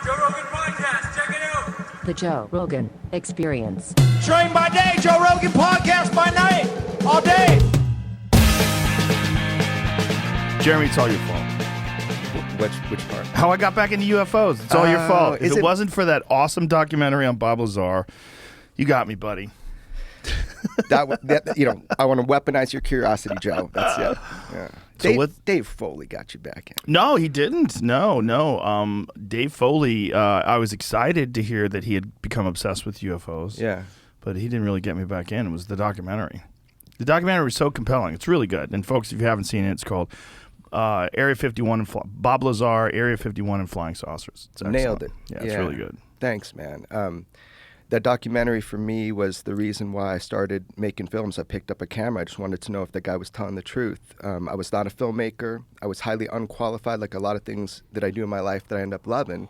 Joe Rogan Podcast. Check it out. The Joe Rogan Experience. Train by day, Joe Rogan Podcast by night, all day. Jeremy, it's all your fault. Which part? How I got back into UFOs. It's all your fault. If it wasn't for that awesome documentary on Bob Lazar, you got me, buddy. I want to weaponize your curiosity, Joe. That's it. Yeah. So Dave Foley got you back in. No, he didn't. No. Dave Foley, I was excited to hear that he had become obsessed with UFOs. Yeah. But he didn't really get me back in. It was the documentary. The documentary was so compelling. It's really good. And folks, if you haven't seen it, it's called Area 51 and Bob Lazar, Area 51 and Flying Saucers. It's Nailed it. Yeah, it's really good. Thanks, man. That documentary for me was the reason why I started making films. I picked up a camera. I just wanted to know if the guy was telling the truth. I was not a filmmaker. I was highly unqualified, like a lot of things that I do in my life that I end up loving.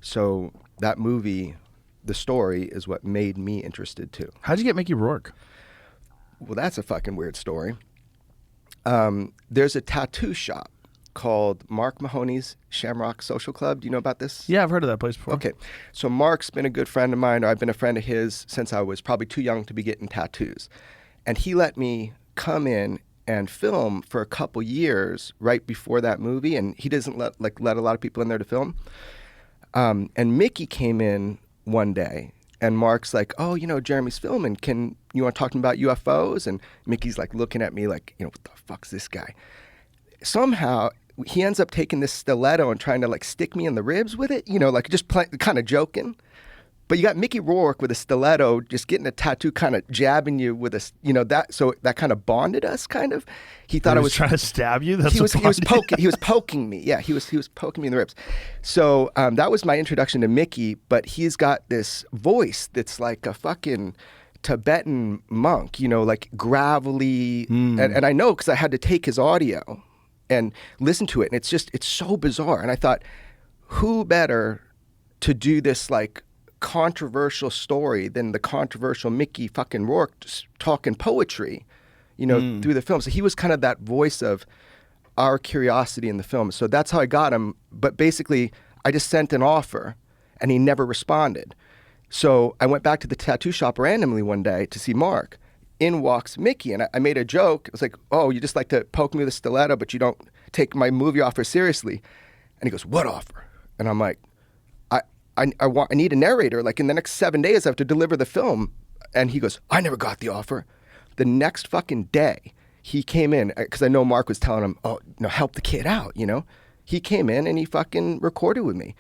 So that movie, the story, is what made me interested too. How'd you get Mickey Rourke? Well, that's a fucking weird story. There's a tattoo shop called Mark Mahoney's Shamrock Social Club. Do you know about this? Yeah, I've heard of that place before. Okay. So Mark's been a good friend of mine, or I've been a friend of his since I was probably too young to be getting tattoos. And he let me come in and film for a couple years right before that movie, and he doesn't let a lot of people in there to film. And Mickey came in one day, and Mark's like, oh, Jeremy's filming. You want to talk to him about UFOs? And Mickey's like looking at me like, what the fuck's this guy? Somehow he ends up taking this stiletto and trying to like stick me in the ribs with it, like just kind of joking. But you got Mickey Rourke with a stiletto, just getting a tattoo, kind of jabbing you with a, so that kind of bonded us, kind of. He thought I was trying to stab you. That's he was poking me. Yeah, he was poking me in the ribs. So that was my introduction to Mickey. But he's got this voice that's like a fucking Tibetan monk, like gravelly, and I know because I had to take his audio and listen to it, and it's so bizarre. And I thought, who better to do this like controversial story than the controversial Mickey fucking Rourke just talking poetry, through the film. So he was kind of that voice of our curiosity in the film. So that's how I got him. But basically, I just sent an offer, and he never responded. So I went back to the tattoo shop randomly one day to see Mark. In walks Mickey, and I made a joke. It was like, oh, you just like to poke me with a stiletto, but you don't take my movie offer seriously. And he goes, what offer? And I'm like, I need a narrator. Like in the next 7 days, I have to deliver the film. And he goes, I never got the offer. The next fucking day, he came in, because I know Mark was telling him, oh, help the kid out, He came in and he fucking recorded with me.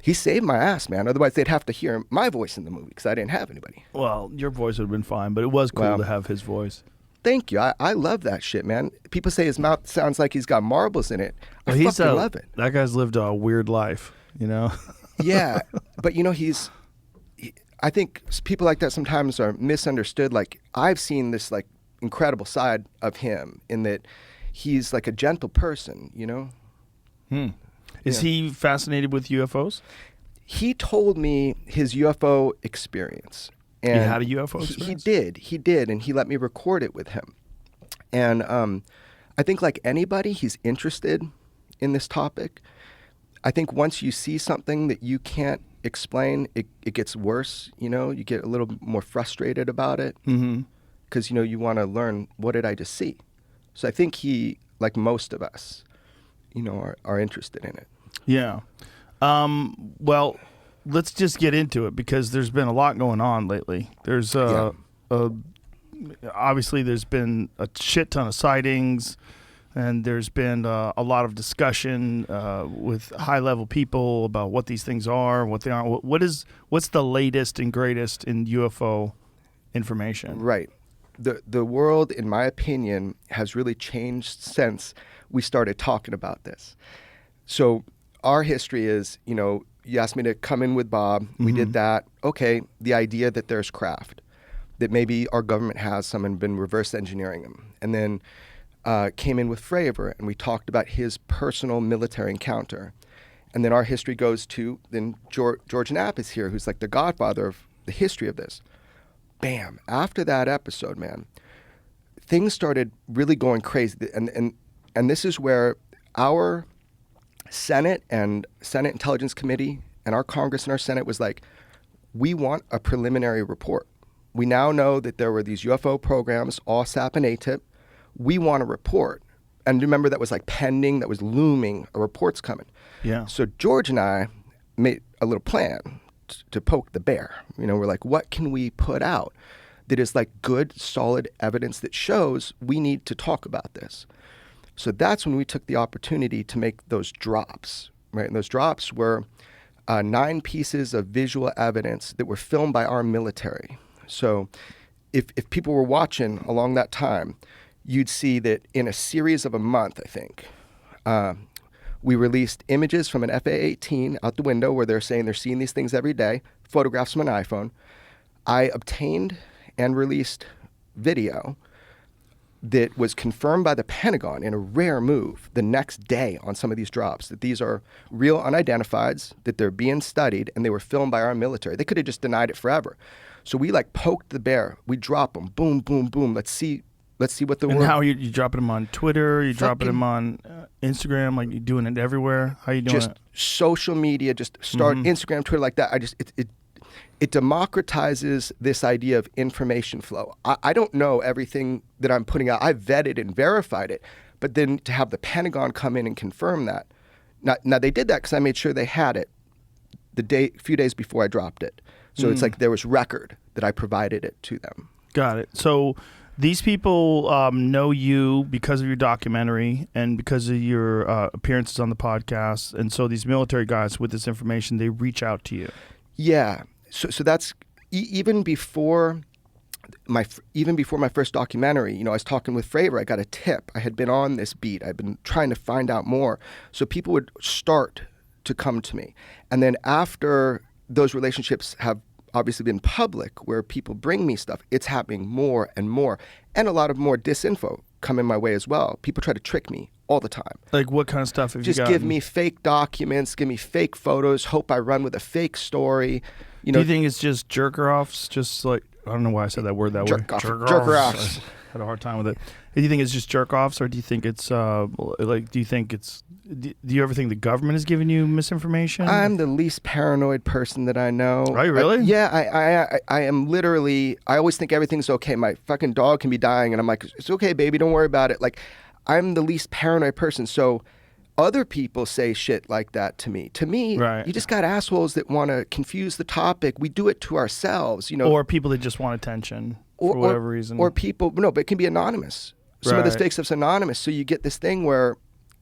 He saved my ass, man. Otherwise, they'd have to hear my voice in the movie because I didn't have anybody. Well, your voice would have been fine, but it was cool to have his voice. Thank you. I love that shit, man. People say his mouth sounds like he's got marbles in it. I fucking love it. That guy's lived a weird life, Yeah, but I think people like that sometimes are misunderstood. Like I've seen this like incredible side of him in that he's like a gentle person, Is he fascinated with UFOs? He told me his UFO experience. And he had a UFO experience? He did, and he let me record it with him. And I think like anybody, he's interested in this topic. I think once you see something that you can't explain, it gets worse, you get a little more frustrated about it. Because, you want to learn, what did I just see? So I think he, like most of us, are interested in it. Yeah. Well, let's just get into it because there's been a lot going on lately. There's obviously there's been a shit ton of sightings, and there's been a lot of discussion with high-level people about what these things are, what they aren't. What's the latest and greatest in UFO information? Right. The world, in my opinion, has really changed since we started talking about this. So our history is, you asked me to come in with Bob. We did that. Okay, the idea that there's craft, that maybe our government has some and been reverse engineering them. And then came in with Fravor, and we talked about his personal military encounter. And then our history goes to, then George Knapp is here, who's like the godfather of the history of this. Bam. After that episode, man, things started really going crazy. And this is where our Senate and Senate Intelligence Committee and our Congress and our Senate was like, we want a preliminary report. We now know that there were these UFO programs, OSAP and ATIP. We want a report. And remember, that was like pending, that was looming, a report's coming. Yeah. So George and I made a little plan to poke the bear. You know, we're like, what can we put out that is like good, solid evidence that shows we need to talk about this? So that's when we took the opportunity to make those drops, right? And those drops were 9 pieces of visual evidence that were filmed by our military. So if people were watching along that time, you'd see that in a series of a month, I think, we released images from an FA-18 out the window where they're saying they're seeing these things every day, photographs from an iPhone. I obtained and released video that was confirmed by the Pentagon in a rare move the next day on some of these drops, that these are real unidentifieds, that they're being studied, and they were filmed by our military. They could have just denied it forever. So we like poked the bear. We drop them. Boom, boom, boom. Let's see what the And world... how you dropping them on Twitter? You dropping them on Instagram? Like you doing it everywhere? How you doing just it? Social media, just start Instagram, Twitter, like that. It democratizes this idea of information flow. I don't know everything that I'm putting out. I vetted and verified it, but then to have the Pentagon come in and confirm that. Now they did that because I made sure they had it a few days before I dropped it. So it's like there was record that I provided it to them. Got it. So these people know you because of your documentary and because of your appearances on the podcast. And so these military guys with this information, they reach out to you. Yeah. So that's even before my first documentary. You know, I was talking with Fravor. I got a tip. I had been on this beat. I've been trying to find out more. So people would start to come to me. And then after those relationships have obviously been public, where people bring me stuff, it's happening more and more. And a lot of more disinfo coming my way as well. People try to trick me all the time. Like what kind of stuff have Just you gotten? give me fake documents, give me fake photos, hope I run with a fake story. You know, do you think it's just jerker-offs? Just like, I don't know why I said that word that way. Jerker-offs. I had a hard time with it. Do you think it's just jerk-offs, or do you think it's do you ever think the government is giving you misinformation? I'm the least paranoid person that I know. Are you really? I am literally, I always think everything's okay. My fucking dog can be dying and I'm like, it's okay, baby, don't worry about it. Like, I'm the least paranoid person. So other people say shit like that to me. To me, right. You just got assholes that want to confuse the topic. We do it to ourselves, you know. Or people that just want attention for whatever reason. Or people, no, but it can be anonymous. Some of this Right. fake stuff's anonymous. So you get this thing where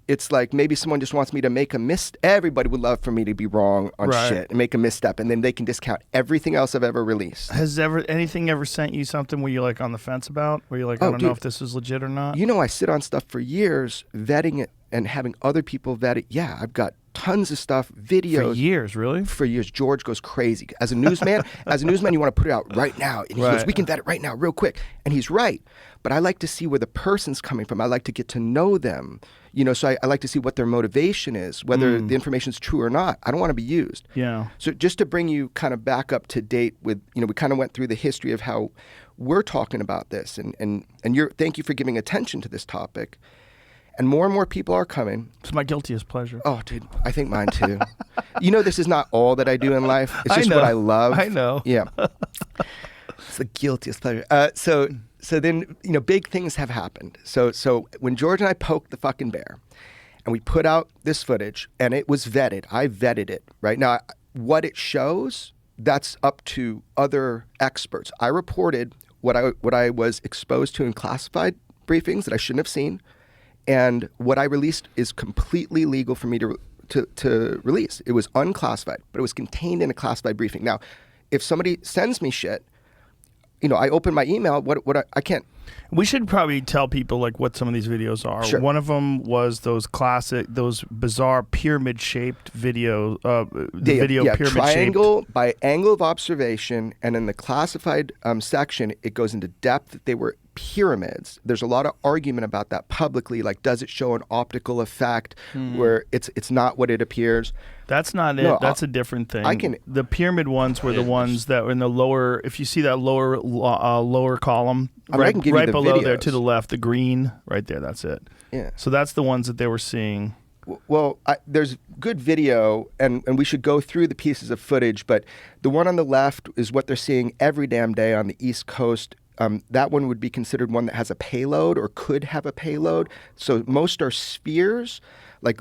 it's like maybe someone just wants me to make a everybody would love for me to be wrong on Right. shit and make a misstep, and then they can discount everything else I've ever released. Has anything ever sent you something where you're like on the fence about? Where you're like, I don't know if this is legit or not? You know, I sit on stuff for years, vetting it and having other people vet it. Yeah, I've got tons of stuff, videos. For years, really? For years. George goes crazy. As a newsman, you want to put it out right now. And he goes, we can vet it right now, real quick. And he's right. But I like to see where the person's coming from. I like to get to know them. You know, so I like to see what their motivation is, whether the information's true or not. I don't want to be used. Yeah. So just to bring you kind of back up to date with, you know, we kind of went through the history of how we're talking about this. And thank you for giving attention to this topic. And more people are coming. It's my guiltiest pleasure. Oh, dude, I think mine too. You know, this is not all that I do in life. It's just what I love. I know. Yeah. It's the guiltiest pleasure. So then, you know, big things have happened. So when George and I poked the fucking bear and we put out this footage and it was vetted, I vetted it, right? Now, what it shows, that's up to other experts. I reported what I was exposed to in classified briefings that I shouldn't have seen. And what I released is completely legal for me to release. It was unclassified, but it was contained in a classified briefing. Now, if somebody sends me shit, you know, I open my email. I can't. We should probably tell people like what some of these videos are. Sure. One of them was those bizarre pyramid-shaped video. Pyramid-shaped. Triangle by angle of observation, and in the classified section, it goes into depth that they were pyramids. There's a lot of argument about that publicly. Like, does it show an optical effect where it's not what it appears? That's not it. No, That's a different thing. The pyramid ones were the ones that were in the lower. If you see that lower column, I can give you the below videos. there to the left, the green right there. That's it. Yeah. So that's the ones that they were seeing. Well, there's good video, and we should go through the pieces of footage, but the one on the left is what they're seeing every damn day on the East Coast. That one would be considered one that has a payload or could have a payload. So most are spheres, like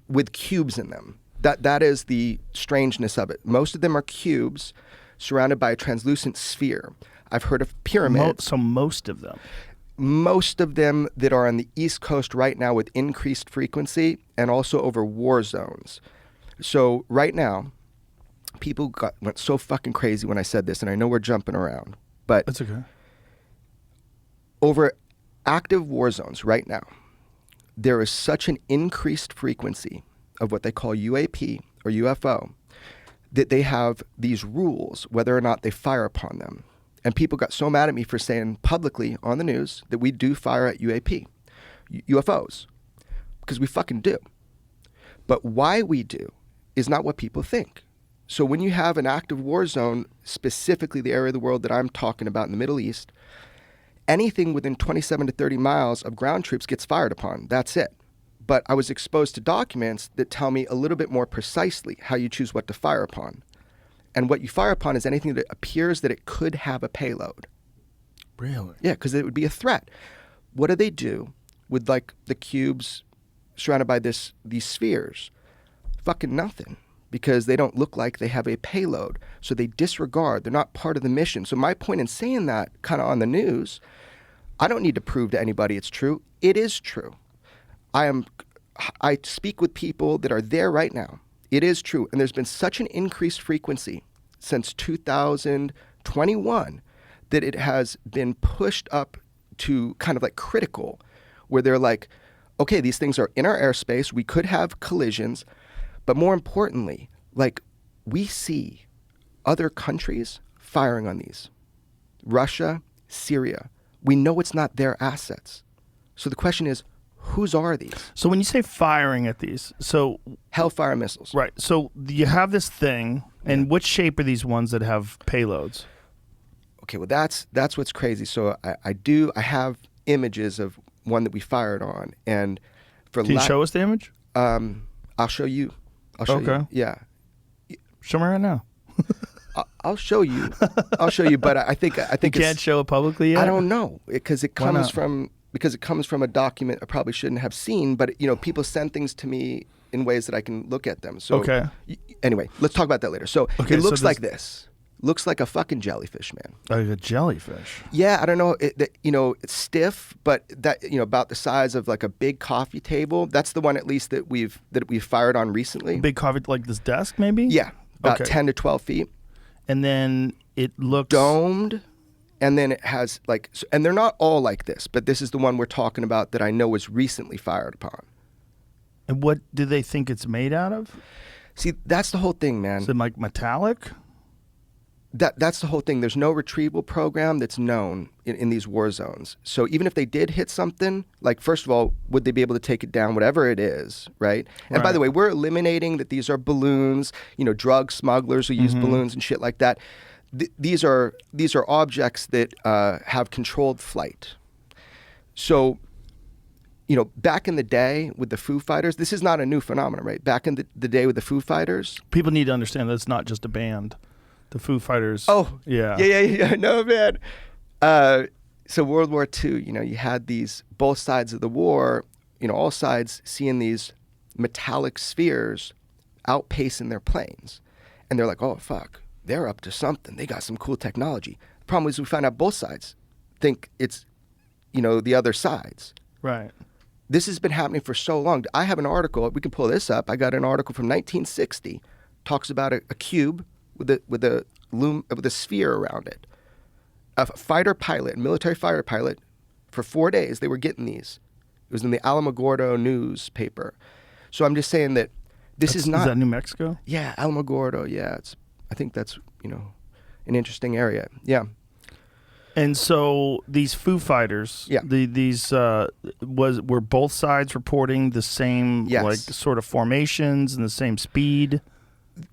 with cubes in them. That is the strangeness of it. Most of them are cubes surrounded by a translucent sphere. I've heard of pyramids. So most of them. Most of them that are on the East Coast right now with increased frequency and also over war zones. So right now, people went so fucking crazy when I said this, and I know we're jumping around, but That's okay. over active war zones right now, there is such an increased frequency of what they call UAP or UFO that they have these rules whether or not they fire upon them. And people got so mad at me for saying publicly on the news that we do fire at UFOs, because we fucking do. But why we do is not what people think. So when you have an active war zone, specifically the area of the world that I'm talking about in the Middle East, anything within 27 to 30 miles of ground troops gets fired upon. That's it. But I was exposed to documents that tell me a little bit more precisely how you choose what to fire upon. And what you fire upon is anything that appears that it could have a payload. Really? Yeah, because it would be a threat. What do they do with like the cubes surrounded by these spheres? Fucking nothing, because they don't look like they have a payload. So they disregard. They're not part of the mission. So my point in saying that kind of on the news, I don't need to prove to anybody it's true. It is true. I speak with people that are there right now. It is true. And there's been such an increased frequency since 2021 that it has been pushed up to kind of like critical, where they're like, okay, these things are in our airspace. We could have collisions. But more importantly, like, we see other countries firing on these. Russia, Syria. We know it's not their assets. So the question is, whose are these? So when you say firing at these, so Hellfire missiles. right. So you have this thing, and what shape are these ones that have payloads? Okay, well that's what's crazy. So I have images of one that we fired on, and for Can you show us the image? I'll show you. Okay. Yeah. Show me right now. I'll show you. I'll show you. But I think You it's, can't show it publicly yet? I don't know, because it Why comes not? from a document I probably shouldn't have seen. But people send things to me in ways that I can look at them. So Okay. Anyway, let's talk about that later. So Okay, it so looks like this. Looks like a fucking jellyfish, man. Like a jellyfish. Yeah, I don't know. It's stiff, but that about the size of like a big coffee table. That's the one at least that we've fired on recently. Big coffee, like this desk, maybe? Yeah, about Okay. 10 to 12 feet. And then it looks Domed, and then it has and they're not all like this, but this is the one we're talking about that I know was recently fired upon. And what do they think it's made out of? See, that's the whole thing, man. Is it like metallic? That's the whole thing. There's no retrieval program that's known in these war zones. So even if they did hit something, like, first of all, would they be able to take it down, whatever it is, right? And by Right. the way, we're eliminating that these are balloons. Drug smugglers who use balloons and shit like that. These are objects that have controlled flight. So, back in the day with the Foo Fighters, this is not a new phenomenon, right? Back in the day with the Foo Fighters. People need to understand that it's not just a band. The Foo Fighters. Oh, yeah. Yeah. No, man. So World War II, you had both sides of the war, all sides seeing these metallic spheres outpacing their planes. And they're like, oh, fuck, they're up to something. They got some cool technology. The problem is we find out both sides think it's, the other sides. Right. This has been happening for so long. I have an article. We can pull this up. I got an article from 1960. Talks about a cube with a sphere around it. A military fighter pilot, for 4 days they were getting these. It was in the Alamogordo newspaper. So I'm just saying that this is not. Is that New Mexico? Yeah, Alamogordo. Yeah, I think that's an interesting area. Yeah. And so these Foo Fighters, Yeah. Were both sides reporting the same Yes. like sort of formations and the same speed?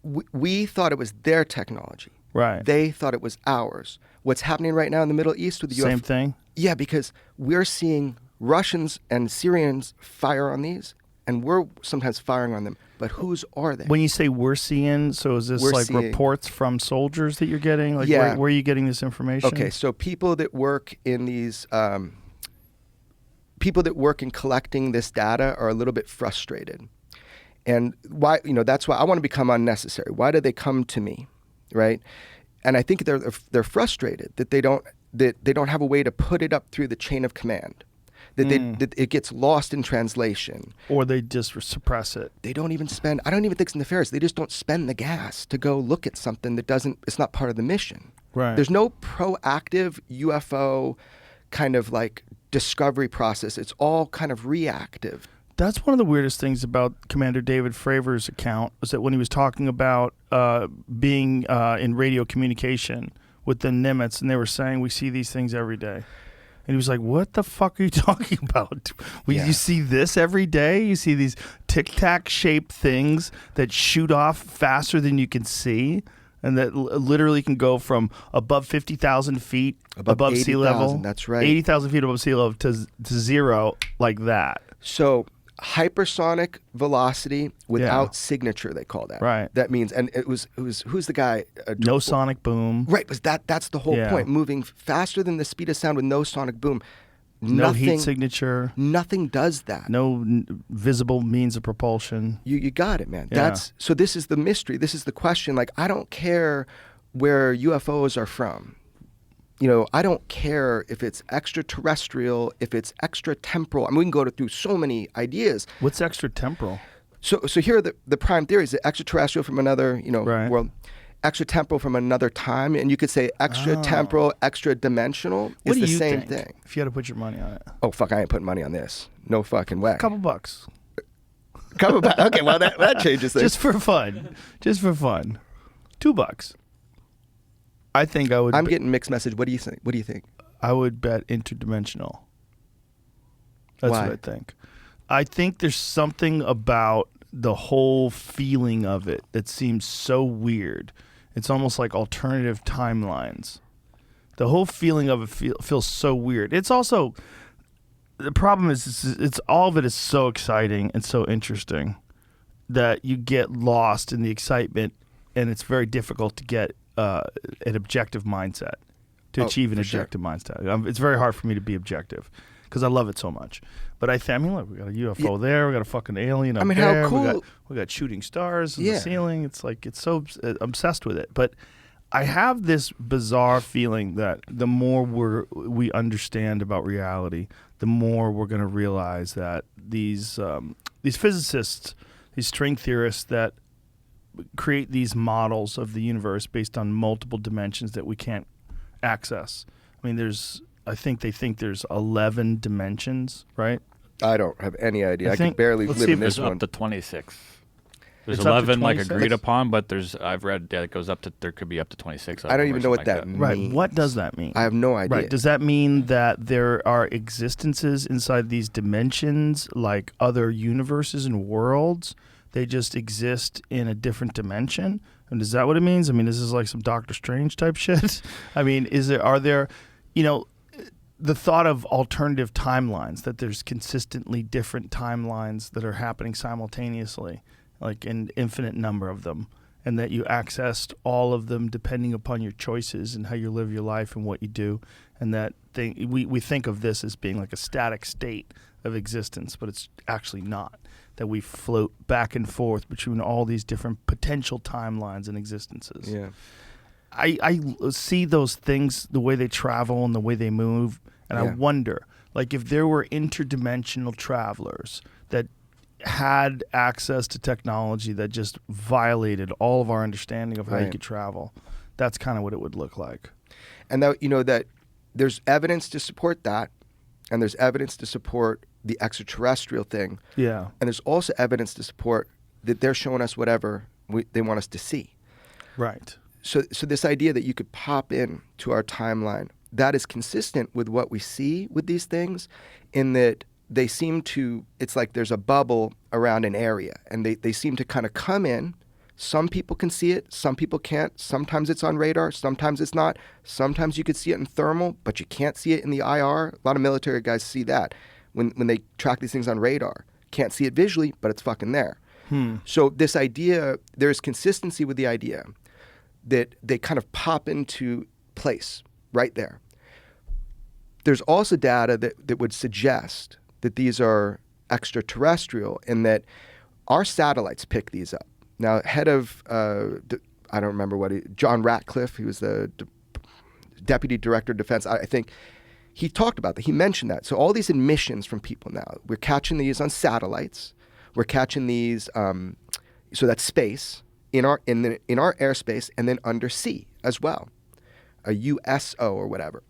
We thought it was their technology. Right. They thought it was ours. What's happening right now in the Middle East with the Same thing? Yeah, because we're seeing Russians and Syrians fire on these, and we're sometimes firing on them. But whose are they? When you say we're seeing, so is this We're like seeing- reports from soldiers that you're getting? Like, Yeah. where are you getting this information? Okay, so people that work in these, people that work in collecting this data are a little bit frustrated. And why, that's why I want to become unnecessary. Why do they come to me, right? And I think they're frustrated that they don't have a way to put it up through the chain of command, that it gets lost in translation. Or they just suppress it. They don't even spend, I don't even think it's nefarious. They just don't spend the gas to go look at something that it's not part of the mission. Right. There's no proactive UFO kind of like discovery process. It's all kind of reactive. That's one of the weirdest things about Commander David Fravor's account was that when he was talking about being in radio communication with the Nimitz, and they were saying, we see these things every day. And he was like, what the fuck are you talking about? Yeah. You see this every day? You see these tic-tac shaped things that shoot off faster than you can see? And that literally can go from above 50,000 feet above sea 80,000, level. that's right. 80,000 feet above sea level to zero like that. So hypersonic velocity without signature, they call that. Right. That means, and who's the guy? No sonic boom. Right, but that's the whole point. Moving faster than the speed of sound with no sonic boom. No heat signature. Nothing does that. No visible means of propulsion. You got it, man. Yeah. So this is the mystery. This is the question. Like, I don't care where UFOs are from. I don't care if it's extraterrestrial, if it's extratemporal. I mean, we can go through so many ideas. What's extratemporal? So here are the prime theories: that extraterrestrial from another, Right. world, extratemporal from another time, and you could say extratemporal, extra-dimensional What is do the you same think, thing. if you had to put your money on it? Oh fuck! I ain't putting money on this. No fucking way. $2 bucks. Okay, well that changes things. Just for fun. Just for fun. $2. I think I would. I'm getting mixed message. What do you think? What do you think? I would bet interdimensional. That's Why? what I think. I think there's something about the whole feeling of it that seems so weird. It's almost like alternative timelines. The whole feeling of it feels so weird. It's also, the problem is it's all of it is so exciting and so interesting that you get lost in the excitement, and it's very difficult to get an objective mindset, to achieve an for sure. objective mindset. It's very hard for me to be objective because I love it so much. But I mean, look, we got a UFO there, we got a fucking alien up mean, there. how cool- We got shooting stars in Yeah. the ceiling. It's like, it's so obsessed with it. But I have this bizarre feeling that the more we understand about reality, the more we're going to realize that these physicists, these string theorists that create these models of the universe based on multiple dimensions that we can't access. I mean, I think they think there's 11 dimensions, right? I don't have any idea. I think- can barely let's live see in if this There's one. up to 26. There's It's up to 11 like 26? agreed upon, but I've read that it goes up to, there could be up to 26. I don't even know what that means. means. Right. What does that mean? I have no idea. Right. Does that mean that there are existences inside these dimensions, like other universes and worlds? They just exist in a different dimension? And is that what it means? I mean, is this like some Doctor Strange type shit? I mean, are there, the thought of alternative timelines, that there's consistently different timelines that are happening simultaneously, like an infinite number of them, and that you accessed all of them depending upon your choices and how you live your life and what you do, and that we think of this as being like a static state of existence, but it's actually not, that we float back and forth between all these different potential timelines and existences. Yeah. I see those things, the way they travel and the way they move, and I Yeah. wonder, like, if there were interdimensional travelers that had access to technology that just violated all of our understanding of how you Right. could travel, that's kind of what it would look like. And that that there's evidence to support that, and there's evidence to support the extraterrestrial thing, Yeah. and there's also evidence to support that they're showing us whatever they want us to see. Right. So this idea that you could pop in to our timeline, that is consistent with what we see with these things, in that they seem to, it's like there's a bubble around an area, and they seem to kind of come in. Some people can see it, some people can't. Sometimes it's on radar, sometimes it's not. Sometimes you could see it in thermal, but you can't see it in the IR. A lot of military guys see that when they track these things on radar. Can't see it visually, but it's fucking there. So this idea, there's consistency with the idea that they kind of pop into place right there. There's also data that would suggest that these are extraterrestrial and that our satellites pick these up. Now, head of, I don't remember John Ratcliffe, he was the Deputy Director of Defense, I think, he talked about that. He mentioned that. So all these emissions from people now, we're catching these on satellites. We're catching these, so that's space in our airspace and then undersea as well, a USO or whatever.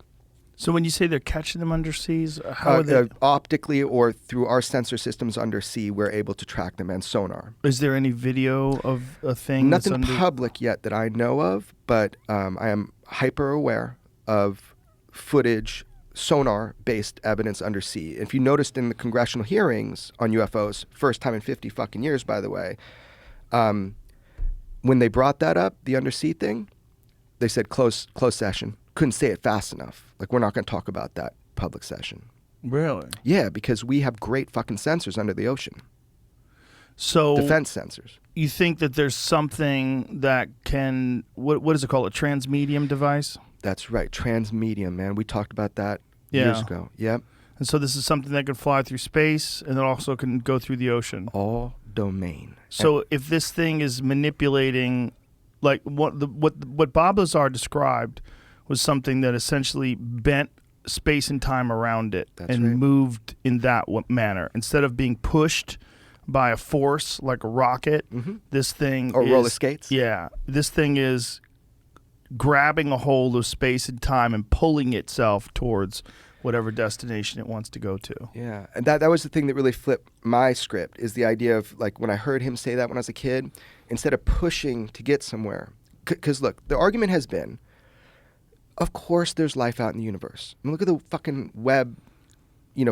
So when you say they're catching them underseas, how are they? Optically or through our sensor systems undersea, we're able to track them and sonar. Is there any video of a thing? Nothing public yet that I know of, but I am hyper aware of footage, sonar-based evidence undersea. If you noticed in the congressional hearings on UFOs, first time in 50 fucking years, by the way, when they brought that up, the undersea thing, they said close session. Couldn't say it fast enough. Like, we're not going to talk about that public session. Really? Yeah, because we have great fucking sensors under the ocean. So defense sensors. You think that there's something that can, what is it called, a transmedium device? That's right, transmedium, man. We talked about that years ago. Yep. And so this is something that could fly through space and it also can go through the ocean. All domain. So if this thing is manipulating, like what Bob Lazar described was something that essentially bent space and time around it moved in that manner. Instead of being pushed by a force like a rocket, this thing or roller skates. Yeah. This thing is grabbing a hold of space and time and pulling itself towards whatever destination it wants to go to. Yeah, and that was the thing that really flipped my script, is the idea of, like, when I heard him say that when I was a kid, instead of pushing to get somewhere. Because, look, the argument has been, of course there's life out in the universe. I mean, look at the fucking Webb,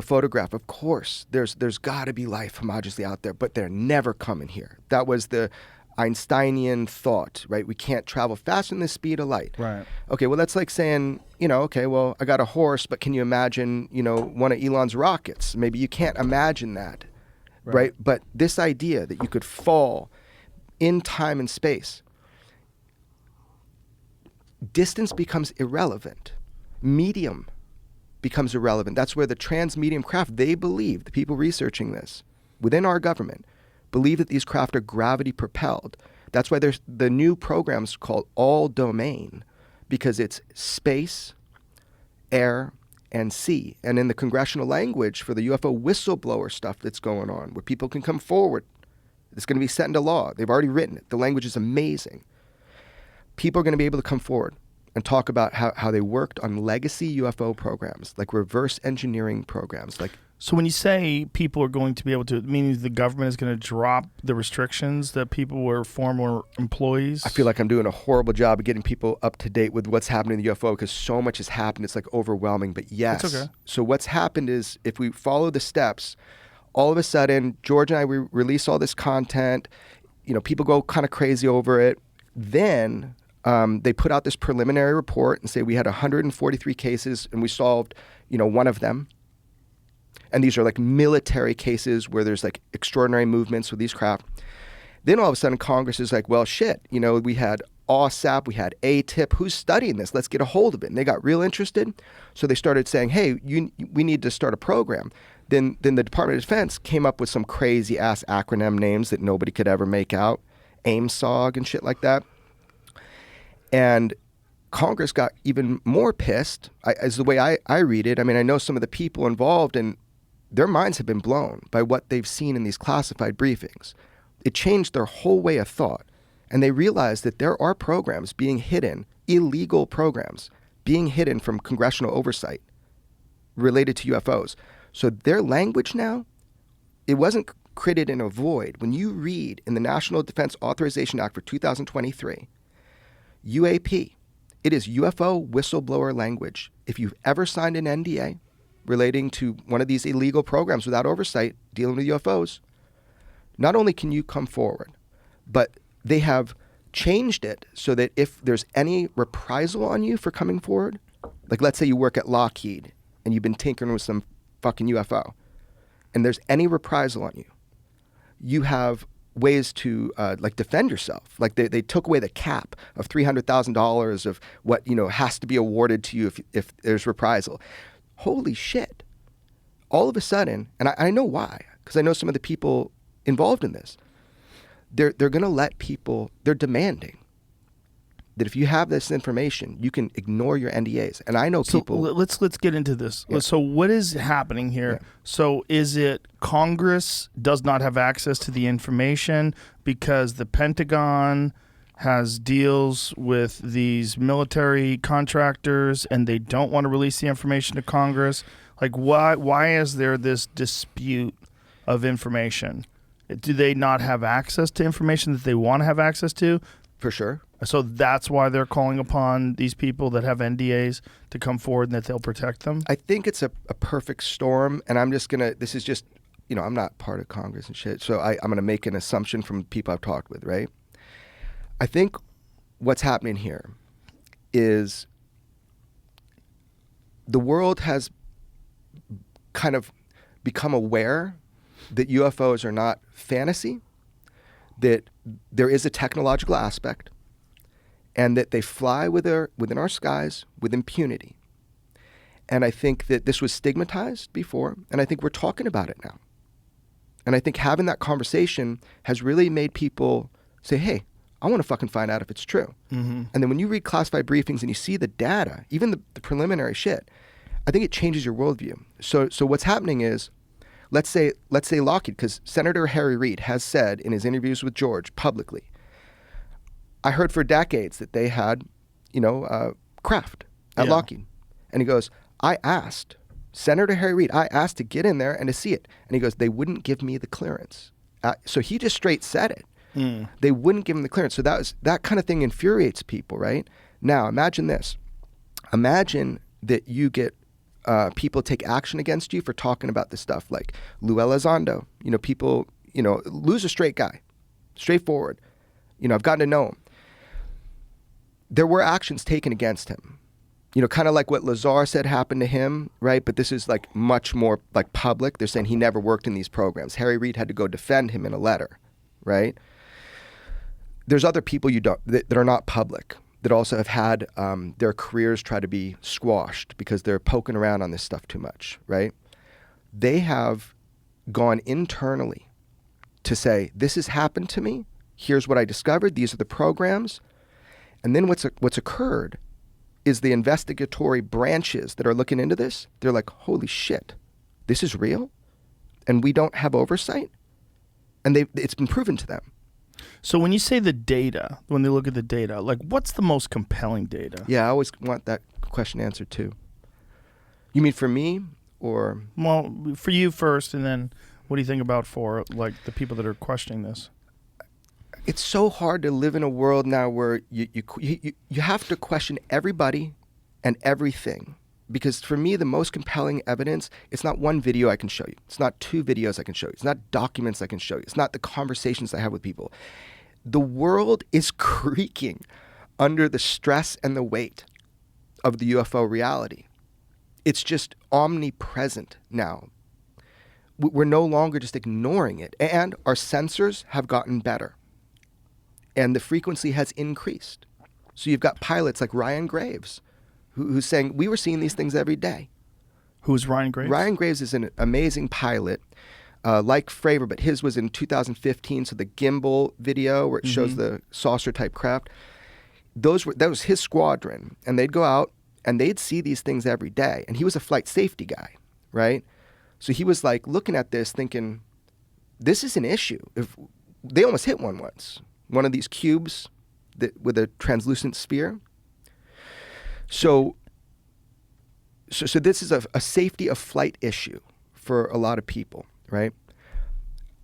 photograph. Of course there's got to be life homogeneously out there, but they're never coming here. That was the Einsteinian thought, right? We can't travel faster than the speed of light. Right. Okay, well, that's like saying, okay, well, I got a horse, but can you imagine, one of Elon's rockets? Maybe you can't imagine that, right? But this idea that you could fall in time and space, distance becomes irrelevant. Medium becomes irrelevant. That's where the transmedium craft, they believe, the people researching this within our government, believe that these craft are gravity propelled. That's why there's the new programs called all domain, because it's space, air, and sea. And in the congressional language for the UFO whistleblower stuff that's going on, where people can come forward, it's going to be set into law. They've already written it. The language is amazing. People are going to be able to come forward and talk about how they worked on legacy UFO programs, like reverse engineering programs, like. So when you say people are going to be able to, meaning the government is going to drop the restrictions that people were former employees? I feel like I'm doing a horrible job of getting people up to date with what's happening in the UFO, because so much has happened. It's like overwhelming, but yes. It's okay. So what's happened is, if we follow the steps, all of a sudden, George and I, we release all this content, people go kind of crazy over it. Then they put out this preliminary report and say we had 143 cases and we solved, one of them. And these are like military cases where there's like extraordinary movements with these craft. Then all of a sudden Congress is like, well, shit, we had OSAP, we had ATIP, who's studying this? Let's get a hold of it. And they got real interested. So they started saying, hey, we need to start a program. Then the Department of Defense came up with some crazy ass acronym names that nobody could ever make out, AIMSOG and shit like that. And Congress got even more pissed, as the way I read it. I mean, I know some of the people involved, and their minds have been blown by what they've seen in these classified briefings. It changed their whole way of thought. And they realized that there are programs being hidden, illegal programs, being hidden from congressional oversight related to UFOs. So their language now, it wasn't created in a void. When you read in the National Defense Authorization Act for 2023, UAP, it is UFO whistleblower language. If you've ever signed an NDA relating to one of these illegal programs without oversight dealing with UFOs, not only can you come forward, but they have changed it so that if there's any reprisal on you for coming forward, like let's say you work at Lockheed and you've been tinkering with some fucking UFO, and there's any reprisal on you, you have ways to like defend yourself. Like they took away the cap of $300,000 of what, you know, has to be awarded to you if there's reprisal. Holy shit. All of a sudden, and I know why, because I know some of the people involved in this, they're going to let people, they're demanding that if you have this information, you can ignore your NDAs. And I know people. So let's get into this. Yeah. So what is happening here? Yeah. So is it Congress does not have access to the information because the Pentagon has deals with these military contractors and they don't want to release the information to Congress? Like why is there this dispute of information? Do they not have access to information that they want to have access to? For sure. So that's why they're calling upon these people that have NDAs to come forward and that they'll protect them? I think it's a perfect storm, and I'm just going to, this is just, you know, I'm not part of Congress and shit, so I'm going to make an assumption from people I've talked with, right? I think what's happening here is the world has kind of become aware that UFOs are not fantasy, that there is a technological aspect, and that they fly within our skies with impunity. And I think that this was stigmatized before, and I think we're talking about it now. And I think having that conversation has really made people say, hey, I want to fucking find out if it's true. Mm-hmm. And then when you read classified briefings and you see the data, even the preliminary shit, I think it changes your worldview. So what's happening is, let's say Lockheed, because Senator Harry Reid has said in his interviews with George publicly, I heard for decades that they had, you know, craft at Lockheed. And he goes, I asked Senator Harry Reid, I asked to get in there and to see it. And he goes, they wouldn't give me the clearance. So he just straight said it. They wouldn't give him the clearance. So that kind of thing infuriates people, right? Now, imagine this. Imagine that you get people take action against you for talking about this stuff, like Lou Elizondo. You know, people, you know, Lou's a straight guy, straightforward. You know, I've gotten to know him. There were actions taken against him. You know, kind of like what Lazar said happened to him, right? But this is like much more like public. They're saying he never worked in these programs. Harry Reid had to go defend him in a letter, right? There's other people that are not public that also have had their careers try to be squashed because they're poking around on this stuff too much, right? They have gone internally to say, this has happened to me. Here's what I discovered. These are the programs. And then what's occurred is the investigatory branches that are looking into this, they're like, holy shit, this is real? And we don't have oversight? And it's been proven to them. So when you say the data, when they look at the data, like what's the most compelling data? Yeah, I always want that question answered too. You mean for me or? Well, for you first, and then what do you think about for like the people that are questioning this? It's so hard to live in a world now where you have to question everybody and everything. Because for me, the most compelling evidence, it's not one video I can show you. It's not two videos I can show you. It's not documents I can show you. It's not the conversations I have with people. The world is creaking under the stress and the weight of the UFO reality. It's just omnipresent now. We're no longer just ignoring it. And our sensors have gotten better. And the frequency has increased. So you've got pilots like Ryan Graves, who's saying, we were seeing these things every day. Who's Ryan Graves? Ryan Graves is an amazing pilot, like Fravor, but his was in 2015, so the gimbal video where it shows the saucer-type craft. That was his squadron, and they'd go out, and they'd see these things every day. And he was a flight safety guy, right? So he was like looking at this thinking, this is an issue. If they almost hit one once. One of these cubes with a translucent sphere. So this is a safety of flight issue for a lot of people, right?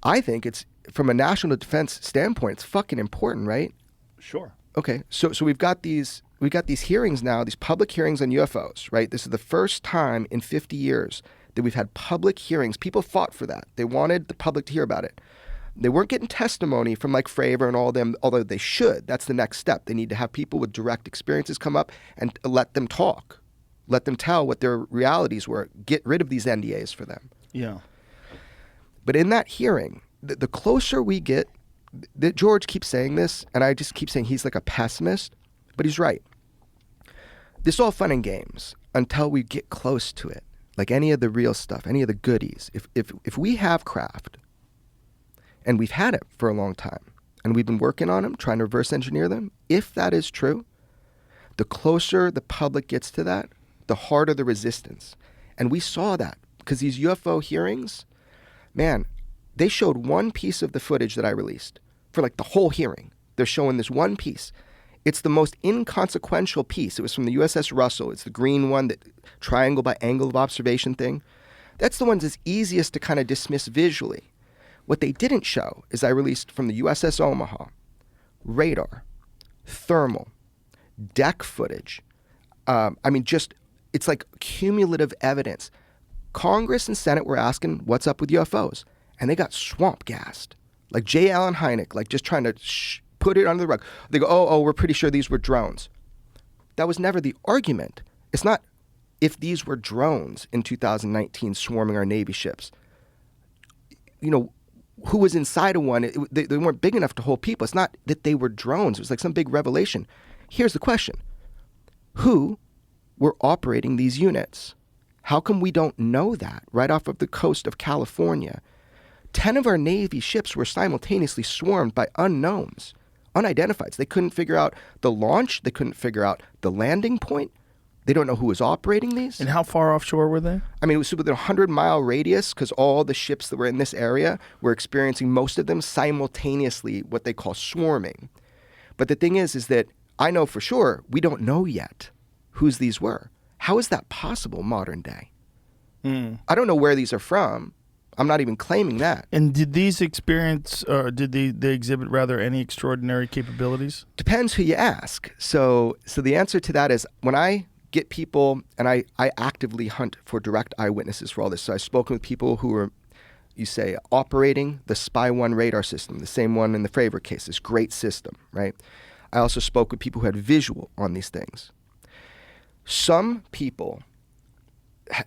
I think it's, from a national defense standpoint, it's fucking important, right? Sure. Okay, so we've got these hearings now, these public hearings on UFOs, right? This is the first time in 50 years that we've had public hearings. People fought for that. They wanted the public to hear about it. They weren't getting testimony from like Fravor and all them, although they should. That's the next step. They need to have people with direct experiences come up and let them talk. Let them tell what their realities were. Get rid of these NDAs for them. Yeah. But in that hearing, the closer we get, George keeps saying this, and I just keep saying he's like a pessimist, but he's right. This is all fun and games until we get close to it. Like any of the real stuff, any of the goodies. If we have craft, and we've had it for a long time, and we've been working on them, trying to reverse engineer them, if that is true, the closer the public gets to that, the harder the resistance. And we saw that because these UFO hearings, man, they showed one piece of the footage that I released for like the whole hearing. They're showing this one piece. It's the most inconsequential piece. It was from the USS Russell. It's the green one, that triangle by angle of observation thing. That's the one that's easiest to kind of dismiss visually. What they didn't show is I released from the USS Omaha radar, thermal, deck footage. It's like cumulative evidence. Congress and Senate were asking, what's up with UFOs? And they got swamp gassed. Like J. Allen Hynek, like just trying to put it under the rug. They go, oh, we're pretty sure these were drones. That was never the argument. It's not if these were drones in 2019 swarming our Navy ships. You know, who was inside of one? They weren't big enough to hold people. It's not that they were drones. It was like some big revelation. Here's the question. Who were operating these units? How come we don't know that right off of the coast of California? 10 of our Navy ships were simultaneously swarmed by unknowns, unidentifieds. They couldn't figure out the launch. They couldn't figure out the landing point. They don't know who was operating these. And how far offshore were they? I mean, it was within a 100-mile radius because all the ships that were in this area were experiencing, most of them simultaneously, what they call swarming. But the thing is that I know for sure we don't know yet whose these were. How is that possible modern day? I don't know where these are from. I'm not even claiming that. And did these experience, or did they exhibit rather any extraordinary capabilities? Depends who you ask. So the answer to that is when I get people, and I actively hunt for direct eyewitnesses for all this. So I've spoken with people who are, you say, operating the Spy 1 radar system, the same one in the Fravor case, this great system, right? I also spoke with people who had visual on these things. Some people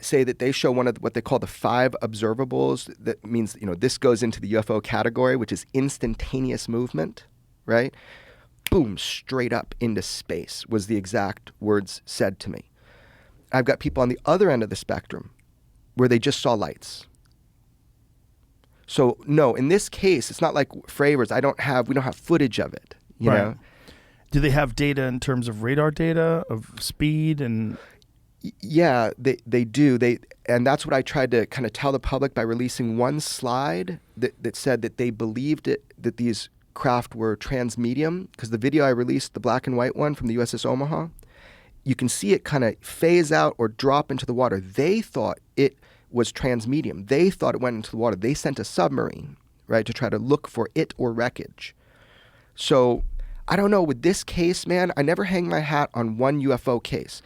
say that they show one of what they call the 5 observables. That means, you know, this goes into the UFO category, which is instantaneous movement, right? Boom, straight up into space was the exact words said to me. I've got people on the other end of the spectrum where they just saw lights. So no, in this case, it's not like Fravor's. We don't have footage of it, you know? Do they have data in terms of radar data, of speed and... Yeah, they do. And that's what I tried to kind of tell the public by releasing one slide that said that they believed that these craft were transmedium, because the video I released, the black and white one from the USS Omaha, you can see it kind of phase out or drop into the water. They thought it was transmedium. They thought it went into the water. They sent a submarine, right, to try to look for it or wreckage. So I don't know. With this case, man, I never hang my hat on one UFO case.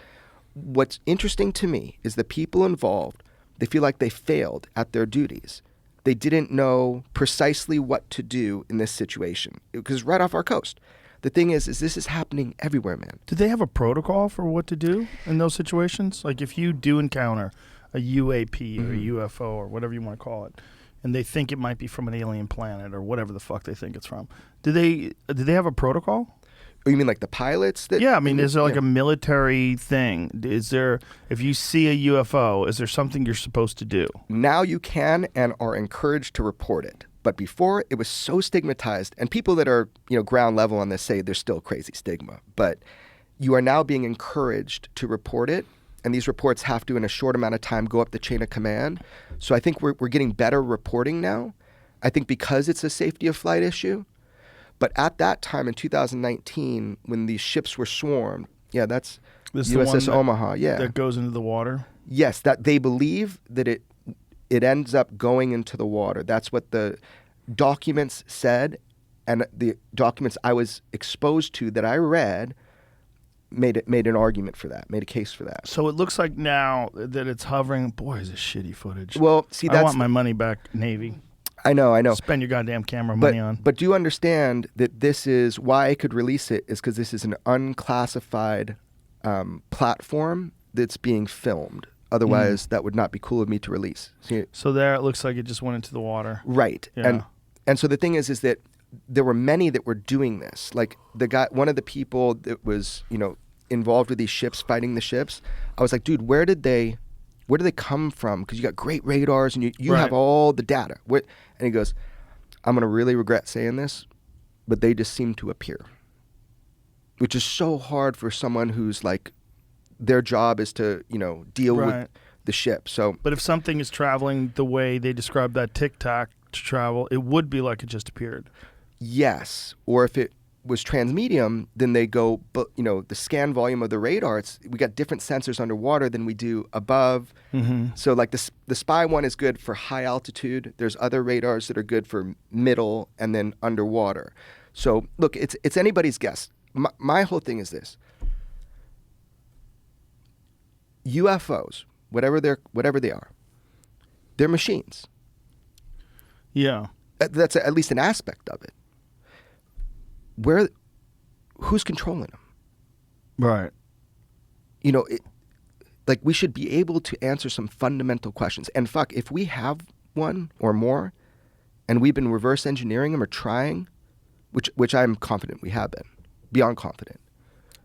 What's interesting to me is the people involved, they feel like they failed at their duties. They didn't know precisely what to do in this situation because right off our coast. The thing is this is happening everywhere, man. Do they have a protocol for what to do in those situations? Like if you do encounter a UAP or a UFO or whatever you want to call it, and they think it might be from an alien planet or whatever the fuck they think it's from, do they have a protocol? You mean like the pilots? Yeah, I mean, is there like a military thing? Is there, if you see a UFO, is there something you're supposed to do? Now you can and are encouraged to report it. But before, it was so stigmatized. And people that are, ground level on this say there's still crazy stigma. But you are now being encouraged to report it. And these reports have to, in a short amount of time, go up the chain of command. So I think we're getting better reporting now. I think because it's a safety of flight issue. But at that time in 2019, when these ships were swarmed, that's this USS Omaha, that goes into the water? Yes, that they believe that it ends up going into the water. That's what the documents said, and the documents I was exposed to that I read made an argument for that, made a case for that. So it looks like now that it's hovering. Boy, is this shitty footage. Well, see, I want my money back, Navy. I know. Spend your goddamn camera money on. But do you understand that this is why I could release it is because this is an unclassified platform that's being filmed. Otherwise, that would not be cool of me to release. See, so there it looks like it just went into the water. Right. Yeah. And so the thing is that there were many that were doing this. Like one of the people that was, involved with these ships, fighting the ships. I was like, dude, where did they come from? Because you got great radars and you Right. have all the data. And he goes, I'm going to really regret saying this, but they just seem to appear. Which is so hard for someone who's like, their job is to, deal Right. with the ship. So, But if something is traveling the way they described that Tic Tac to travel, it would be like it just appeared. yes. Or if it was transmedium, then they go, but the scan volume of the radar, we got different sensors underwater than we do above. Mm-hmm. So like the spy one is good for high altitude. There's other radars that are good for middle and then underwater. So look, it's anybody's guess. My whole thing is this: UFOs, whatever they are, they're machines. Yeah. That's at least an aspect of it. Who's controlling them? Right. Like we should be able to answer some fundamental questions. And fuck, if we have one or more, and we've been reverse engineering them or trying, which I'm confident we have been, beyond confident.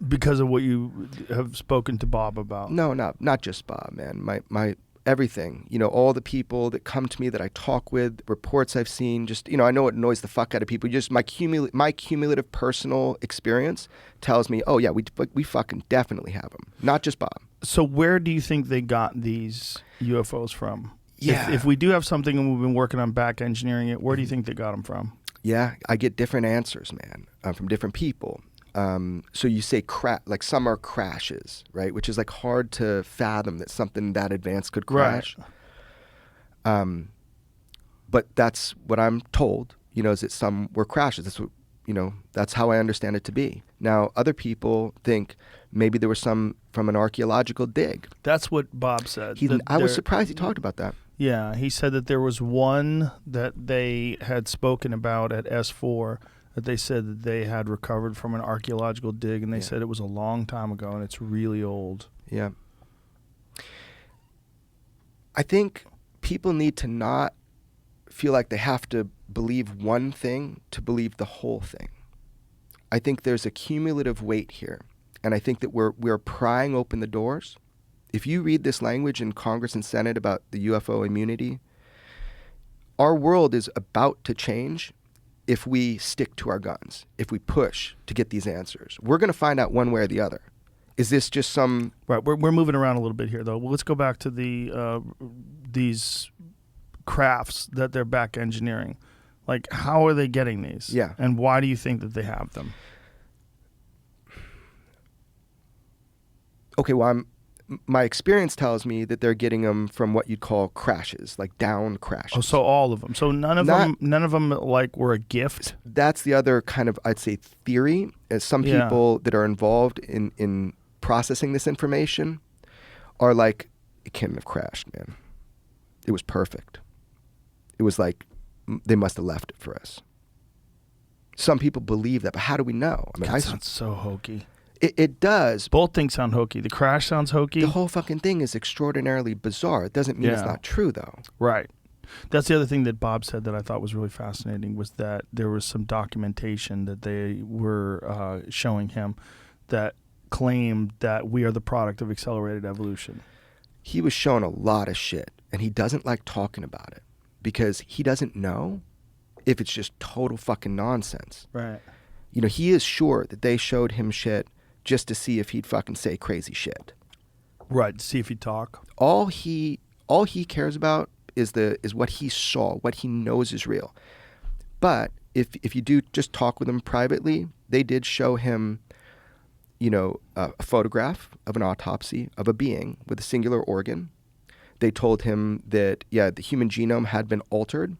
Because of what you have spoken to Bob about. No, not just Bob, man. My everything. All the people that come to me that I talk with, reports I've seen. Just I know it annoys the fuck out of people. Just my cumulative personal experience tells me, oh yeah, we fucking definitely have them. Not just Bob. So where do you think they got these UFOs from? Yeah. If we do have something and we've been working on back engineering it, where do you think they got them from? Yeah, I get different answers, man, from different people. So you say like some are crashes, right? Which is like hard to fathom that something that advanced could crash. Right. But that's what I'm told, is that some were crashes. That's what, that's how I understand it to be. Now, other people think maybe there was some from an archaeological dig. That's what Bob said. I was surprised he talked about that. Yeah, he said that there was one that they had spoken about at S4 that they said that they had recovered from an archaeological dig, and they said it was a long time ago and it's really old. Yeah. I think people need to not feel like they have to believe one thing to believe the whole thing. I think there's a cumulative weight here, and I think that we're prying open the doors. If you read this language in Congress and Senate about the UFO immunity, our world is about to change if we stick to our guns, if we push to get these answers. We're going to find out one way or the other. Is this just some... Right, we're moving around a little bit here, though. Well, let's go back to these crafts that they're back engineering. Like, how are they getting these? Yeah. And why do you think that they have them? Okay, well, my experience tells me that they're getting them from what you'd call crashes, like down crashes. Oh, so all of them. So none of them like were a gift. That's the other kind of, I'd say, theory. As some people that are involved in processing this information are like, it couldn't have crashed, man. It was perfect. It was like they must have left it for us. Some people believe that, but how do we know? I mean, That sounds so hokey. It does. Both things sound hokey. The crash sounds hokey. The whole fucking thing is extraordinarily bizarre. It doesn't mean it's not true, though. Right. That's the other thing that Bob said that I thought was really fascinating, was that there was some documentation that they were showing him that claimed that we are the product of accelerated evolution. He was shown a lot of shit, and he doesn't like talking about it because he doesn't know if it's just total fucking nonsense. Right. He is sure that they showed him shit just to see if he'd fucking say crazy shit. Right, to see if he'd talk. All he cares about is what he saw, what he knows is real. But if you do just talk with him privately, they did show him, a photograph of an autopsy of a being with a singular organ. They told him that, the human genome had been altered,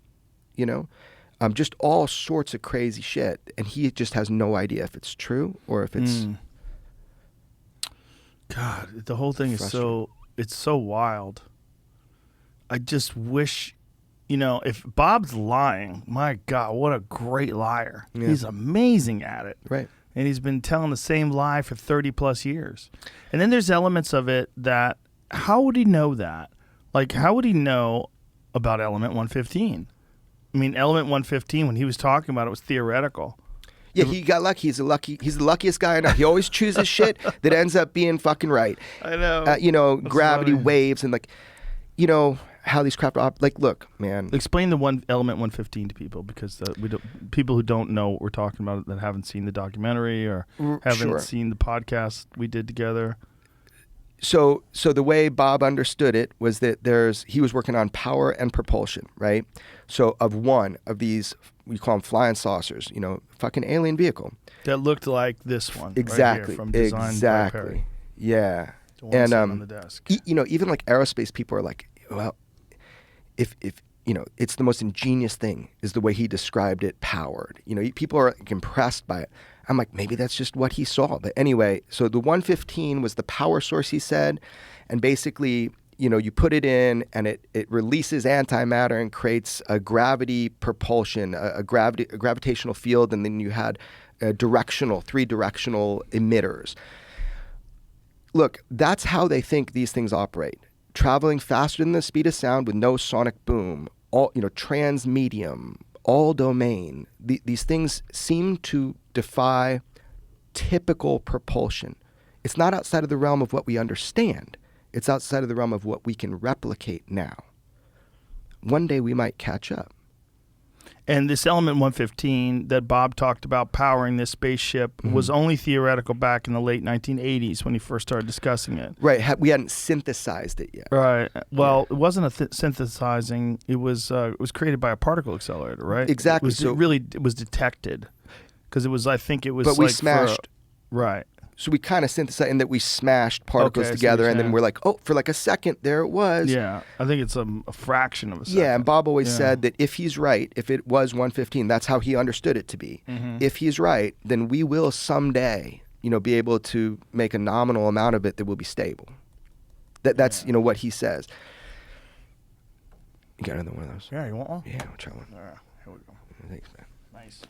just all sorts of crazy shit. And he just has no idea if it's true or if it's... God, the whole thing is it's so wild. I just wish, if Bob's lying, my God, what a great liar. Yeah. He's amazing at it. Right. And he's been telling the same lie for 30 plus years. And then there's elements of it that, how would he know that? Like, how would he know about element 115? I mean, Element 115, when he was talking about it, was theoretical. Yeah, he got lucky. He's the luckiest guy I know. He always chooses shit that ends up being fucking right. I know. Gravity, funny. waves, and how these crap look, man. Explain the Element 115 to people, because people who don't know what we're talking about, that haven't seen the documentary or haven't seen the podcast we did together. So the way Bob understood it was that he was working on power and propulsion, right? So of one of these, we call them flying saucers, fucking alien vehicle. That looked like this one. Exactly. Right here, from Design by Perry. Yeah. The one sitting on the desk. Even like aerospace people are like, well, if it's the most ingenious thing is the way he described it, powered. People are like impressed by it. I'm like, maybe that's just what he saw. But anyway, so the 115 was the power source, he said. And basically, you put it in and it releases antimatter and creates a gravity propulsion, a gravitational field. And then you had three directional emitters. Look, that's how they think these things operate. Traveling faster than the speed of sound with no sonic boom, all transmedium, all domain. These things seem to defy typical propulsion. It's not outside of the realm of what we understand. It's outside of the realm of what we can replicate now. One day we might catch up. And this Element 115 that Bob talked about powering this spaceship was only theoretical back in the late 1980s when he first started discussing it. Right. We hadn't synthesized it yet. Right. Well, it wasn't a synthesizing. It was created by a particle accelerator, right? Exactly. It was detected because it was. I think it was. But we smashed. Right. So we kind of synthesized in that we smashed particles together, and then we're like, oh, for like a second, there it was. Yeah, I think it's a fraction of a second. Yeah, and Bob always said that if he's right, if it was 115, that's how he understood it to be. Mm-hmm. If he's right, then we will someday, be able to make a nominal amount of it that will be stable. That's what he says. You got another one of those? Yeah, you want one? Yeah, I'll try one. All right, here we go. Thanks, man. Nice.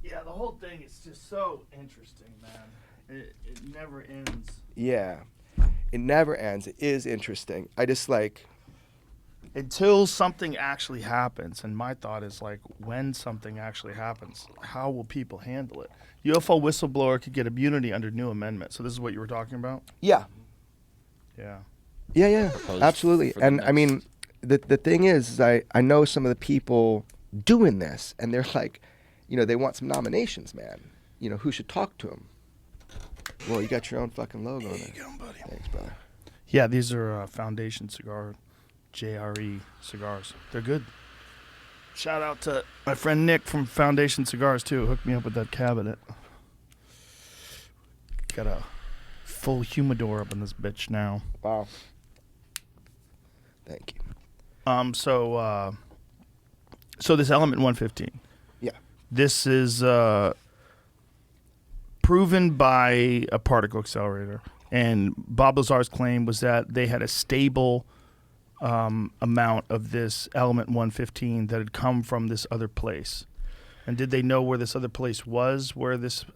Yeah, the whole thing is just so interesting, man. It never ends. Yeah, it never ends. It is interesting. I just until something actually happens, and my thought is when something actually happens, how will people handle it? UFO whistleblower could get immunity under new amendment. So this is what you were talking about? Yeah. Yeah. Yeah, Proposed absolutely. for the And I next- mean, the thing is I know some of the people doing this, and they're like, they want some nominations, man. Who should talk to them? Well, you got your own fucking logo there. There you go, buddy. Thanks, brother. Yeah, these are Foundation Cigar, JRE cigars. They're good. Shout out to my friend Nick from Foundation Cigars, too. Hooked me up with that cabinet. Got a full humidor up in this bitch now. Wow. Thank you. So this Element 115. Yeah. This is proven by a particle accelerator. And Bob Lazar's claim was that they had a stable amount of this Element 115 that had come from this other place. And did they know where this other place was, where this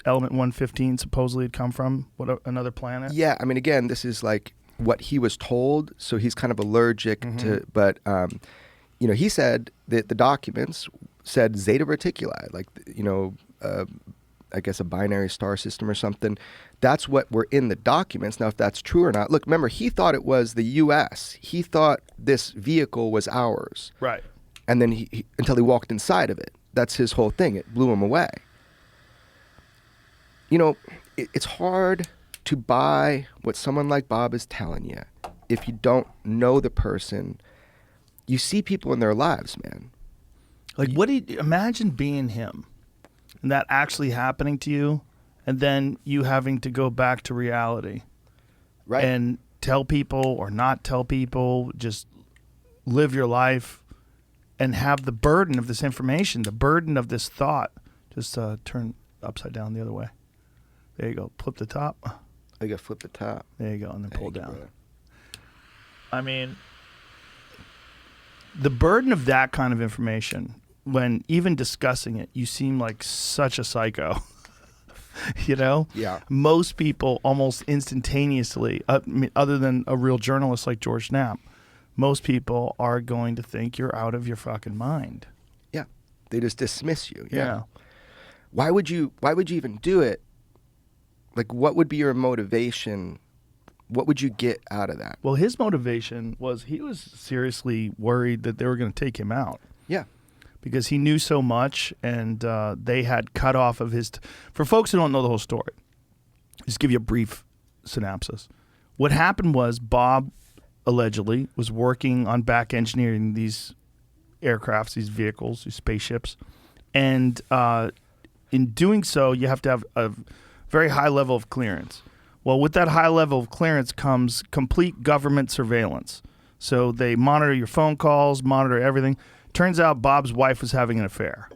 Element 115 supposedly had come from? Another planet? Yeah, I mean, again, this is like what he was told, so he's kind of allergic to, but, he said that the documents said Zeta Reticuli, I guess a binary star system or something. That's what were in the documents. Now, if that's true or not, look, remember, he thought it was the U.S. He thought this vehicle was ours. Right. And then until he walked inside of it. That's his whole thing. It blew him away. It's hard to buy what someone like Bob is telling you if you don't know the person. You see people in their lives, man. Imagine being him and that actually happening to you, and then you having to go back to reality. Right. And tell people or not tell people, just live your life and have the burden of this information, the burden of this thought. Just turn upside down the other way. There you go. Flip the top. I got to flip the top. There you go. And then pull Thank you, down. brother. I mean, the burden of that kind of information, when even discussing it, you seem like such a psycho. Yeah. Most people almost instantaneously, other than a real journalist like George Knapp, most people are going to think you're out of your fucking mind. Yeah. They just dismiss you. Yeah. Why would you even do it? Like, what would be your motivation? What would you get out of that? Well, his motivation was he was seriously worried that they were going to take him out. Yeah. Because he knew so much, and they had cut off of his... For folks who don't know the whole story, just give you a brief synopsis. What happened was Bob allegedly was working on back engineering these aircrafts, these vehicles, these spaceships, and in doing so, you have to have a very high level of clearance. Well, with that high level of clearance comes complete government surveillance. So they monitor your phone calls, monitor everything. Turns out Bob's wife was having an affair.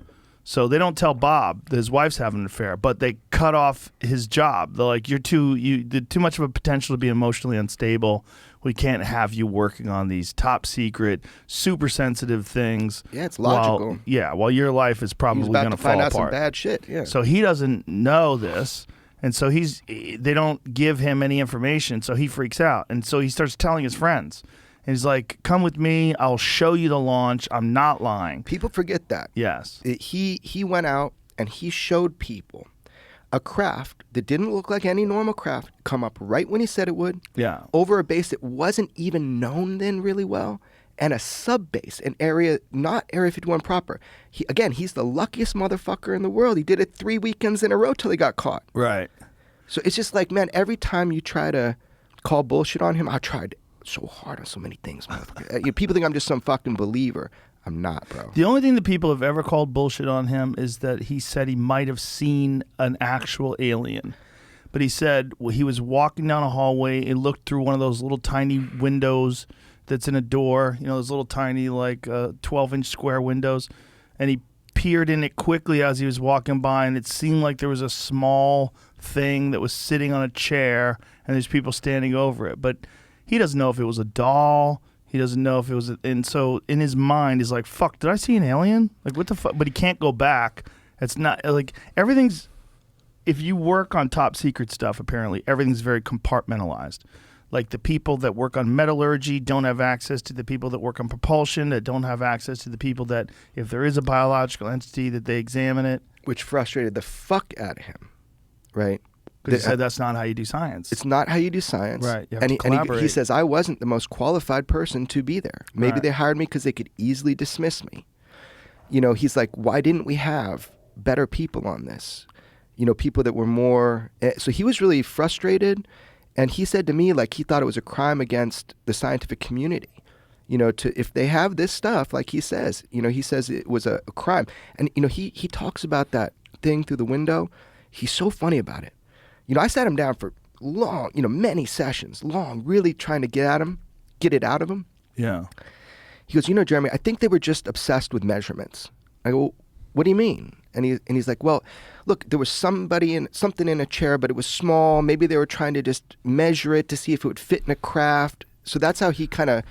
So they don't tell Bob that his wife's having an affair, but they cut off his job. They're like, you did too much of a potential to be emotionally unstable. We can't have you working on these top secret, super sensitive things. Yeah, it's logical. While your life is probably going to fall apart. He's about to find out some bad shit. Yeah. So he doesn't know this, and so they don't give him any information, so he freaks out. And so he starts telling his friends. And he's like, come with me. I'll show you the launch. I'm not lying. People forget that. Yes. He went out and he showed people a craft that didn't look like any normal craft come up right when he said it would. Yeah. Over a base that wasn't even known then really well. And a sub-base, an area, not Area 51 proper. He's the luckiest motherfucker in the world. He did it 3 weekends in a row till he got caught. Right. So it's just like, man, every time you try to call bullshit on him, I tried so hard on so many things, motherfucker. People think I'm just some fucking believer. I'm not, bro. The only thing that people have ever called bullshit on him is that he said he might have seen an actual alien. But he said he was walking down a hallway and looked through one of those little tiny windows that's in a door, those little tiny, like 12-inch square windows. And he peered in it quickly as he was walking by, and it seemed like there was a small thing that was sitting on a chair, and there's people standing over it. But he doesn't know if it was a doll. He doesn't know if it was... And so in his mind, he's like, fuck, did I see an alien? Like, what the fuck? But he can't go back. It's not... Like, everything's... If you work on top secret stuff, apparently, everything's very compartmentalized. Like, the people that work on metallurgy don't have access to the people that work on propulsion, that don't have access to the people that, if there is a biological entity, that they examine it. Which frustrated the fuck out of him, right? Because he said that's not how you do science. It's not how you do science. Right. You have to collaborate. He says, I wasn't the most qualified person to be there. Maybe Right. they hired me because they could easily dismiss me. He's like, why didn't we have better people on this? People that were more... So he was really frustrated. And he said to me, like, he thought it was a crime against the scientific community. If they have this stuff, like he says, he says it was a crime. And, he talks about that thing through the window. He's so funny about it. I sat him down for long, many sessions, really trying to get it out of him. Yeah. He goes, Jeremy, I think they were just obsessed with measurements. I go, what do you mean? And he's like, well, look, there was something in a chair, but it was small. Maybe they were trying to just measure it to see if it would fit in a craft. So that's how he kind of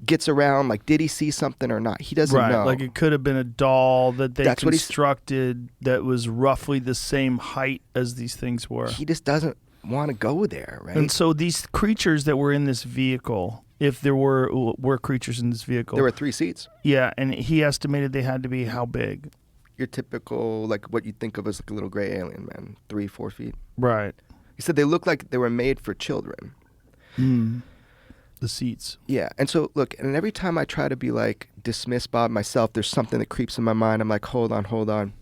gets around, like, did he see something or not? He doesn't know. Like, it could have been a doll that they That's constructed that was roughly the same height as these things were. He just doesn't want to go there, right? And so these creatures that were in this vehicle, if there were creatures in this vehicle... There were 3 seats. Yeah, and he estimated they had to be how big? Your typical, like, what you think of as like a little gray alien, man. 3-4 feet. Right. He said they looked like they were made for children. The seats. Yeah, and so, look, and every time I try to be like, dismiss Bob myself, there's something that creeps in my mind. I'm like, hold on.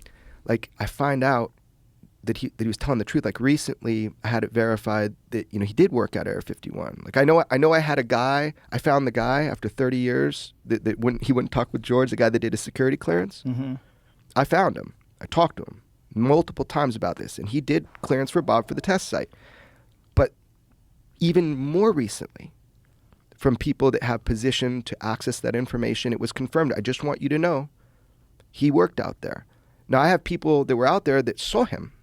Like, I find out that he was telling the truth. Like, recently, I had it verified that, he did work at Area 51. Like, I know I had a guy, I found the guy after 30 years that he wouldn't talk with George, the guy that did his security clearance. Mm-hmm. I found him. I talked to him multiple times about this, and he did clearance for Bob for the test site. But even more recently, from people that have position to access that information, it was confirmed. I just want you to know, he worked out there. Now, I have people that were out there that saw him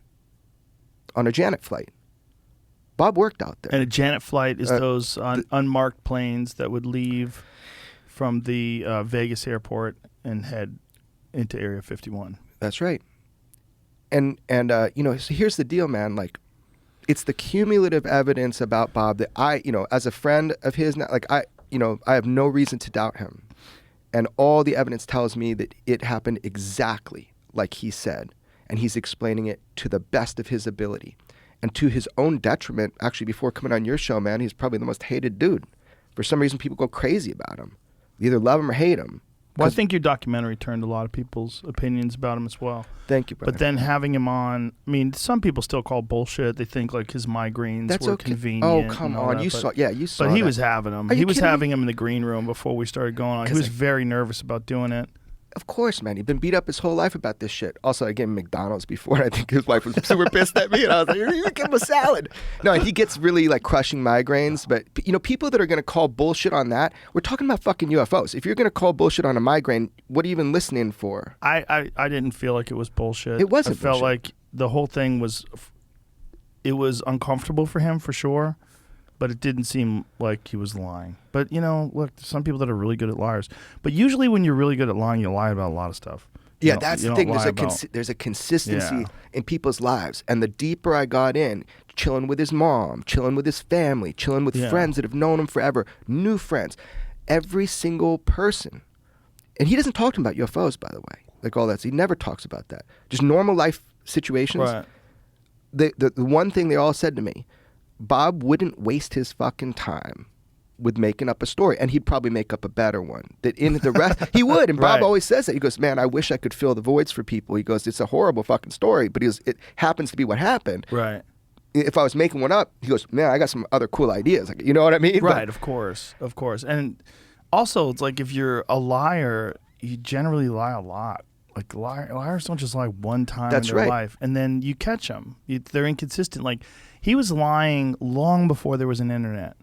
on a Janet flight. Bob worked out there. And a Janet flight is those unmarked planes that would leave from the Vegas airport and head into Area 51. That's right. And so here's the deal, man. Like, it's the cumulative evidence about Bob that I, as a friend of his, like, I have no reason to doubt him. And all the evidence tells me that it happened exactly like he said. And he's explaining it to the best of his ability. And to his own detriment, actually, before coming on your show, man, he's probably the most hated dude. For some reason, people go crazy about him. They either love him or hate him. Well, I think your documentary turned a lot of people's opinions about him as well. Thank you, brother. But then having him on, I mean, some people still call bullshit. They think like his migraines were convenient. Oh, come on. That, you saw But he that. was having them. Are He you was kidding having me? him in the green room before we started going on. He was very nervous about doing it. Of course, man. He'd been beat up his whole life about this shit. Also, I gave him McDonald's before. And I think his wife was super pissed at me. And I was like, you give him a salad. No, he gets really like crushing migraines. But, people that are going to call bullshit on that, we're talking about fucking UFOs. If you're going to call bullshit on a migraine, what are you even listening for? I didn't feel like it was bullshit. It wasn't I felt bullshit. like the whole thing was, it was uncomfortable for him for sure. But it didn't seem like he was lying. But, look, there's some people that are really good at liars. But usually when you're really good at lying, you lie about a lot of stuff. Yeah, that's the thing. There's a consistency Yeah. in people's lives. And the deeper I got in, chilling with his mom, chilling with his family, chilling with friends that have known him forever, new friends, every single person. And he doesn't talk to him about UFOs, by the way. Like all that. He never talks about that. Just normal life situations. Right. The one thing they all said to me, Bob wouldn't waste his fucking time with making up a story, and he'd probably make up a better one. That in the rest, he would. And Bob Right. always says that. He goes, "Man, I wish I could fill the voids for people." He goes, "It's a horrible fucking story, but it happens to be what happened." Right. If I was making one up, he goes, "Man, I got some other cool ideas." Like, you know what I mean? Right, of course. And also, it's like if you're a liar, you generally lie a lot. Like liars don't just lie one time That's in their right. life, and then you catch them. They're inconsistent. Like he was lying long before there was an internet.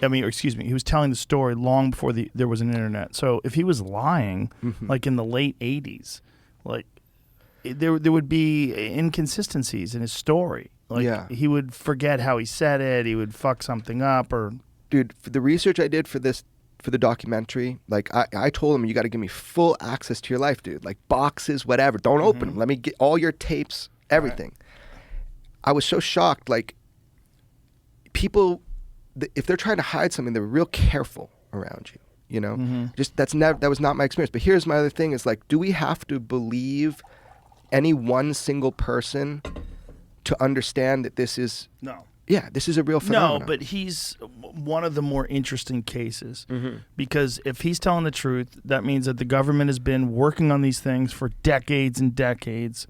He was telling the story long before there was an internet. So if he was lying, like in the late '80s, like there would be inconsistencies in his story. Like he would forget how he said it. He would fuck something up, or Dude, for the research I did for the documentary, like I told him, you got to give me full access to your life, dude. Like boxes, whatever. Don't open them. Let me get all your tapes, everything. I was so shocked. Like people, if they're trying to hide something, they're real careful around you. You know, just that was not my experience. But here's my other thing: is like, do we have to believe any one single person to understand that this is? no. Yeah, this is a real phenomenon. No, but he's one of the more interesting cases because if he's telling the truth, that means that the government has been working on these things for decades and decades,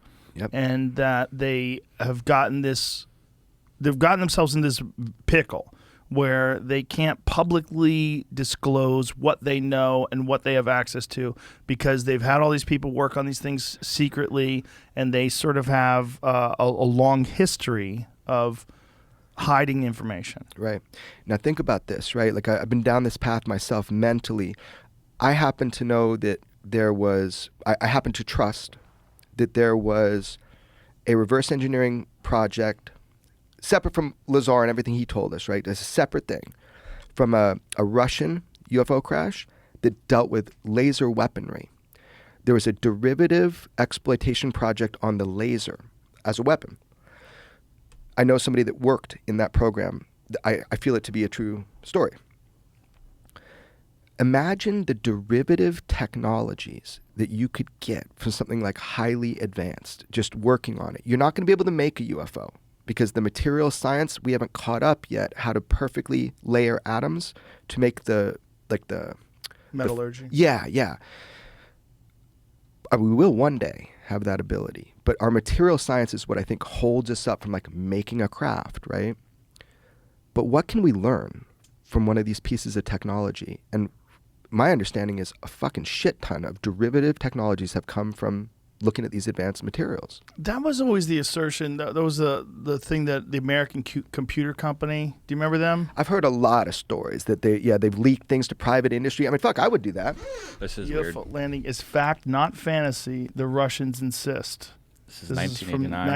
and that they have gotten themselves in this pickle where they can't publicly disclose what they know and what they have access to because they've had all these people work on these things secretly, and they sort of have a long history of hiding information. Right. Now think about this, right? Like I've been down this path myself mentally. I happen to know that I happen to trust that there was a reverse engineering project separate from Lazar and everything he told us, right? It's a separate thing from a Russian UFO crash that dealt with laser weaponry. There was a derivative exploitation project on the laser as a weapon. I know somebody that worked in that program. I feel it to be a true story. Imagine the derivative technologies that you could get from something like highly advanced, just working on it. You're not going to be able to make a UFO because the material science, we haven't caught up yet how to perfectly layer atoms to make the Metallurgy. yeah. We will one day have that ability. But our material science is what I think holds us up from like making a craft, right? But what can we learn from one of these pieces of technology? And my understanding is a fucking shit ton of derivative technologies have come from looking at these advanced materials. That was always the assertion. That was the thing that the American Computer Company. Do you remember them? I've heard a lot of stories that they've leaked things to private industry. I mean, fuck, I would do that. This is weird. UFO landing is fact, not fantasy. The Russians insist. This is This is from 1989.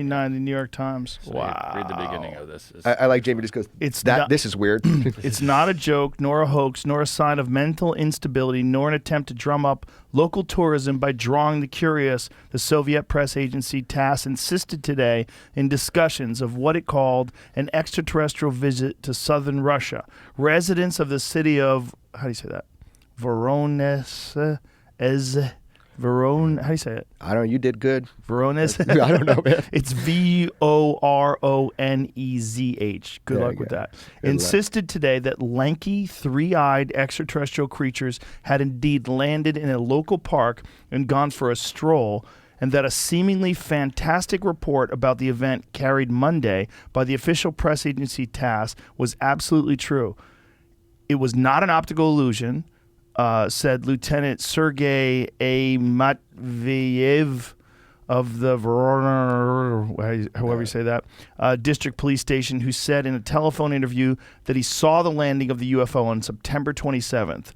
1989, the New York Times. So Wow. Read the beginning of this. I like Jamie just goes, this is weird. It's not a joke, nor a hoax, nor a sign of mental instability, nor an attempt to drum up local tourism by drawing the curious, the Soviet press agency TASS insisted today in discussions of what it called an extraterrestrial visit to southern Russia. Residents of the city of how do you say that? Voronezh. How do you say it? I don't know. You did good. Voronezh. I don't know, man. It's Voronezh. Good There luck you with go. that. Good Insisted today that lanky, three-eyed extraterrestrial creatures had indeed landed in a local park and gone for a stroll, and that a seemingly fantastic report about the event carried Monday by the official press agency TASS was absolutely true. It was not an optical illusion, said Lieutenant Sergei A. Matveyev of the Verona, however you say that, district police station, who said in a telephone interview that he saw the landing of the UFO on September 27th.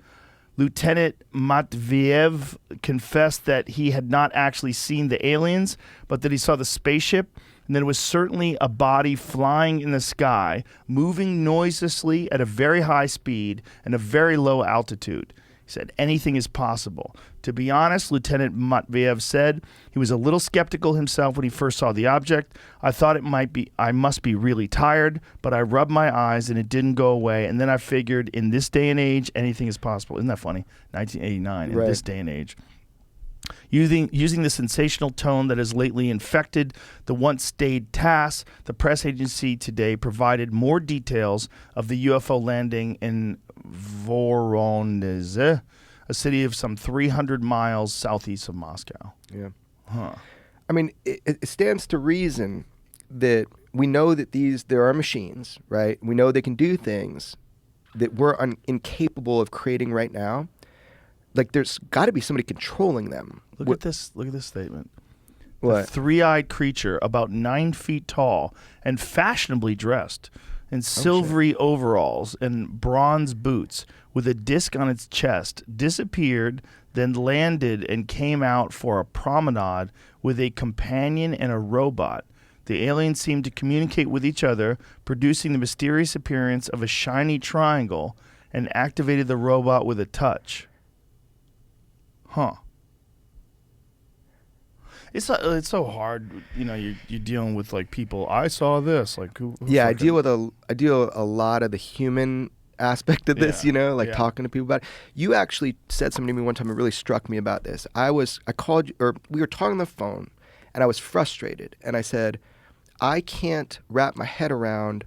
Lieutenant Matveyev confessed that he had not actually seen the aliens, but that he saw the spaceship, and that it was certainly a body flying in the sky, moving noiselessly at a very high speed and a very low altitude. He said anything is possible. To be honest, Lieutenant Matveyev said he was a little skeptical himself when he first saw the object. I thought I must be really tired, but I rubbed my eyes and it didn't go away. And then I figured in this day and age, anything is possible. Isn't that funny? 1989, in Right. this day and age. Using the sensational tone that has lately infected the once staid TASS, the press agency today provided more details of the UFO landing in Voronezh, a city of some 300 miles southeast of Moscow. Yeah. Huh. I mean, it stands to reason that we know that there are machines, right? We know they can do things that we're incapable of creating right now. Like, there's got to be somebody controlling them. Look at this statement. A What? three-eyed creature about 9 feet tall and fashionably dressed in silvery overalls and bronze boots with a disc on its chest disappeared, then landed and came out for a promenade with a companion and a robot. The aliens seemed to communicate with each other, producing the mysterious appearance of a shiny triangle, and activated the robot with a touch. Huh. It's so hard, you know. You're dealing with like people. I saw this, like who Yeah, I fucking- deal with a lot of the human aspect of this, Yeah, you know, like yeah. talking to people about it. You actually said something to me one time that really struck me about this. I called you, or we were talking on the phone, and I was frustrated, and I said, I can't wrap my head around,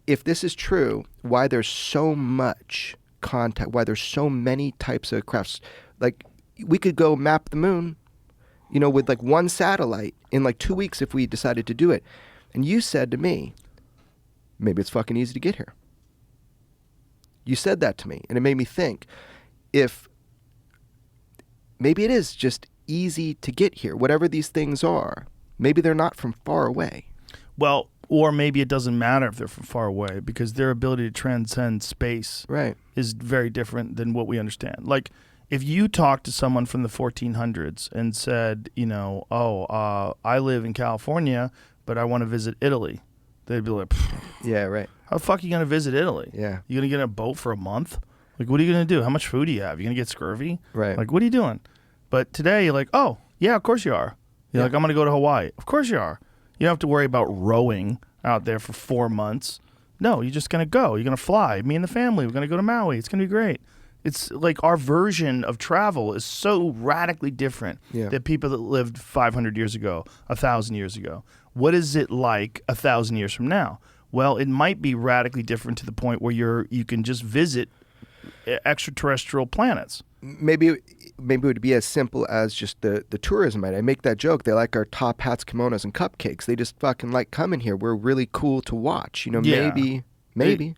if this is true, why there's so much contact, why there's so many types of crafts. Like, we could go map the moon, you know, with like one satellite in like 2 weeks if we decided to do it. And you said to me, maybe it's fucking easy to get here. You said that to me, and it made me think, if maybe it is just easy to get here, whatever these things are, maybe they're not from far away. Well, or maybe it doesn't matter if they're from far away, because their ability to transcend space Right. is very different than what we understand. Like, if you talk to someone from the 1400s and said, you know, I live in California, but I want to visit Italy, they'd be like, Yeah, right. how the fuck are you going to visit Italy? Yeah. You going to get in a boat for a month? Like, what are you going to do? How much food do you have? You going to get scurvy? Right. Like, what are you doing? But today, you're like, oh, yeah, of course you are. You're like, I'm going to go to Hawaii. Of course you are. You don't have to worry about rowing out there for 4 months. No, you're just going to go. You're going to fly. Me and the family, we're going to go to Maui. It's going to be great. It's like our version of travel is so radically different than people that lived 500 years ago, 1,000 years ago. What is it like 1,000 years from now? Well, it might be radically different to the point where you can just visit extraterrestrial planets. Maybe it would be as simple as just the tourism. I make that joke. They like our top hats, kimonos, and cupcakes. They just fucking like coming here. We're really cool to watch. You know, Yeah. maybe.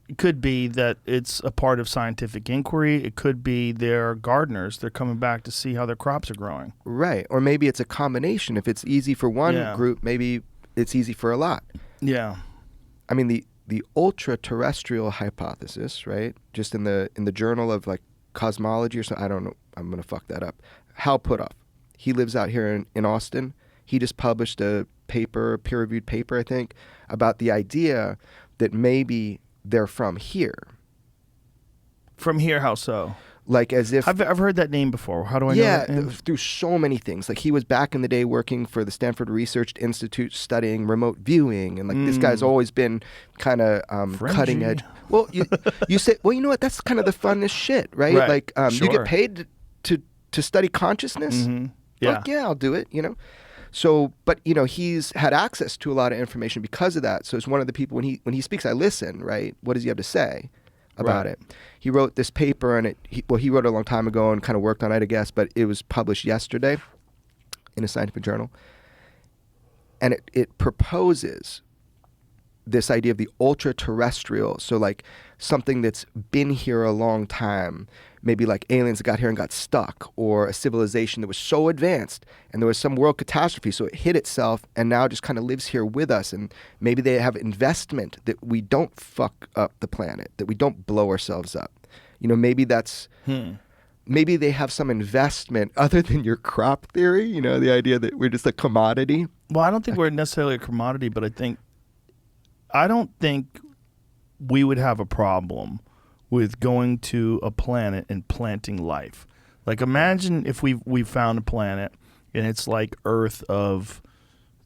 It could be that it's a part of scientific inquiry. It could be they're gardeners. They're coming back to see how their crops are growing. Right. Or maybe it's a combination. If it's easy for one Yeah. group, maybe it's easy for a lot. Yeah. I mean, the ultra-terrestrial hypothesis, right? Just in the journal of like cosmology or something. I don't know. I'm going to fuck that up. Hal Puthoff. He lives out here in Austin. He just published a peer-reviewed paper, I think, about the idea that maybe they're from here. From here, how so? like as if I've heard that name before. How do I know that name? through so many things. Like he was back in the day working for the Stanford Research Institute studying remote viewing, and like this guy's always been kind of cutting edge. Well, you say, well, you know what? That's kind of the funnest shit, right? Right. Like you Sure. get paid to study consciousness. Mm-hmm. Yeah. Fuck yeah, I'll do it. You know. So, but you know, he's had access to a lot of information because of that. So it's one of the people when he speaks, I listen. Right? What does he have to say about Right. it? He wrote this paper, and he wrote it a long time ago and kind of worked on it, I guess. But it was published yesterday in a scientific journal, and it proposes this idea of the ultra-terrestrial. So like something that's been here a long time, maybe like aliens that got here and got stuck, or a civilization that was so advanced and there was some world catastrophe, so it hit itself and now just kind of lives here with us. And maybe they have investment that we don't fuck up the planet, that we don't blow ourselves up. You know, maybe that's... Maybe they have some investment other than your crop theory, you know, the idea that we're just a commodity. Well, I don't think we're necessarily a commodity, but I don't think we would have a problem with going to a planet and planting life. Like imagine if we found a planet and it's like Earth of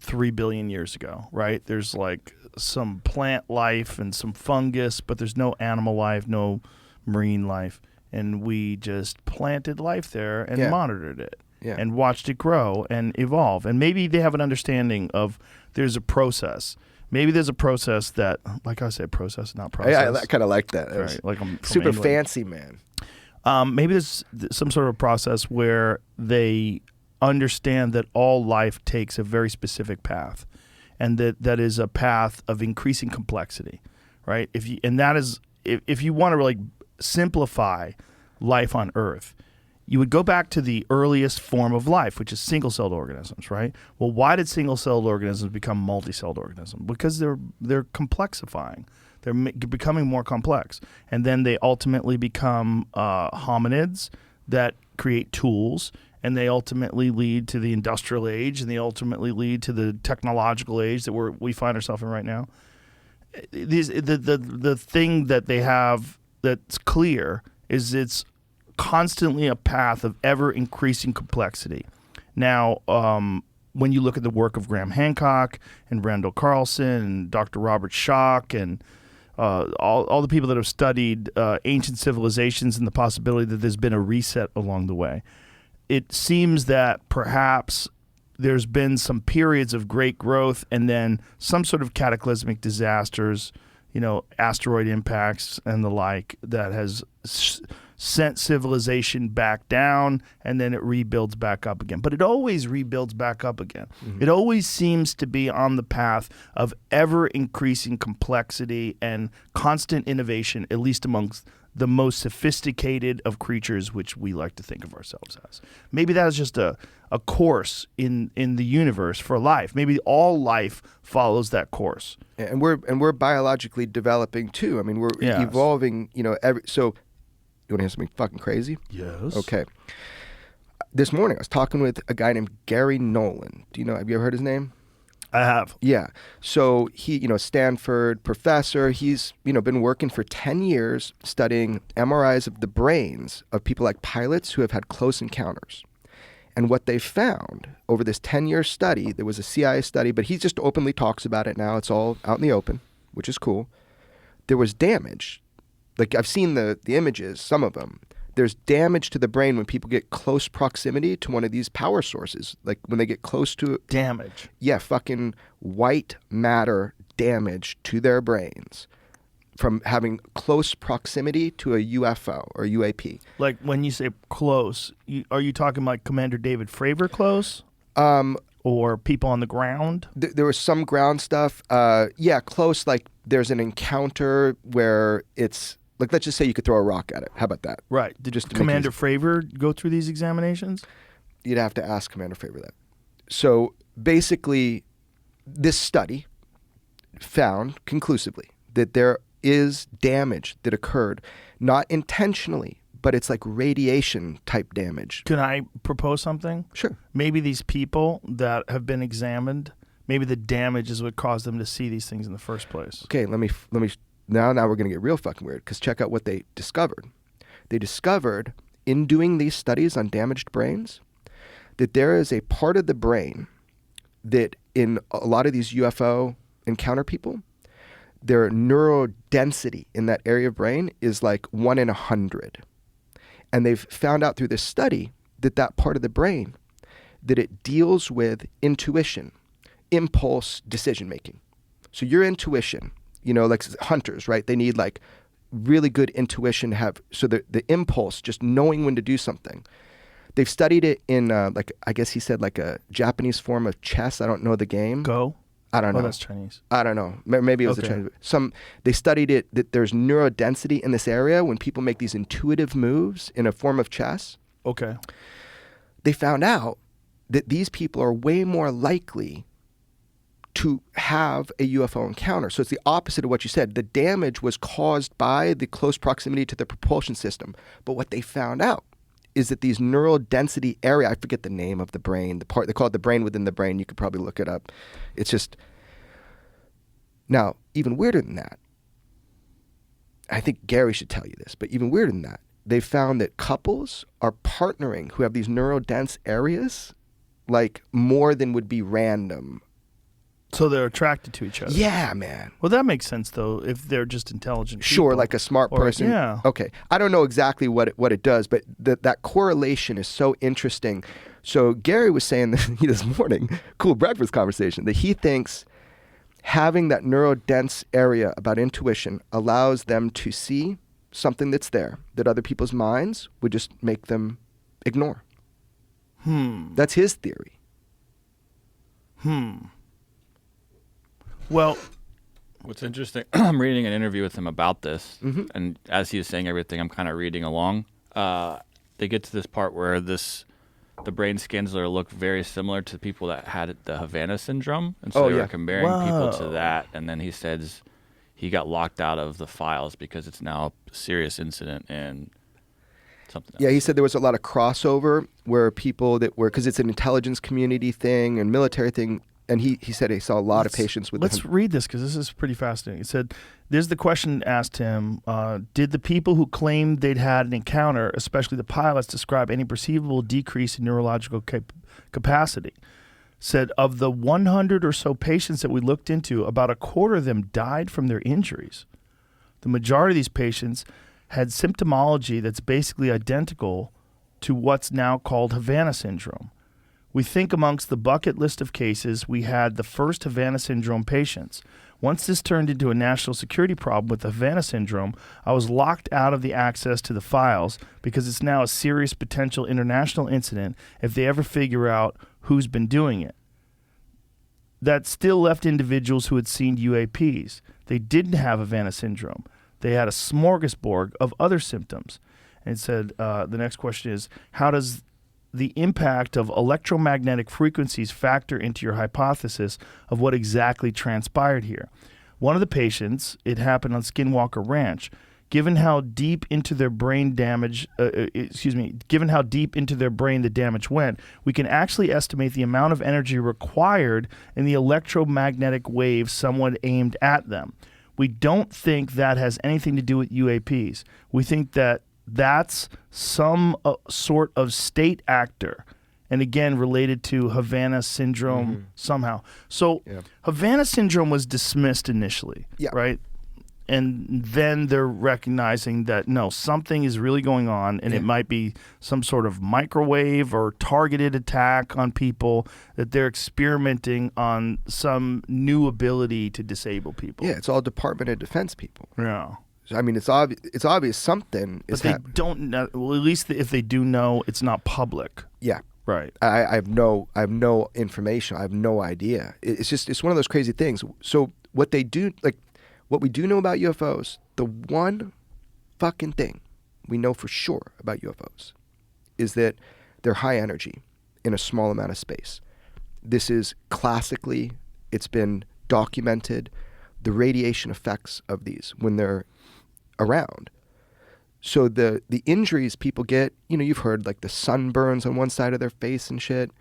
3 billion years ago, right? There's like some plant life and some fungus, but there's no animal life, no marine life. And we just planted life there and monitored it and watched it grow and evolve. And maybe they have an understanding of there's a process. Maybe there's a process that, like I said, process, not process. I kind of like that. Right, like I'm from super England. fancy, man. Maybe there's some sort of process where they understand that all life takes a very specific path, and that is a path of increasing complexity, right? If you want to really simplify life on Earth, you would go back to the earliest form of life, which is single-celled organisms, right? Well, why did single-celled organisms become multi-celled organisms? Because they're complexifying. They're becoming more complex. And then they ultimately become hominids that create tools, and they ultimately lead to the industrial age, and they ultimately lead to the technological age that we find ourselves in right now. The thing that they have that's clear is it's constantly a path of ever-increasing complexity. Now, when you look at the work of Graham Hancock and Randall Carlson and Dr. Robert Schoch and all the people that have studied ancient civilizations and the possibility that there's been a reset along the way, it seems that perhaps there's been some periods of great growth and then some sort of cataclysmic disasters, asteroid impacts and the like, that has sent civilization back down, and then it rebuilds back up again. But it always rebuilds back up again. Mm-hmm. It always seems to be on the path of ever-increasing complexity and constant innovation, at least amongst the most sophisticated of creatures, which we like to think of ourselves as. Maybe that is just a course in the universe for life. Maybe all life follows that course. And we're biologically developing too. I mean, we're evolving. So you want to hear something fucking crazy? Yes. Okay. This morning I was talking with a guy named Gary Nolan. Have you ever heard his name? I have. Yeah. So he, Stanford professor, he's, been working for 10 years studying MRIs of the brains of people like pilots who have had close encounters. And what they found over this 10-year study, there was a CIA study, but he just openly talks about it now. It's all out in the open, which is cool. There was damage. Like, I've seen the images, some of them. There's damage to the brain when people get close proximity to one of these power sources. Like, when they get close to it. Damage. Yeah, fucking white matter damage to their brains from having close proximity to a UFO or UAP. Like, when you say close, are you talking like Commander David Fravor close? Or people on the ground? There was some ground stuff. Close, like there's an encounter where it's... Like, let's just say you could throw a rock at it. How about that? Right. Did Commander Fravor go through these examinations? You'd have to ask Commander Fravor that. So basically, this study found conclusively that there is damage that occurred, not intentionally, but it's like radiation type damage. Can I propose something? Sure. Maybe these people that have been examined, maybe the damage is what caused them to see these things in the first place. Okay, let me. Now we're going to get real fucking weird, because check out what they discovered. They discovered in doing these studies on damaged brains, that there is a part of the brain that in a lot of these UFO encounter people, their neurodensity in that area of brain is like 1 in 100. And they've found out through this study that that part of the brain, that it deals with intuition, impulse decision making. So your intuition, you know, like hunters, right? They need like really good intuition to have, so the impulse, just knowing when to do something. They've studied it in like, I guess he said like a Japanese form of chess. I don't know the game. Go? I don't know. Oh, that's Chinese. I don't know. Maybe it was Okay. a Chinese. They studied it that there's neurodensity in this area when people make these intuitive moves in a form of chess. Okay. They found out that these people are way more likely to have a UFO encounter. So it's the opposite of what you said. The damage was caused by the close proximity to the propulsion system. But what they found out is that these neural density area, I forget the name of the brain, the part, they call it the brain within the brain. You could probably look it up. It's just, now, even weirder than that, I think Gary should tell you this, but even weirder than that, they found that couples are partnering who have these neurodense areas like more than would be random. So they're attracted to each other. Yeah, man. Well, that makes sense though, if they're just intelligent. Sure, people. like a smart Or- person. yeah. Okay. I don't know exactly what it does, but that correlation is so interesting. So Gary was saying this morning, cool breakfast conversation, that he thinks having that neurodense area about intuition allows them to see something that's there that other people's minds would just make them ignore. That's his theory. Well, What's interesting, I'm reading an interview with him about this, and as he was saying everything, I'm kind of reading along. They get to this part where the brain scans look very similar to people that had the Havana syndrome, and so Oh, they yeah. were comparing people to Whoa. that. And then he says he got locked out of the files because it's now a serious incident and something else. Yeah, he said there was a lot of crossover where people that were, because it's an intelligence community thing and military thing, and he said he saw a lot of patients with let's read this because this is pretty fascinating. It said, there's the question asked him, did the people who claimed they'd had an encounter, especially the pilots, describe any perceivable decrease in neurological capacity? Said, of the 100 or so patients that we looked into, about a quarter of them died from their injuries. The majority of these patients had symptomology that's basically identical to what's now called Havana syndrome. We think amongst the bucket list of cases, we had the first Havana syndrome patients. Once this turned into a national security problem with the Havana syndrome, I was locked out of the access to the files because it's now a serious potential international incident if they ever figure out who's been doing it. That still left individuals who had seen UAPs. They didn't have Havana syndrome. They had a smorgasbord of other symptoms. And it said, the next question is, how does the impact of electromagnetic frequencies factor into your hypothesis of what exactly transpired here? One of the patients, it happened on Skinwalker Ranch. Given how deep into their brain given how deep into their brain the damage went, we can actually estimate the amount of energy required in the electromagnetic waves someone aimed at them. We don't think that has anything to do with UAPs. We think that that's some sort of state actor, and again related to Havana syndrome somehow. So Havana syndrome was dismissed initially, right? And then they're recognizing that no, something is really going on, and it might be some sort of microwave or targeted attack on people, that they're experimenting on some new ability to disable people. Yeah, it's all Department of Defense people. Yeah. I mean, it's obvious something But is they happening. don't know. Well, at least if they do know, it's not public. Yeah. Right. I have no information. I have no idea. It's one of those crazy things. So what they do, like what we do know about UFOs, the one fucking thing we know for sure about UFOs is that they're high energy in a small amount of space. This is classically, it's been documented, the radiation effects of these when they're around. So the injuries people get, you've heard like the sunburns on one side of their face and shit.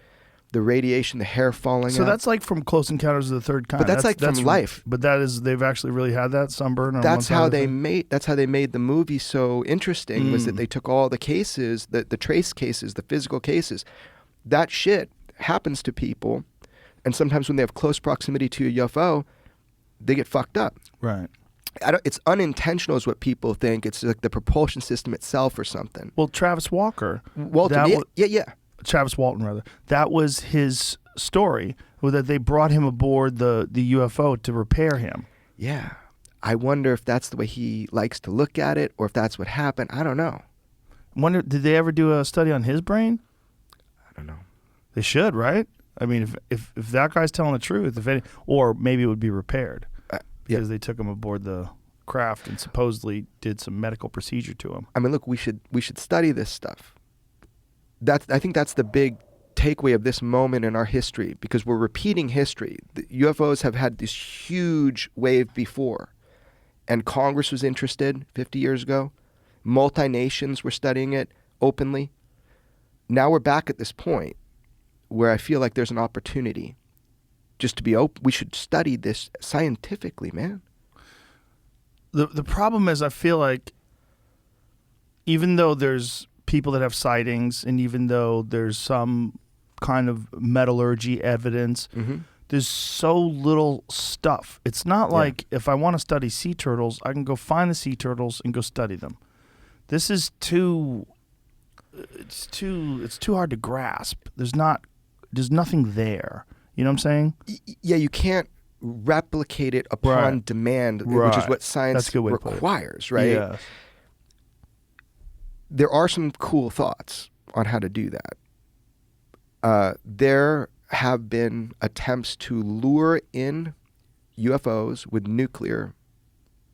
the radiation, the hair falling So out. that's like from Close Encounters of the Third Kind. But that's like from life. But they've actually really had that sunburn on one That's side how of the they thing? made. That's how they made the movie so interesting. Was that they took all the cases, the trace cases, the physical cases. That shit happens to people, and sometimes when they have close proximity to a UFO, they get fucked up. Right. It's unintentional, is what people think. It's like the propulsion system itself or something. Well, Travis Walker. Walton, yeah. Travis Walton, rather. That was his story, that they brought him aboard the UFO to repair him. Yeah. I wonder if that's the way he likes to look at it, or if that's what happened. I don't know. Wonder, did they ever do a study on his brain? I don't know. They should, right? I mean, if that guy's telling the truth, or maybe it would be repaired because they took him aboard the craft and supposedly did some medical procedure to him. I mean, look, we should study this stuff. I think that's the big takeaway of this moment in our history, because we're repeating history. The UFOs have had this huge wave before, and Congress was interested 50 years ago. Multi-nations were studying it openly. Now we're back at this point where I feel like there's an opportunity just to be open. We should study this scientifically, man. The problem is, I feel like even though there's people that have sightings, and even though there's some kind of metallurgy evidence, there's so little stuff. It's not like if I want to study sea turtles, I can go find the sea turtles and go study them. This is too hard to grasp. There's nothing there. You know what I'm saying? Yeah, you can't replicate it upon demand, which is what science requires, right? Yeah. There are some cool thoughts on how to do that. There have been attempts to lure in UFOs with nuclear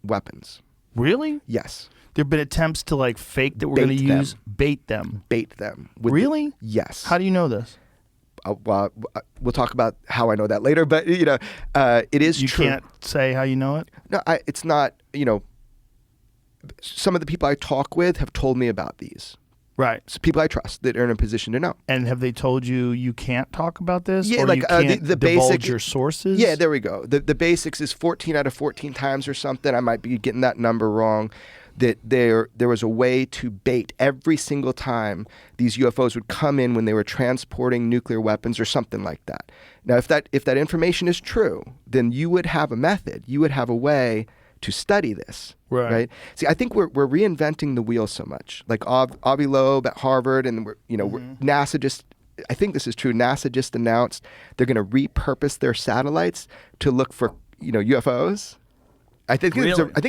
weapons. Really? Yes. There have been attempts to like fake that we're going to bait them. Bait them. Really? Yes. How do you know this? Well, we'll talk about how I know that later, but it is true. You can't say how you know it? No, it's not, some of the people I talk with have told me about these. Right. So people I trust that are in a position to know. And have they told you can't talk about this? Yeah, or like you can't the divulge basic, your sources? Yeah, there we go. The basics is 14 out of 14 times or something. I might be getting that number wrong. That there was a way to bait every single time these UFOs would come in when they were transporting nuclear weapons or something like that. Now, if that information is true, then you would have a method. You would have a way to study this, right? See, I think we're reinventing the wheel so much. Like Avi Loeb at Harvard, and NASA just. I think this is true. NASA just announced they're going to repurpose their satellites to look for UFOs. I think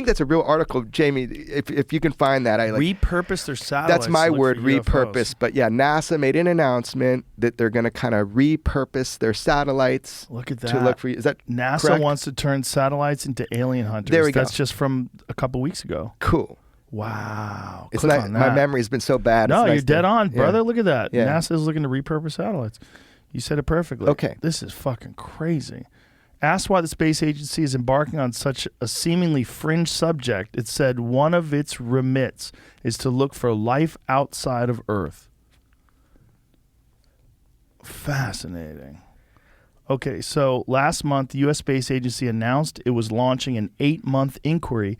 that's a real article, Jamie. If you can find that, repurpose their satellites. That's my to look word, for repurpose. UFOs. But yeah, NASA made an announcement that they're going to kind of repurpose their satellites. Look at that. To look for. Is that NASA correct? wants to turn satellites into alien hunters. There we go. That's just from a couple weeks ago. Cool. Wow. It's Click not, on my that. memory's been so bad. No, it's nice you're dead on, yeah. brother. Look at that. Yeah. NASA is looking to repurpose satellites. You said it perfectly. Okay. This is fucking crazy. Asked why the space agency is embarking on such a seemingly fringe subject, it said one of its remits is to look for life outside of Earth. Fascinating. Okay, so last month, the U.S. Space Agency announced it was launching an 8-month inquiry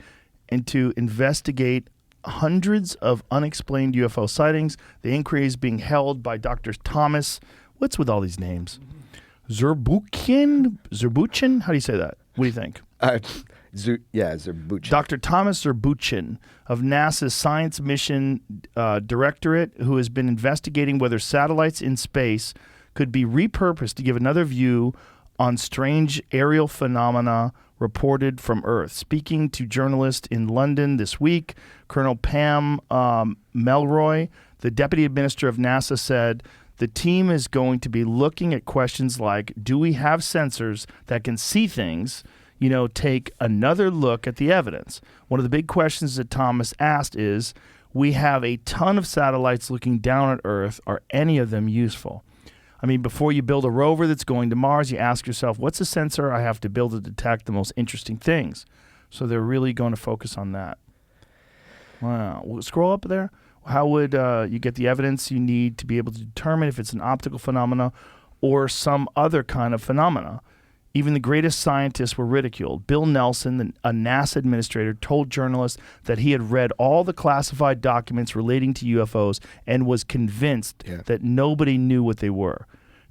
into investigate hundreds of unexplained UFO sightings. The inquiry is being held by Dr. Thomas. What's with all these names? Zurbuchen? How do you say that? What do you think? Zurbuchen. Dr. Thomas Zurbuchen of NASA's Science Mission Directorate, who has been investigating whether satellites in space could be repurposed to give another view on strange aerial phenomena reported from Earth. Speaking to journalists in London this week, Colonel Pam Melroy, the Deputy Administrator of NASA, said, the team is going to be looking at questions like, do we have sensors that can see things? Take another look at the evidence. One of the big questions that Thomas asked is, we have a ton of satellites looking down at Earth. Are any of them useful? I mean, before you build a rover that's going to Mars, you ask yourself, what's a sensor I have to build to detect the most interesting things? So they're really going to focus on that. Wow. Well, scroll up there. How would you get the evidence you need to be able to determine if it's an optical phenomena or some other kind of phenomena. Even the greatest scientists were ridiculed. Bill Nelson, a NASA administrator, told journalists that he had read all the classified documents relating to UFOs and was convinced that nobody knew what they were.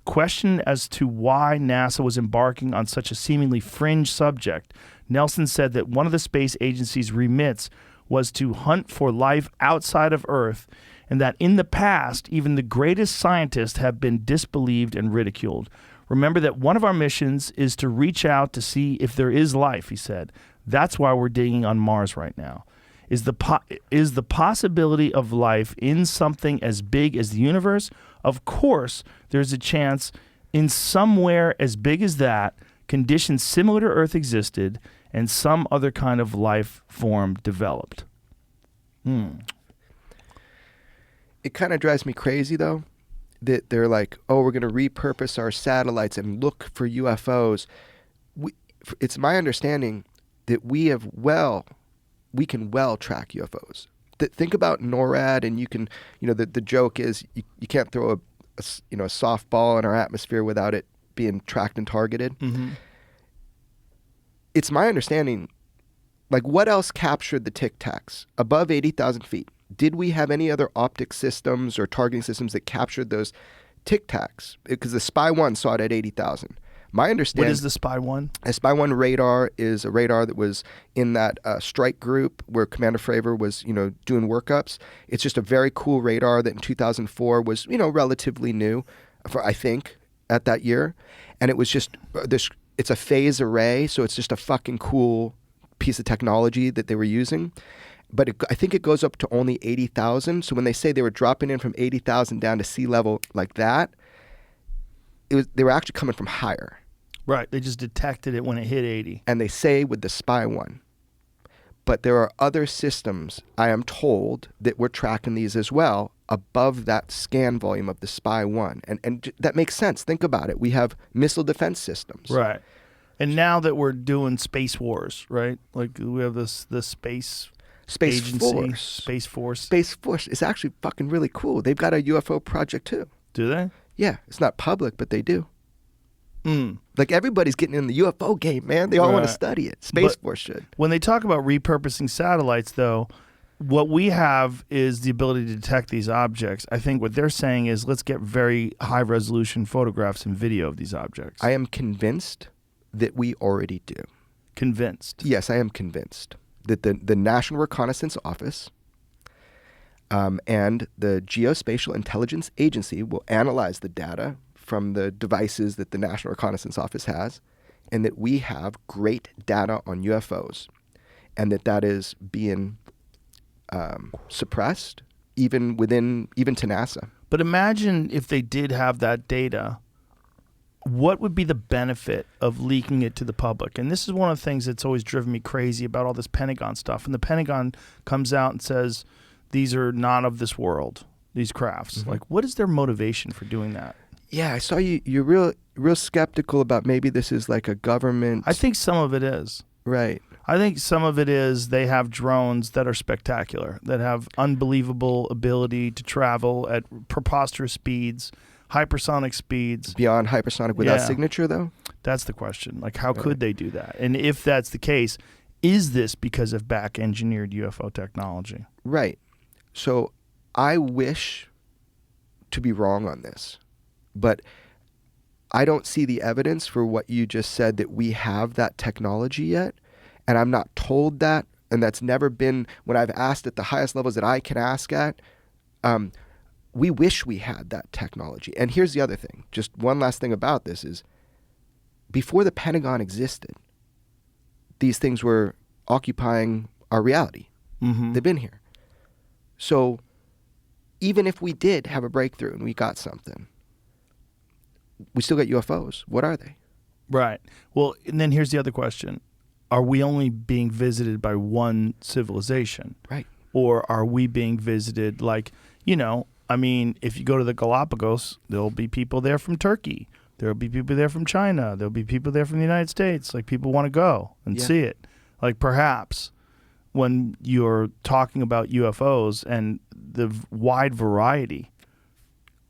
Questioned as to why NASA was embarking on such a seemingly fringe subject, Nelson said that one of the space agency's remits was to hunt for life outside of Earth, and that in the past, even the greatest scientists have been disbelieved and ridiculed. Remember that one of our missions is to reach out to see if there is life, he said. That's why we're digging on Mars right now. Is the possibility of life in something as big as the universe? Of course, there's a chance in somewhere as big as that, conditions similar to Earth existed, and some other kind of life form developed. It kind of drives me crazy, though, that they're like, oh, we're going to repurpose our satellites and look for UFOs. It's my understanding that we can well track UFOs. Think about NORAD, and you can, the joke is you can't throw a softball in our atmosphere without it being tracked and targeted. Mm-hmm. It's my understanding, like, what else captured the Tic Tacs above 80,000 feet? Did we have any other optic systems or targeting systems that captured those Tic Tacs? Because the Spy 1 saw it at 80,000. My understanding. What is the Spy 1? A Spy 1 radar is a radar that was in that strike group where Commander Fravor was, doing workups. It's just a very cool radar that in 2004 was, relatively new, I think, at that year. And it was just it's a phase array, so it's just a fucking cool piece of technology that they were using. But I think it goes up to only 80,000. So when they say they were dropping in from 80,000 down to sea level like that, they were actually coming from higher. Right. They just detected it when it hit 80. And they say with the Spy 1. But there are other systems, I am told, that we're tracking these as well above that scan volume of the Spy 1. And that makes sense. Think about it. We have missile defense systems. Right. And now that we're doing space wars, right? Like we have the space agency, Force. Space Force. Space Force is actually fucking really cool. They've got a UFO project too. Do they? Yeah, it's not public, but they do. Like everybody's getting in the UFO game, man. They all want to study it. Space Force should. When they talk about repurposing satellites, though, what we have is the ability to detect these objects. I think what they're saying is let's get very high-resolution photographs and video of these objects. I am convinced that we already do. Convinced? Yes, I am convinced that the National Reconnaissance Office and the Geospatial Intelligence Agency will analyze the data from the devices that the National Reconnaissance Office has, and that we have great data on UFOs, and that is being suppressed even to NASA. But imagine if they did have that data, what would be the benefit of leaking it to the public? And this is one of the things that's always driven me crazy about all this Pentagon stuff. And the Pentagon comes out and says, these are not of this world, these crafts. Mm-hmm. Like, what is their motivation for doing that? Yeah, I saw you're real skeptical about maybe this is like a government. I think some of it is. Right. I think some of it is they have drones that are spectacular, that have unbelievable ability to travel at preposterous speeds, hypersonic speeds. Beyond hypersonic without signature, though? That's the question. Like, how could they do that? And if that's the case, is this because of back-engineered UFO technology? Right. So I wish to be wrong on this, but I don't see the evidence for what you just said that we have that technology yet. And I'm not told that. And that's never been, when I've asked at the highest levels that I can ask at, we wish we had that technology. And here's the other thing. Just one last thing about this is, before the Pentagon existed, these things were occupying our reality. Mm-hmm. They've been here. So even if we did have a breakthrough and we got something, we still got UFOs. What are they? Right. Well, and then here's the other question. Are we only being visited by one civilization? Right. Or are we being visited like, if you go to the Galapagos, there'll be people there from Turkey. There'll be people there from China. There'll be people there from the United States. Like, people want to go and see it. Like, perhaps when you're talking about UFOs and the wide variety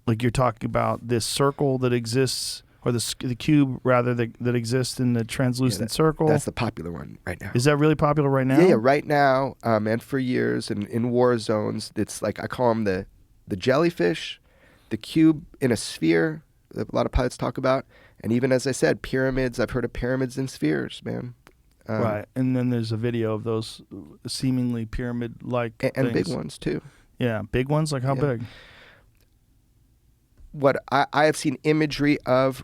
Like you're talking about this circle that exists, or the cube rather that exists in the translucent circle. That's the popular one right now. Is that really popular right now? Yeah, right now, and for years, and in war zones, it's like I call them the jellyfish, the cube in a sphere that a lot of pilots talk about, and even as I said, pyramids. I've heard of pyramids and spheres, man. Right, and then there's a video of those seemingly pyramid-like and things. big ones too. Yeah, big ones. Like how big? What I have seen imagery of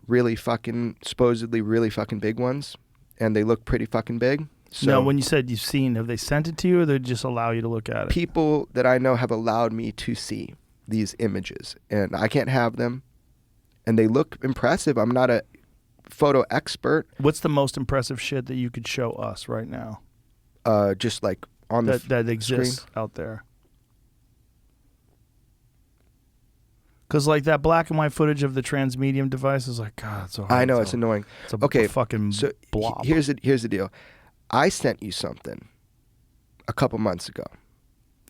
supposedly really fucking big ones, and they look pretty fucking big. So No, when you said you've seen, have they sent it to you, or they just allow you to look at it? people that I know have allowed me to see these images, and I can't have them, and they look impressive. I'm not a photo expert. What's the most impressive shit that you could show us right now Just like on the that exists screen. out there? Because like that black and white footage of the transmedium device is like, God, it's so hard. I know, it's annoying. It's a Okay, fucking So blob. here's the deal. I sent you something a couple months ago.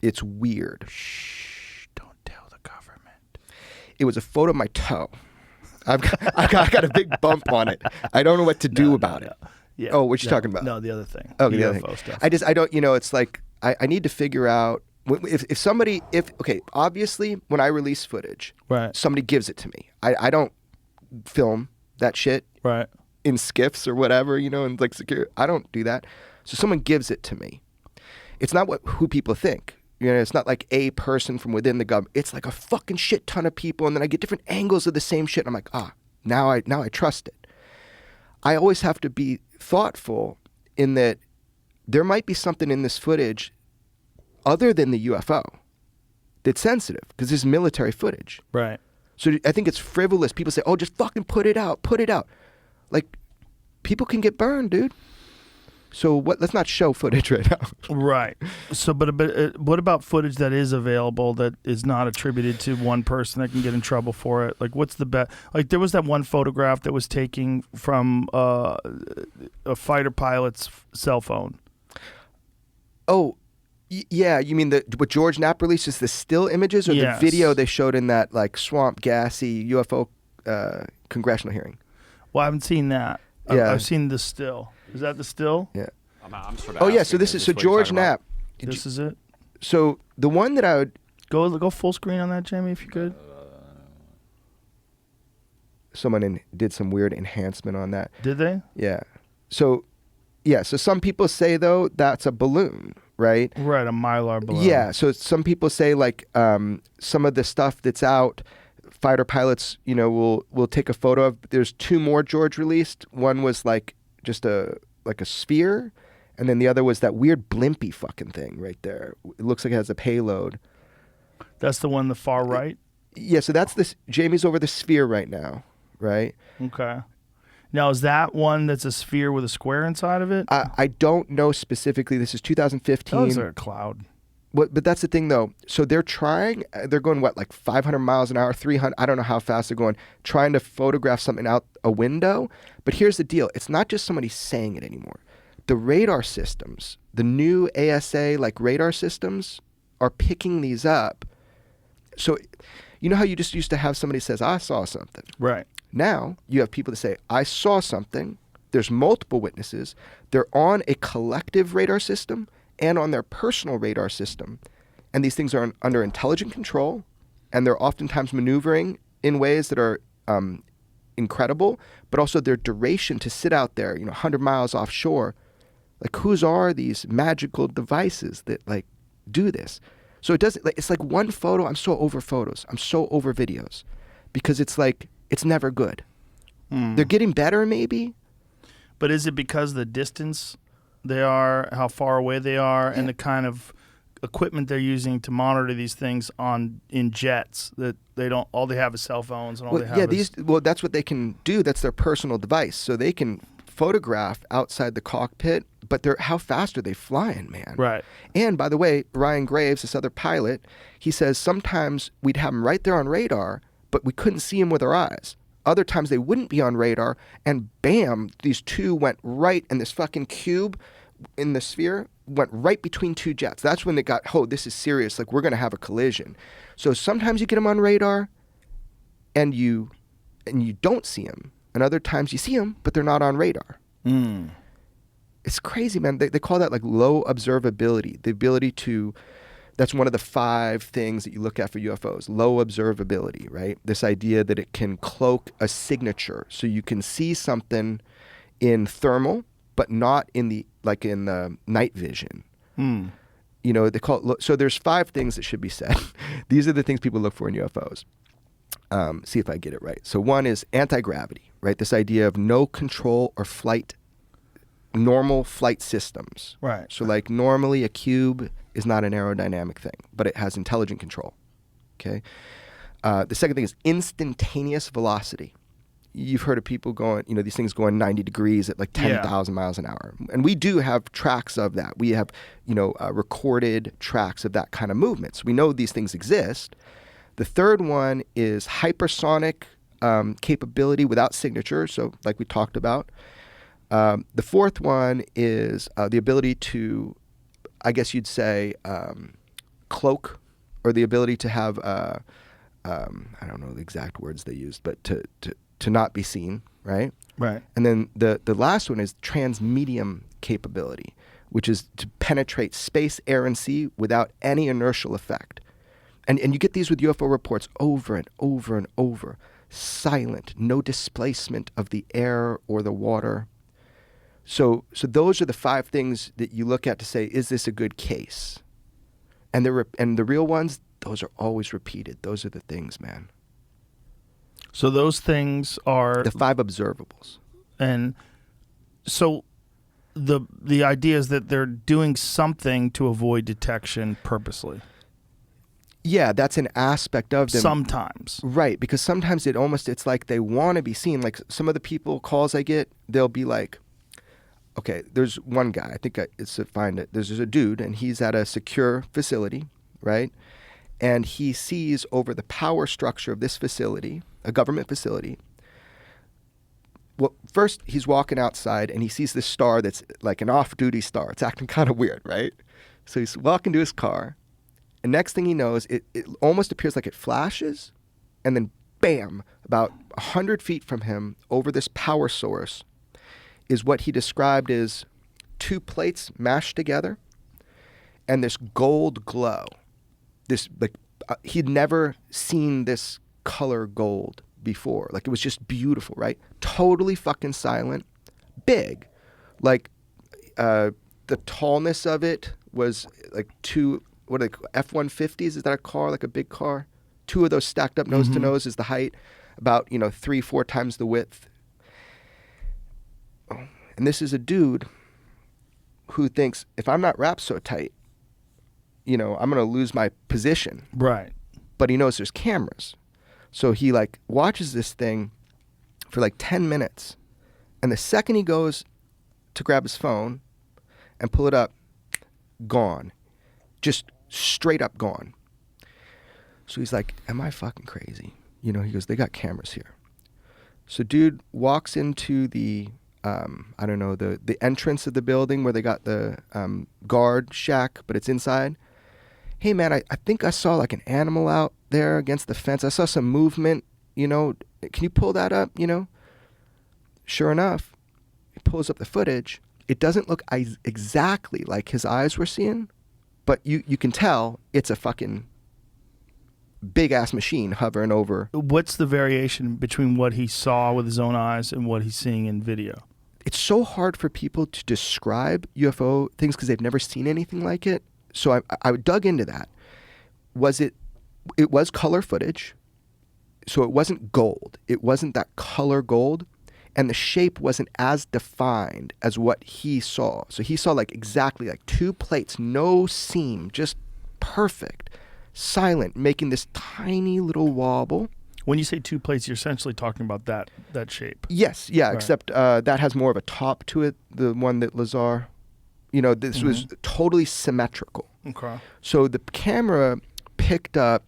It's weird. Shh, don't tell the government. It was a photo of my toe. I got a big bump on it. I don't know what to do about it. Yeah. Oh, what you talking about? No, the other thing. Oh, the other UFO thing. stuff. I don't, it's like, I need to figure out, okay, obviously, when I release footage, Right. somebody gives it to me. I don't film that shit Right. in skiffs or whatever, and like secure. I don't do that. So someone gives it to me. It's not who people think. It's not like a person from within the government. It's like a fucking shit ton of people, and then I get different angles of the same shit. And I'm like, now I trust it. I always have to be thoughtful in that there might be something in this footage other than the UFO that's sensitive, because this is military footage. Right. So I think it's frivolous. People say, oh, just fucking put it out. Like, people can get burned, dude. So let's not show footage right now. Right. So, but what about footage that is available that is not attributed to one person that can get in trouble for it? Like, what's the best? Like, there was that one photograph that was taken from a fighter pilot's cell phone. Oh, yeah. You mean what George Knapp released is the still images, or Yes. the video they showed in that like swamp gassy UFO congressional hearing? Well, I haven't seen that. Yeah. I've seen the still. Is that the still? Yeah. I'm sort of Oh yeah. asking, So this is what you're George talking about? Knapp. This is it. So the one that I would Go full screen on that, Jamie, if you could. someone did some weird enhancement on that. Did they? Yeah. So some people say though that's a balloon, right? Right, a Mylar balloon. Yeah. So some people say like some of the stuff that's out, fighter pilots, will take a photo of. There's two more George released. One was like just a sphere, and then the other was that weird blimpy fucking thing right there. It looks like it has a payload. That's the one, the far right? Yeah. So that's this. Jamie's over the sphere right now, right? Okay. Now, is that one that's a sphere with a square inside of it? I don't know specifically. This is 2015. Those are a cloud. But that's the thing, though. So they're trying. They're going like 500 miles an hour, 300. I don't know how fast they're going, trying to photograph something out a window. But here's the deal: it's not just somebody saying it anymore. The radar systems, the new ASA like radar systems, are picking these up. So, you know how you just used to have somebody says, "I saw something." Right. Now you have people that say, "I saw something." There's multiple witnesses. They're on a collective radar system and on their personal radar system. And these things are under intelligent control, and they're oftentimes maneuvering in ways that are incredible, but also their duration to sit out there, 100 miles offshore. Like, whose are these magical devices that like do this? So it's like one photo. I'm so over photos. I'm so over videos, because it's like, it's never good. They're getting better maybe. But is it because the distance they are, how far away they are, and the kind of equipment they're using to monitor these things in jets, that they don't, all they have is cell phones, and all they have is... That's what they can do. That's their personal device. So they can photograph outside the cockpit, but how fast are they flying, man? Right. And by the way, Ryan Graves, this other pilot, he says sometimes we'd have him right there on radar, but we couldn't see him with our eyes. Other times they wouldn't be on radar, and bam, these two went right, and this fucking cube in the sphere went right between two jets. That's when they got, oh, this is serious. Like, we're going to have a collision. So sometimes you get them on radar, and you don't see them, and other times you see them, but they're not on radar. It's crazy, man. They call that like low observability, the ability to. That's one of the 5 things that you look at for UFOs. Low observability, right? This idea that it can cloak a signature, so you can see something in thermal, but not in the night vision. You know, they call it. So there's 5 things that should be said. These are the things people look for in UFOs. See if I get it right. So one is anti-gravity, right? This idea of no control or flight, normal flight systems. Right. So like normally a cube is not an aerodynamic thing, but it has intelligent control. Okay. The second thing is instantaneous velocity. You've heard of people going, you know, these things going 90 degrees at like 10,000 miles an hour. And we do have tracks of that. We have, you know, recorded tracks of that kind of movements. We know these things exist. The third one is hypersonic capability without signature. So like we talked about. The fourth one is the ability to, I guess you'd say, cloak, or the ability to have, I don't know the exact words they used, but to not be seen, right? Right. And then the last one is transmedium capability, which is to penetrate space, air, and sea without any inertial effect. And you get these with UFO reports over and over and over. Silent, no displacement of the air or the water. So those are the 5 things that you look at to say, is this a good case? And the real ones, those are always repeated. Those are the things, man. So those things are the 5 observables. And so the idea is that they're doing something to avoid detection purposely. Yeah, that's an aspect of them. Sometimes. Right, because sometimes it's like they want to be seen. Like some of the calls I get, they'll be like, okay, there's one guy, I think it's to find it. There's a dude, and he's at a secure facility, right? And he sees over the power structure of this facility, a government facility. Well, first he's walking outside and he sees this star that's like an off-duty star. It's acting kind of weird, right? So he's walking to his car, and next thing he knows, it almost appears like it flashes, and then bam, about 100 feet from him, over this power source, is what he described as 2 plates mashed together and this gold glow. This he'd never seen this color gold before. Like it was just beautiful, right? Totally fucking silent, big. Like the tallness of it was like 2 F-150s. Is that a car, like a big car? 2 of those stacked up nose to nose is the height, about 3-4 times the width. And this is a dude who thinks, if I'm not wrapped so tight, I'm going to lose my position. Right. But he knows there's cameras. So he watches this thing for 10 minutes. And the second he goes to grab his phone and pull it up, gone. Just straight up gone. So he's like, am I fucking crazy? He goes, they got cameras here. So dude walks into the the entrance of the building where they got the guard shack, but it's inside. Hey man, I think I saw an animal out there against the fence. I saw some movement, can you pull that up, Sure enough, he pulls up the footage. It doesn't look exactly like his eyes were seeing, but you can tell it's a fucking big ass machine hovering over. What's the variation between what he saw with his own eyes and what he's seeing in video? It's so hard for people to describe UFO things because they've never seen anything like it. So I dug into that. It was color footage. So it wasn't gold. It wasn't that color gold. And the shape wasn't as defined as what he saw. So he saw exactly 2 plates, no seam, just perfect, silent, making this tiny little wobble. When you say 2 plates, you're essentially talking about that shape. Yes, yeah, right. Except that has more of a top to it, the one that Lazar, this was totally symmetrical. Okay. So the camera picked up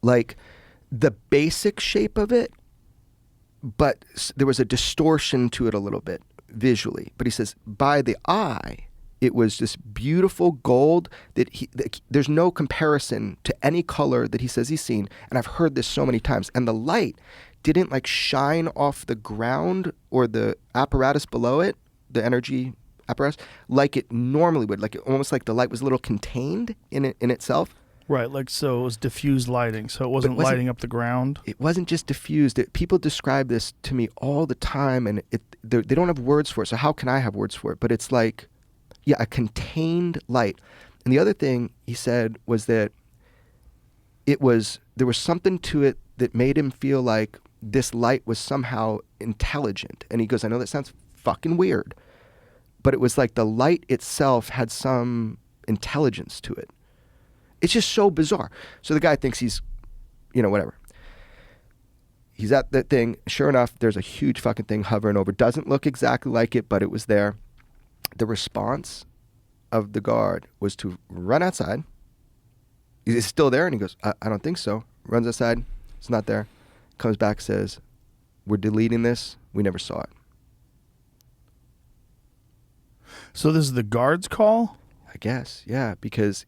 the basic shape of it, but there was a distortion to it a little bit visually. But he says, by the eye, It was this beautiful gold that there's no comparison to any color that he says he's seen. And I've heard this so many times. And the light didn't like shine off the ground or the apparatus below it, the energy apparatus, like it normally would. Like almost like the light was a little contained in itself. Right, like so it was diffused lighting, so it wasn't lighting up the ground. It wasn't just diffused. People describe this to me all the time, and they don't have words for it. So how can I have words for it? But it's like, yeah, a contained light. And the other thing he said was that there was something to it that made him feel like this light was somehow intelligent. And he goes, I know that sounds fucking weird, but it was like the light itself had some intelligence to it. It's just so bizarre. So the guy thinks he's, whatever. He's at that thing. Sure enough, there's a huge fucking thing hovering over. Doesn't look exactly like it, but it was there. The response of the guard was to run outside. Is it still there? And he goes, I don't think so. Runs outside. It's not there. Comes back, says, we're deleting this. We never saw it. So this is the guard's call? I guess, yeah, because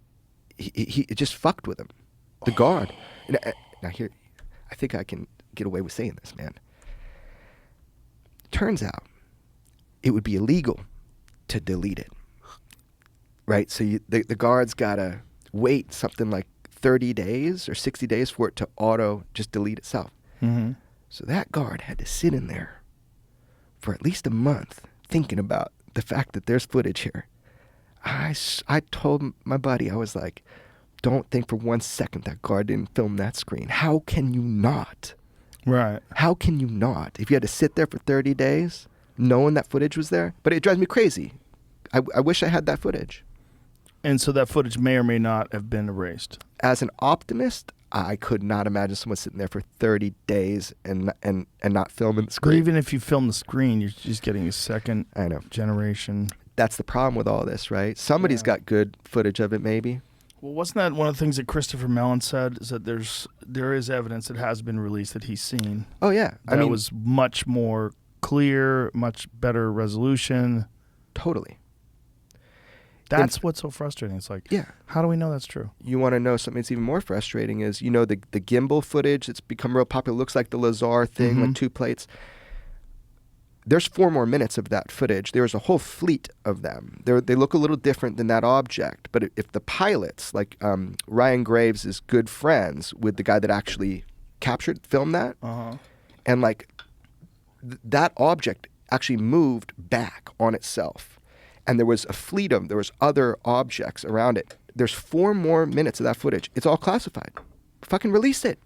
he it just fucked with him. The guard. Now here, I think I can get away with saying this, man. Turns out it would be illegal to delete it, right? So the guard's got to wait something like 30 days or 60 days for it to auto just delete itself. Mm-hmm. So that guard had to sit in there for at least a month thinking about the fact that there's footage here. I told my buddy, I was like, don't think for 1 second that guard didn't film that screen. How can you not? Right. How can you not? If you had to sit there for 30 days knowing that footage was there? But it drives me crazy. I wish I had that footage. And so that footage may or may not have been erased. As an optimist, I could not imagine someone sitting there for 30 days and not filming the But screen. even if you film the screen, you're just getting a second I know. generation. That's the problem with all this, right? Somebody's got good footage of it, maybe. Well, wasn't that one of the things that Christopher Mellon said, is that there is evidence that has been released that he's seen? Oh, yeah. That was much more clear, much better resolution. Totally. That's what's so frustrating. It's like, Yeah. how do we know that's true? You want to know something that's even more frustrating is, the gimbal footage that's become real popular. Looks like the Lazar thing, like 2 plates. There's 4 more minutes of that footage. There's a whole fleet of them. They look a little different than that object. But if the pilots, like Ryan Graves is good friends with the guy that actually filmed that. Uh-huh. And like that object actually moved back on itself. And there was a fleet of them. There was other objects around it. There's 4 more minutes of that footage. It's all classified. Fucking release it.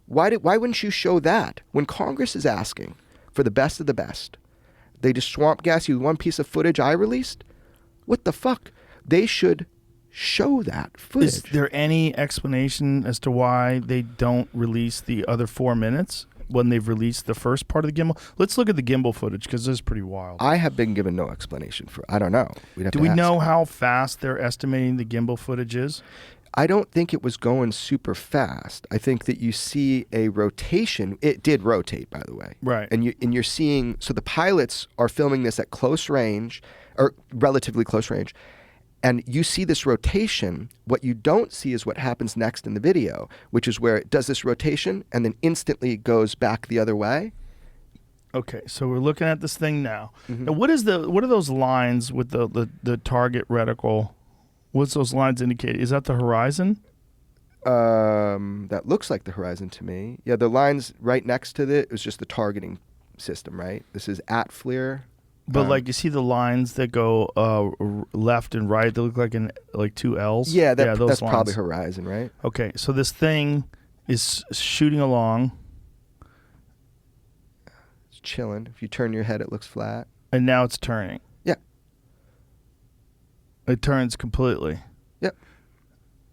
Why wouldn't you show that? When Congress is asking for the best of the best, they just swamp gas you with 1 piece of footage I released? What the fuck? They should show that footage. Is there any explanation as to why they don't release the other 4 minutes when they've released the first part of the gimbal? Let's look at the gimbal footage, because this is pretty wild. I have been given no explanation for. I don't know. Do we know how fast they're estimating the gimbal footage is? I don't think it was going super fast. I think that you see a rotation. It did rotate, by the way. Right. And you're seeing, so the pilots are filming this at close range, or relatively close range, and you see this rotation. What you don't see is what happens next in the video, which is where it does this rotation and then instantly goes back the other way. Okay, so we're looking at this thing now. Now, what are those lines with the target reticle? What's those lines indicate? Is that the horizon? That looks like the horizon to me. Yeah, the lines right next to it was just the targeting system, right? This is at FLIR. But like you see the lines that go left and right, they look like 2 L's. Yeah, those that's lines. probably horizon, right? Okay, so this thing is shooting along, It's chilling. If you turn your head, it looks flat. and now it's turning. Yeah. It turns completely. Yep.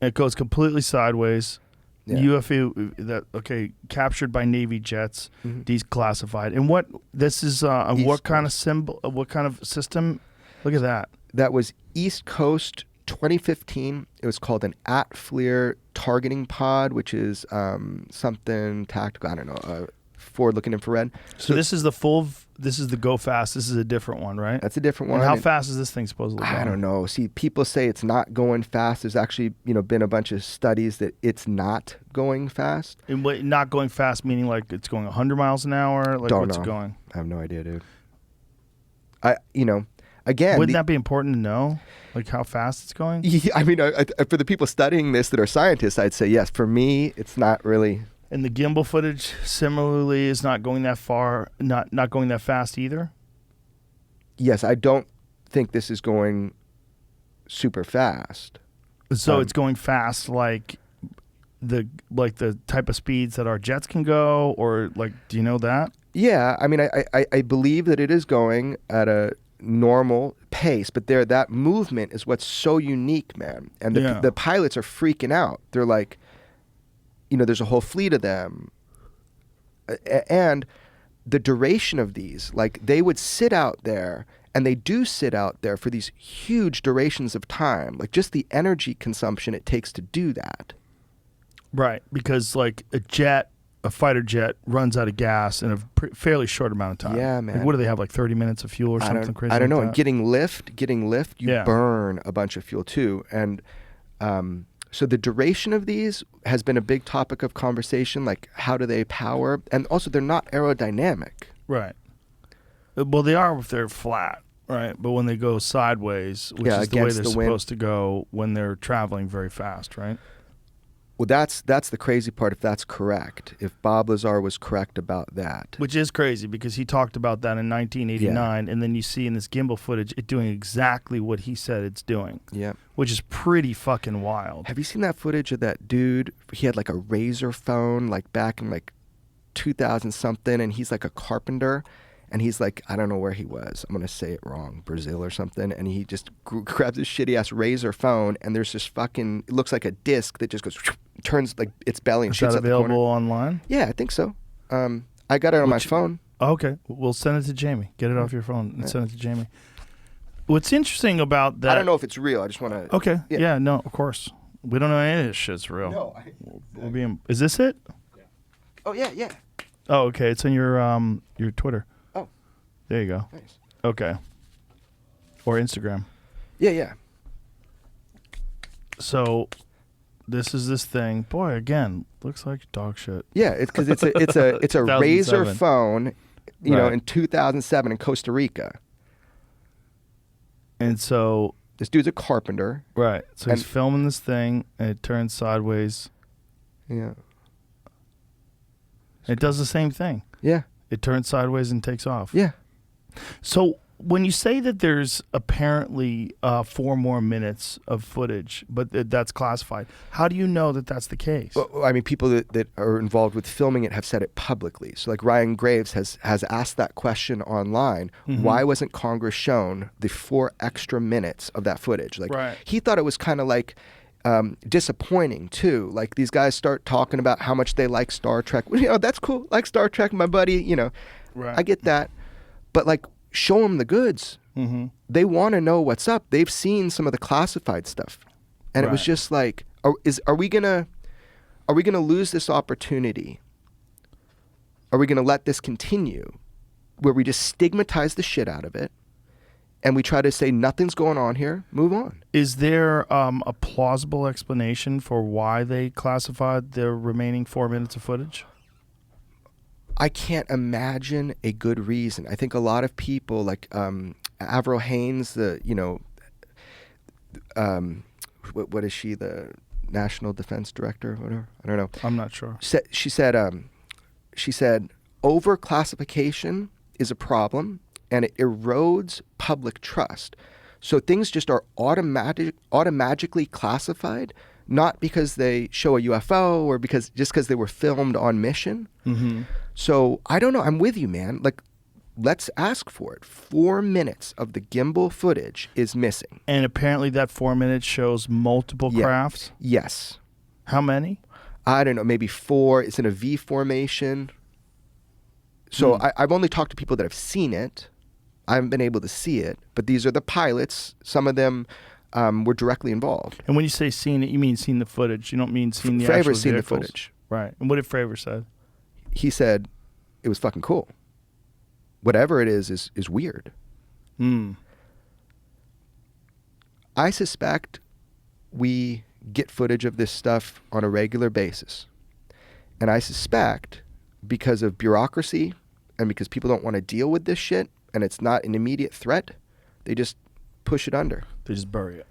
It goes completely sideways. Yeah. UFO captured by Navy jets, declassified. And what this is? What kind of symbol? What kind of system? Look at that. That was East Coast 2015. It was called an at FLIR targeting pod, which is something tactical. I don't know. forward-looking infrared. So this is the this is the go fast. This is a different one, right? That's a different one. And how fast is this thing supposedly going? I don't know. See, people say it's not going fast. There's actually, been a bunch of studies that it's not going fast. And not going fast meaning like it's going 100 miles an hour? Like Don't what's know. it going? I have no idea, dude. Again, Wouldn't that be important to know? Like how fast it's going? Yeah, I mean, for the people studying this that are scientists, I'd say yes. For me, it's not really. And the gimbal footage similarly is not going that far, not going that fast either? Yes, I don't think this is going super fast. So it's going fast like the type of speeds that our jets can go, or like, do you know that? Yeah, I mean, I believe that it is going at a normal pace, but that movement is what's so unique, man. And the pilots are freaking out. They're like, there's a whole fleet of them. And the duration of these, like they would sit out there, and they do sit out there for these huge durations of time, like just the energy consumption it takes to do that. Right, because like a fighter jet runs out of gas in a fairly short amount of time. Yeah, man. Like, what do they have, like 30 minutes of fuel or something crazy? I don't know. Like And getting lift, you burn a bunch of fuel too. And so the duration of these has been a big topic of conversation, like how do they power? And also they're not aerodynamic. Right. Well, they are if they're flat, right? But when they go sideways, which is the way they're supposed to go when they're traveling very fast, right? Well, that's the crazy part if that's correct. If Bob Lazar was correct about that. Which is crazy because he talked about that in 1989, and then you see in this gimbal footage it doing exactly what he said it's doing. Yeah. Which is pretty fucking wild. Have you seen that footage of that dude? He had like a razor phone like back in like 2000 something, and he's like a carpenter. And he's like, I don't know where he was. I'm going to say it wrong, Brazil or something. And he just grabs this shitty ass razor phone, and there's this fucking, it looks like a disc that just goes, turns like its belly and shoots out the corner. Is that available online? Yeah, I think so. I got it on my phone. Okay. We'll send it to Jamie. Get it off your phone and send it to Jamie. What's interesting about that. I don't know if it's real. I just want to. Okay. Yeah, no, of course. We don't know any of this shit's real. No. Is this it? Yeah. Oh, yeah, yeah. Oh, okay. It's on your Twitter. Oh. There you go. Nice. Okay. Or Instagram. Yeah. So, this is this thing. Boy, again, looks like dog shit. Yeah, it's because it's a razor phone, in 2007 in Costa Rica. And so this dude's a carpenter. Right. So he's filming this thing, and it turns sideways. Yeah. It does the same thing. Yeah. It turns sideways and takes off. Yeah. So when you say that there's apparently 4 more minutes of footage, but that's classified, how do you know that that's the case? Well, I mean, people that are involved with filming it have said it publicly. So like Ryan Graves has asked that question online. Mm-hmm. Why wasn't Congress shown the 4 extra minutes of that footage? Like he thought it was kind of like disappointing too. Like these guys start talking about how much they like Star Trek. That's cool. Like Star Trek, my buddy, Right. I get that. But like, show them the goods. Mm-hmm. They want to know what's up. They've seen some of the classified stuff, and it was just like, are we gonna lose this opportunity? Are we gonna let this continue, where we just stigmatize the shit out of it, and we try to say nothing's going on here, move on? Is there a plausible explanation for why they classified the remaining 4 minutes of footage? I can't imagine a good reason. I think a lot of people, like Avril Haines, what is she, the National Defense Director, whatever? I don't know. I'm not sure. She said, overclassification is a problem, and it erodes public trust. So things just are automatically classified, not because they show a UFO or because they were filmed on mission. Mm-hmm. So I don't know. I'm with you, man. Like, let's ask for it. 4 minutes of the gimbal footage is missing. And apparently that 4 minutes shows multiple crafts? Yes. How many? I don't know. Maybe 4. It's in a V formation. So I've only talked to people that have seen it. I haven't been able to see it. But these are the pilots. Some of them were directly involved. And when you say seen it, you mean seen the footage. You don't mean seen the Fravor actual seen the vehicles. footage. Right. And what did Fravor say? He said, it was fucking cool. Whatever it is weird. I suspect we get footage of this stuff on a regular basis. And I suspect because of bureaucracy and because people don't want to deal with this shit and it's not an immediate threat, they just push it under. They just bury it.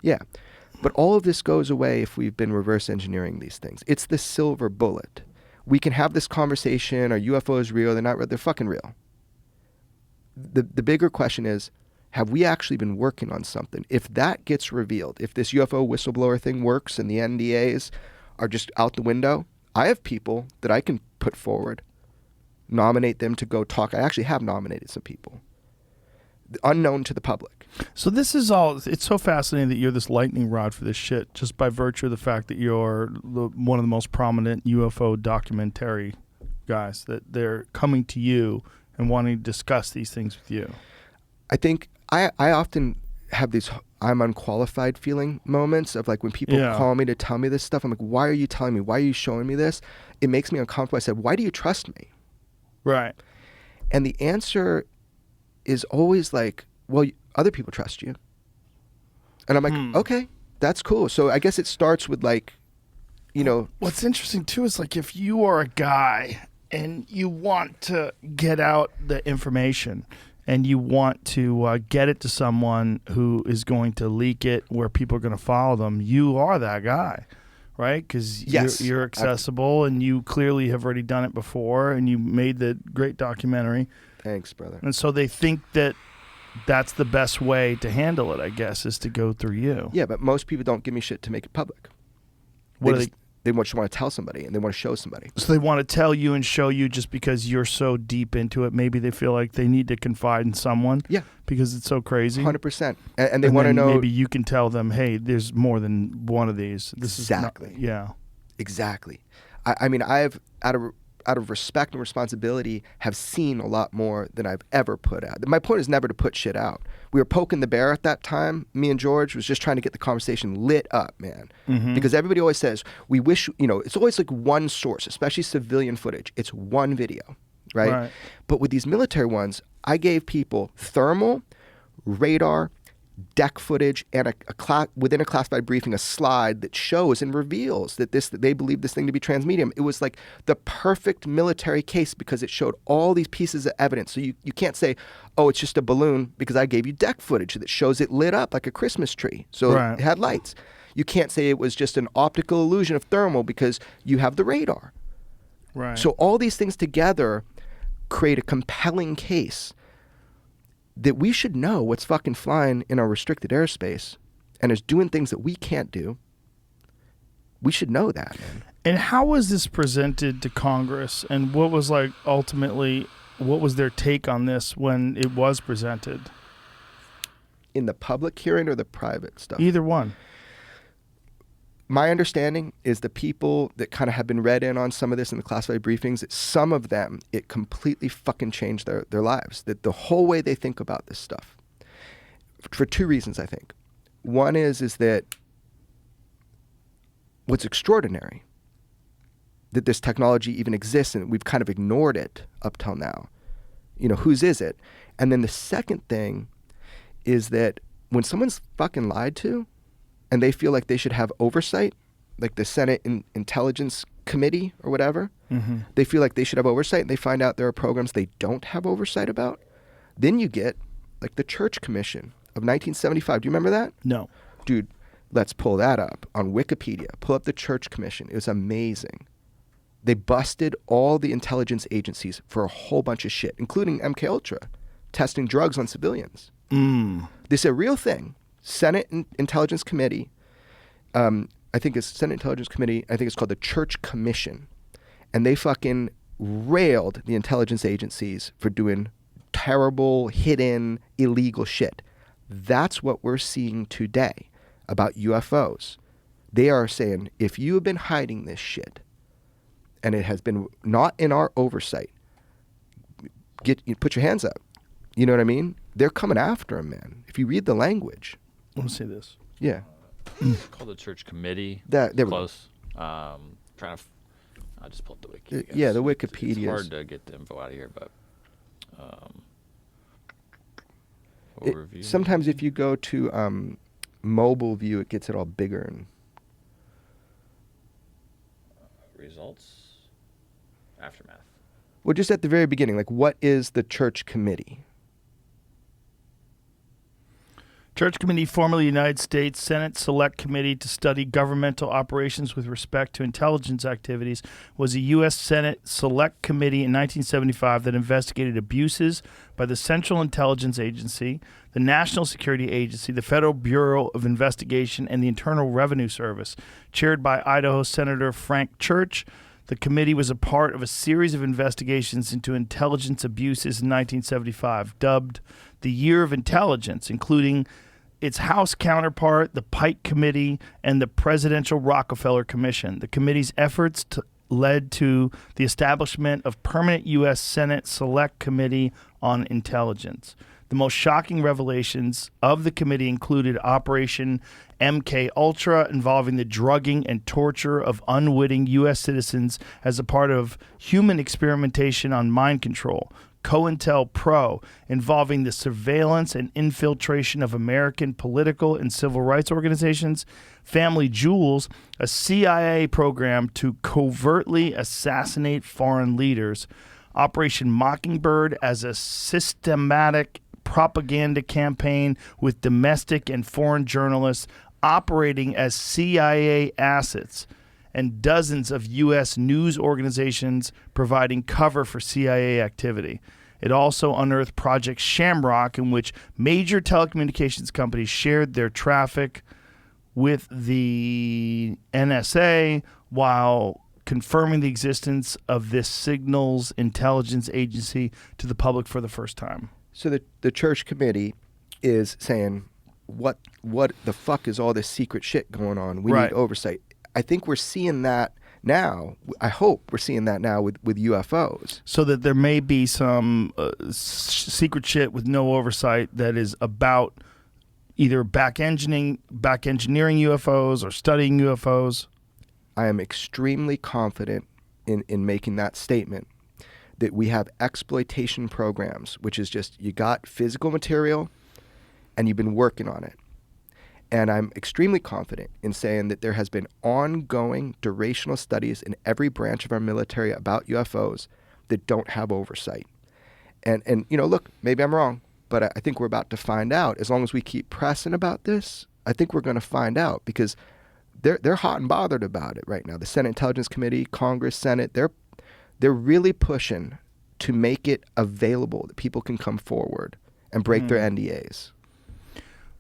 Yeah. But all of this goes away if we've been reverse engineering these things. It's the silver bullet. We can have this conversation, are UFOs real? They're not real. They're fucking real. The bigger question is, have we actually been working on something? If that gets revealed, if this UFO whistleblower thing works and the NDAs are just out the window, I have people that I can put forward, nominate them to go talk. I actually have nominated some people, unknown to the public. So this is all, it's so fascinating that you're this lightning rod for this shit just by virtue of the fact that you're one of the most prominent UFO documentary guys, that they're coming to you and wanting to discuss these things with you. I think I often have these I'm unqualified feeling moments of like when people call me to tell me this stuff, I'm like, why are you telling me? Why are you showing me this? It makes me uncomfortable. I said, why do you trust me? Right. And the answer is always like, well, other people trust you. And I'm like, okay, that's cool. So I guess it starts with like, you know. What's interesting too is like if you are a guy and you want to get out the information and you want to get it to someone who is going to leak it where people are going to follow them, you are that guy, right? Because you're accessible and you clearly have already done it before and you made the great documentary. Thanks, brother. And so they think that that's the best way to handle it, I guess, is to go through you. Yeah, but most people don't give me shit to make it public. They just want to tell somebody and they want to show somebody. So they want to tell you and show you just because you're so deep into it. Maybe they feel like they need to confide in someone. Yeah. Because it's so crazy. 100%. And they want to know. Maybe you can tell them, hey, there's more than one of these. This exactly. Is not, yeah. Exactly. I mean, I've, out of respect and responsibility, have seen a lot more than I've ever put out. My point is never to put shit out. We were poking the bear at that time. Me and George was just trying to get the conversation lit up, man. Because everybody always says, we wish, it's always like one source, especially civilian footage. It's one video, right? But with these military ones, I gave people thermal, radar, deck footage, and within a classified briefing, a slide that shows and reveals that they believe this thing to be transmedium. It was like the perfect military case because it showed all these pieces of evidence. So you can't say, oh, it's just a balloon, because I gave you deck footage that shows it lit up like a Christmas tree. So it had lights. You can't say it was just an optical illusion of thermal because you have the radar. Right. So all these things together create a compelling case that we should know what's fucking flying in our restricted airspace and is doing things that we can't do. We should know that, man. And how was this presented to Congress? And what was ultimately, what was their take on this when it was presented? In the public hearing or the private stuff? Either one. My understanding is the people that kind of have been read in on some of this in the classified briefings, that some of them, it completely fucking changed their lives. That the whole way they think about this stuff. For two reasons, I think. One is that what's extraordinary, that this technology even exists and we've kind of ignored it up till now. Whose is it? And then the second thing is that when someone's fucking lied to, and they feel like they should have oversight, like the Senate Intelligence Committee or whatever, they feel like they should have oversight, and they find out there are programs they don't have oversight about. Then you get like the Church Commission of 1975. Do you remember that? No. Dude, let's pull that up on Wikipedia. Pull up the Church Commission. It was amazing. They busted all the intelligence agencies for a whole bunch of shit, including MKUltra, testing drugs on civilians. This is a real thing. Senate Intelligence Committee, I think it's Senate Intelligence Committee, I think it's called the Church Commission. And they fucking railed the intelligence agencies for doing terrible, hidden, illegal shit. That's what we're seeing today about UFOs. They are saying, if you have been hiding this shit, and it has been not in our oversight, put your hands up. You know what I mean? They're coming after him, man. If you read the language. Let me see this. Yeah. Called the Church Committee. There we go. Close. Trying to I just pulled the wiki. I guess. Yeah, the It's Wikipedia. hard to get the info out of here, but overview. Sometimes if you go to mobile view, it gets it all bigger. And Results. Aftermath. well, just at the very beginning, like, what is the church committee? Church Committee, formerly United States Senate Select Committee to study governmental operations with respect to intelligence activities, was a U.S. Senate Select Committee in 1975 that investigated abuses by the Central Intelligence Agency, the National Security Agency, the Federal Bureau of Investigation, and the Internal Revenue Service. Chaired by Idaho Senator Frank Church, the committee was a part of a series of investigations into intelligence abuses in 1975, dubbed the Year of Intelligence, including its House counterpart, the Pike Committee, and the Presidential Rockefeller Commission. The committee's efforts led to the establishment of permanent U.S. Senate Select Committee on Intelligence. The most shocking revelations of the committee included Operation MK Ultra, involving the drugging and torture of unwitting U.S. citizens as a part of human experimentation on mind control. COINTELPRO, involving the surveillance and infiltration of American political and civil rights organizations. Family Jewels, a CIA program to covertly assassinate foreign leaders. Operation Mockingbird, as a systematic propaganda campaign with domestic and foreign journalists operating as CIA assets, and dozens of U.S. news organizations providing cover for CIA activity. It also unearthed Project Shamrock, in which major telecommunications companies shared their traffic with the NSA while confirming the existence of this signals intelligence agency to the public for the first time. So the church committee is saying, what the fuck is all this secret shit going on? We Right. need oversight. I think we're seeing that now. I hope we're seeing that now with UFOs. So that there may be some secret shit with no oversight that is about either back engineering UFOs or studying UFOs. I am extremely confident in making that statement, that we have exploitation programs, which is just you got physical material and you've been working on it. And I'm extremely confident in saying that there has been ongoing durational studies in every branch of our military about UFOs that don't have oversight. And you know, look, maybe I'm wrong, but I think we're about to find out. As long as we keep pressing about this, I think we're going to find out, because they're hot and bothered about it right now. The Senate Intelligence Committee, Congress, Senate, they're really pushing to make it available that people can come forward and break their NDAs.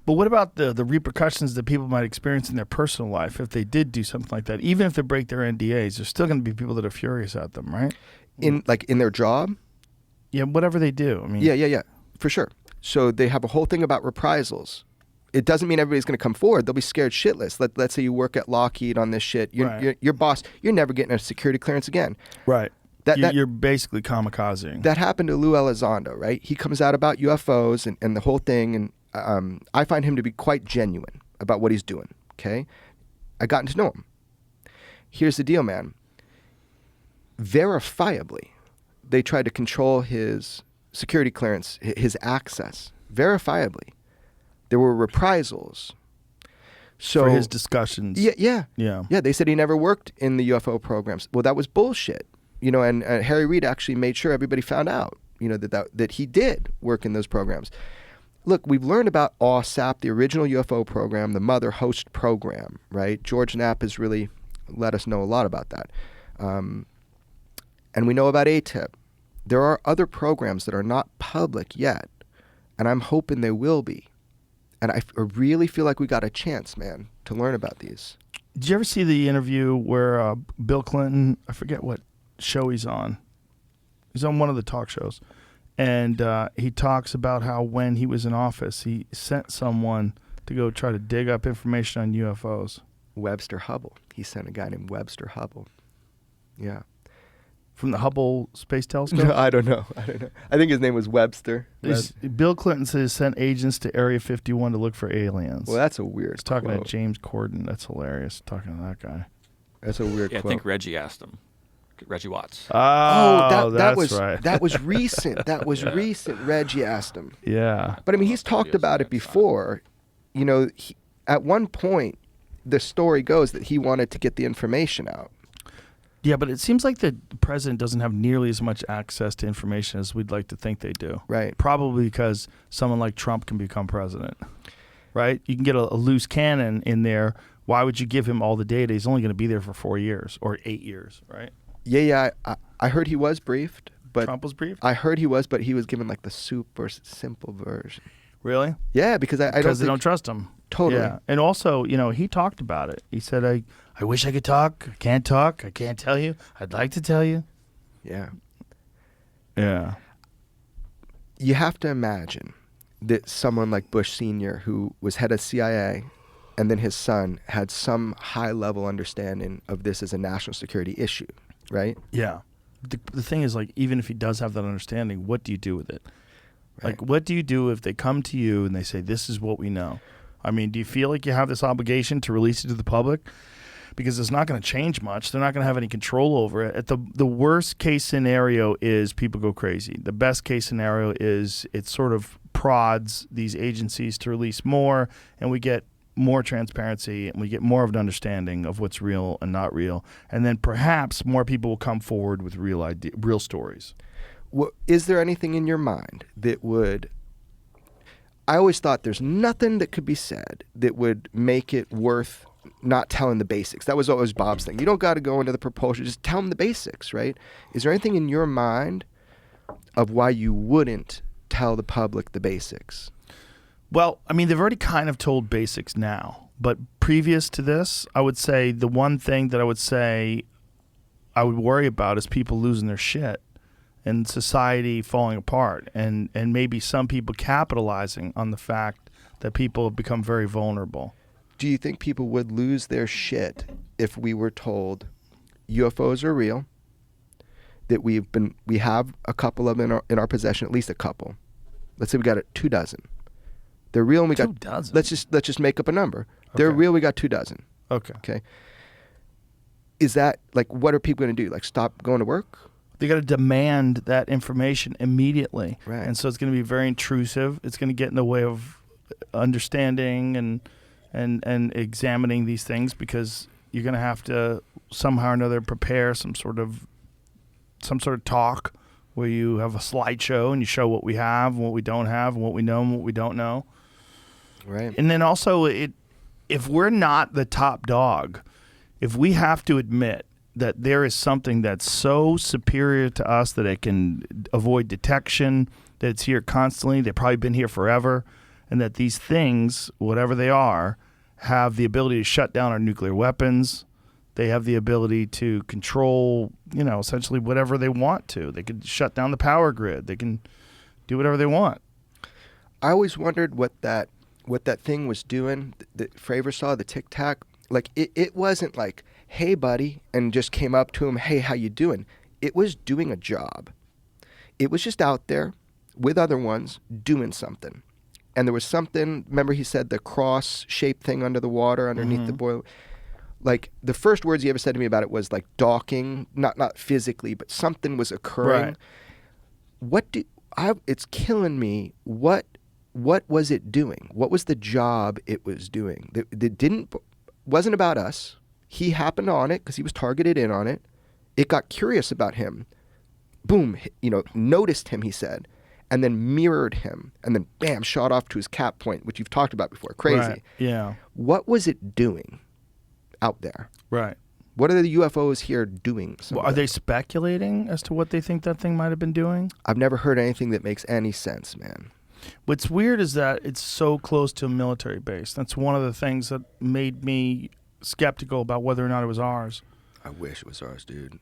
But what about the repercussions that people might experience in their personal life if they did do something like that? Even if they break their NDAs, there's still going to be people that are furious at them, right? In their job? Yeah, whatever they do. I mean, Yeah, for sure. So they have a whole thing about reprisals. It doesn't mean everybody's going to come forward. They'll be scared shitless. Let's say you work at Lockheed on this shit. Your boss, you're never getting a security clearance again. right. You're basically kamikazing. That happened to Lou Elizondo, right? He comes out about UFOs and the whole thing, and I find him to be quite genuine about what he's doing, okay? I gotten to know him. Here's the deal, man. Verifiably, they tried to control his security clearance, his access. Verifiably. There were reprisals. So for his discussions. Yeah. Yeah. They said he never worked in the UFO programs. Well, that was bullshit. You know, and Harry Reid actually made sure everybody found out, you know, that he did work in those programs. Look, we've learned about OSAP, the original UFO program, the Mother Host program, right? George Knapp has really let us know a lot about that. And we know about ATIP. There are other programs that are not public yet, and I'm hoping they will be. And I really feel like we got a chance, man, to learn about these. Did you ever see the interview where Bill Clinton, I forget what show he's on. He's on one of the talk shows. And he talks about how when he was in office, he sent someone to go try to dig up information on UFOs. Webster Hubble. He sent a guy named Webster Hubble. Yeah. From the Hubble Space Telescope? No, I don't know. I think his name was Webster. Bill Clinton says sent agents to Area 51 to look for aliens. Well, that's a weird He's talking quote. to James Corden. That's hilarious, talking to that guy. That's a weird Yeah, I quote. think Reggie asked him. Reggie Watts. Oh, that that's was right. that was recent. That was recent. Reggie asked him. Yeah. But I mean, he's talked about it before. You know, at one point, the story goes that he wanted to get the information out. Yeah, but it seems like the president doesn't have nearly as much access to information as we'd like to think they do. Right. Probably because someone like Trump can become president. Right? You can get a loose cannon in there. Why would you give him all the data? He's only going to be there for 4 years or 8 years, right? Yeah. I heard he was briefed, but Trump was briefed? I heard he was, but he was given like the super simple version. Really? Yeah, because I Because they don't don't trust him. Totally. Yeah. And also, you know, he talked about it. He said, I wish I could talk. I can't talk. I can't tell you. I'd like to tell you. Yeah. Yeah. You have to imagine that someone like Bush Sr., who was head of CIA, and then his son had some high-level understanding of this as a national security issue, right? Yeah. The thing is, like, even if he does have that understanding, what do you do with it? Right. Like, what do you do if they come to you and they say, this is what we know? I mean, do you feel like you have this obligation to release it to the public? Because it's not going to change much. They're not going to have any control over it. At the worst case scenario is people go crazy. The best case scenario is it sort of prods these agencies to release more, and we get more transparency and we get more of an understanding of what's real and not real. And then perhaps more people will come forward with real stories. Is there anything in your mind that would... I always thought there's nothing that could be said that would make it worth not telling the basics. That was always Bob's thing. You don't got to go into the propulsion. Just tell them the basics, right? Is there anything in your mind of why you wouldn't tell the public the basics? Well, I mean, they've already kind of told basics now. But previous to this, I would say the one thing that I would say I would worry about is people losing their shit and society falling apart and maybe some people capitalizing on the fact that people have become very vulnerable. Do you think people would lose their shit if we were told UFOs are real, that we have a couple of them in our possession, at least a couple. Let's say we got 24. They're real and we got 24? let's just make up a number. They're Okay. real, we got 24. Okay. Okay. Is that like what are people going to do? Like stop going to work? They got to demand that information immediately. Right. And so it's going to be very intrusive. It's going to get in the way of understanding and examining these things because you're going to have to somehow or another prepare some sort of talk where you have a slideshow and you show what we have and what we don't have and what we know and what we don't know. Right. And then also if we're not the top dog, if we have to admit that there is something that's so superior to us that it can avoid detection, that it's here constantly, they've probably been here forever, and that these things, whatever they are, have the ability to shut down our nuclear weapons. They have the ability to control, essentially whatever they want to. They could shut down the power grid. They can do whatever they want. I always wondered what that thing was doing that Fravor saw, the Tic Tac. Like it wasn't like, hey buddy, and just came up to him, hey, how you doing? It was doing a job. It was just out there with other ones doing something. And there was something, remember he said the cross-shaped thing under the water underneath the boiler? Like the first words he ever said to me about it was like docking, not physically, but something was occurring. Right. It's killing me. What was it doing? What was the job it was doing? That wasn't about us. He happened on it because he was targeted in on it. It got curious about him. Boom, noticed him, he said, and then mirrored him, and then bam, shot off to his cap point, which you've talked about before. Crazy. Right. Yeah. What was it doing out there? Right. What are the UFOs here doing? Well, are they speculating as to what they think that thing might have been doing? I've never heard anything that makes any sense, man. What's weird is that it's so close to a military base. That's one of the things that made me skeptical about whether or not it was ours. I wish it was ours, dude.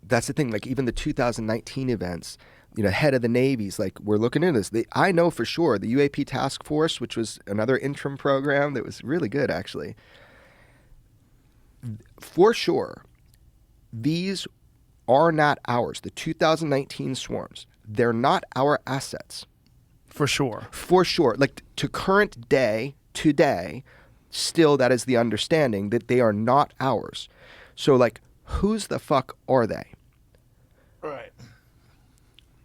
That's the thing. Like even the 2019 events, head of the Navy's like, we're looking into this. I know for sure the UAP Task Force, which was another interim program that was really good, actually. For sure, these are not ours. The 2019 swarms, they're not our assets. For sure. For sure. Like to current day, today, still that is the understanding that they are not ours. So like, whose the fuck are they? Right.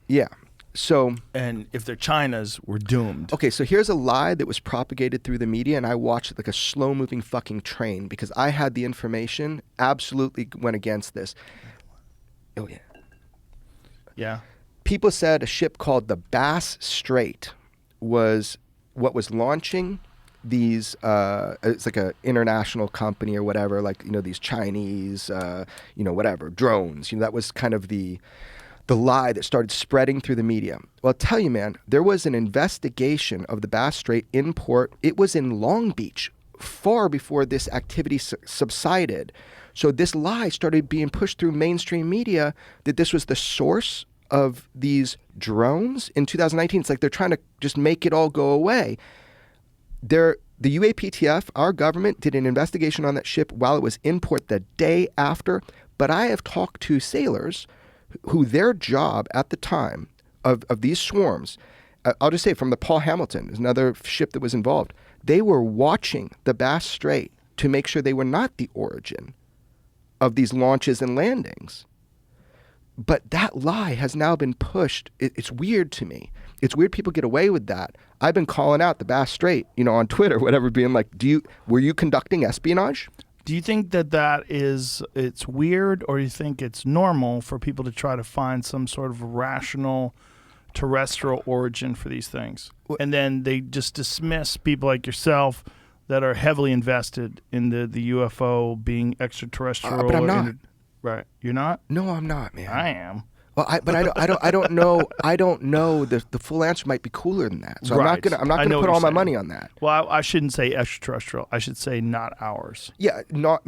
Yeah. So, And if they're China's, we're doomed. okay, so here's a lie that was propagated through the media, and I watched it like a slow-moving fucking train because I had the information, absolutely went against this. Oh, yeah. Yeah. People said a ship called the Bass Strait was what was launching these, it's like an international company or whatever, like, these Chinese, whatever, drones. That was kind of the lie that started spreading through the media. Well, I'll tell you, man, there was an investigation of the Bass Strait in port. It was in Long Beach far before this activity subsided. So this lie started being pushed through mainstream media that this was the source of these drones in 2019. It's like they're trying to just make it all go away. The UAPTF, our government, did an investigation on that ship while it was in port the day after. But I have talked to sailors who their job at the time of these swarms, I'll just say from the Paul Hamilton, is another ship that was involved, they were watching the Bass Strait to make sure they were not the origin of these launches and landings. But that lie has now been pushed. It's weird to me. It's weird people get away with that. I've been calling out the Bass Strait, on Twitter, whatever, being like, were you conducting espionage? Do you think it's weird, or you think it's normal for people to try to find some sort of rational terrestrial origin for these things? And then they just dismiss people like yourself that are heavily invested in the UFO being extraterrestrial. But I'm not. Right. You're not? No, I'm not, man. I am. Well, I don't know. I don't know. The full answer might be cooler than that. So Right. I'm not gonna put all my money on that. Well, I shouldn't say extraterrestrial. I should say not ours. Yeah, not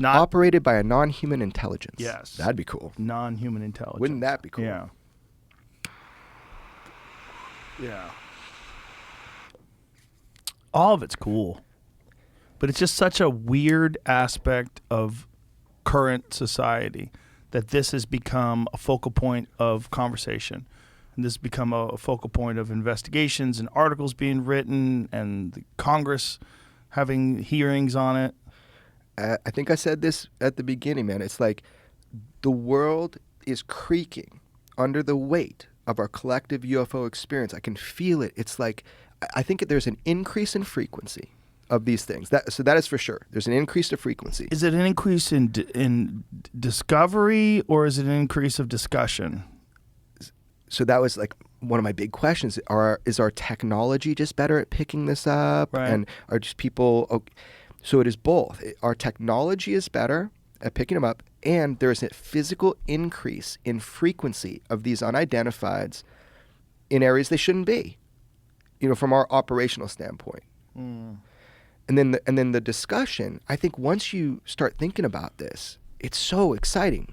operated by a non-human intelligence. Yes. That'd be cool. Non-human intelligence. Wouldn't that be cool? Yeah. Yeah. All of it's cool. But it's just such a weird aspect of current society that this has become a focal point of conversation. And this has become a focal point of investigations and articles being written and the Congress having hearings on it. I think I said this at the beginning, man. It's like the world is creaking under the weight of our collective UFO experience. I can feel it. It's like, I think there's an increase in frequency of these things. So that is for sure. There's an increase of frequency. Is it an increase in discovery, or is it an increase of discussion? So that was like one of my big questions. Is our technology just better at picking this up? Right. And are just people... Okay. So it is both. Our technology is better at picking them up, and there is a physical increase in frequency of these unidentifieds in areas they shouldn't be, from our operational standpoint. Mm. And then the discussion, I think once you start thinking about this, it's so exciting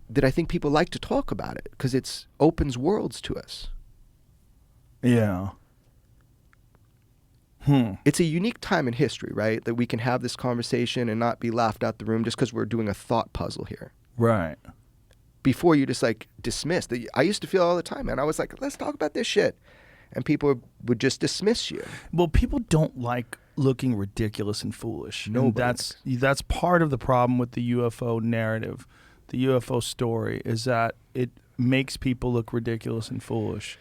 that I think people like to talk about it because it opens worlds to us. Yeah. It's a unique time in history, right? That we can have this conversation and not be laughed out the room just because we're doing a thought puzzle here. Right. Before you just like dismiss. I used to feel all the time, man. I was like, let's talk about this shit. And people would just dismiss you. Well, people don't like looking ridiculous and foolish. Nobody And that's part of the problem with the UFO narrative, the UFO story, is that it makes people look ridiculous and foolish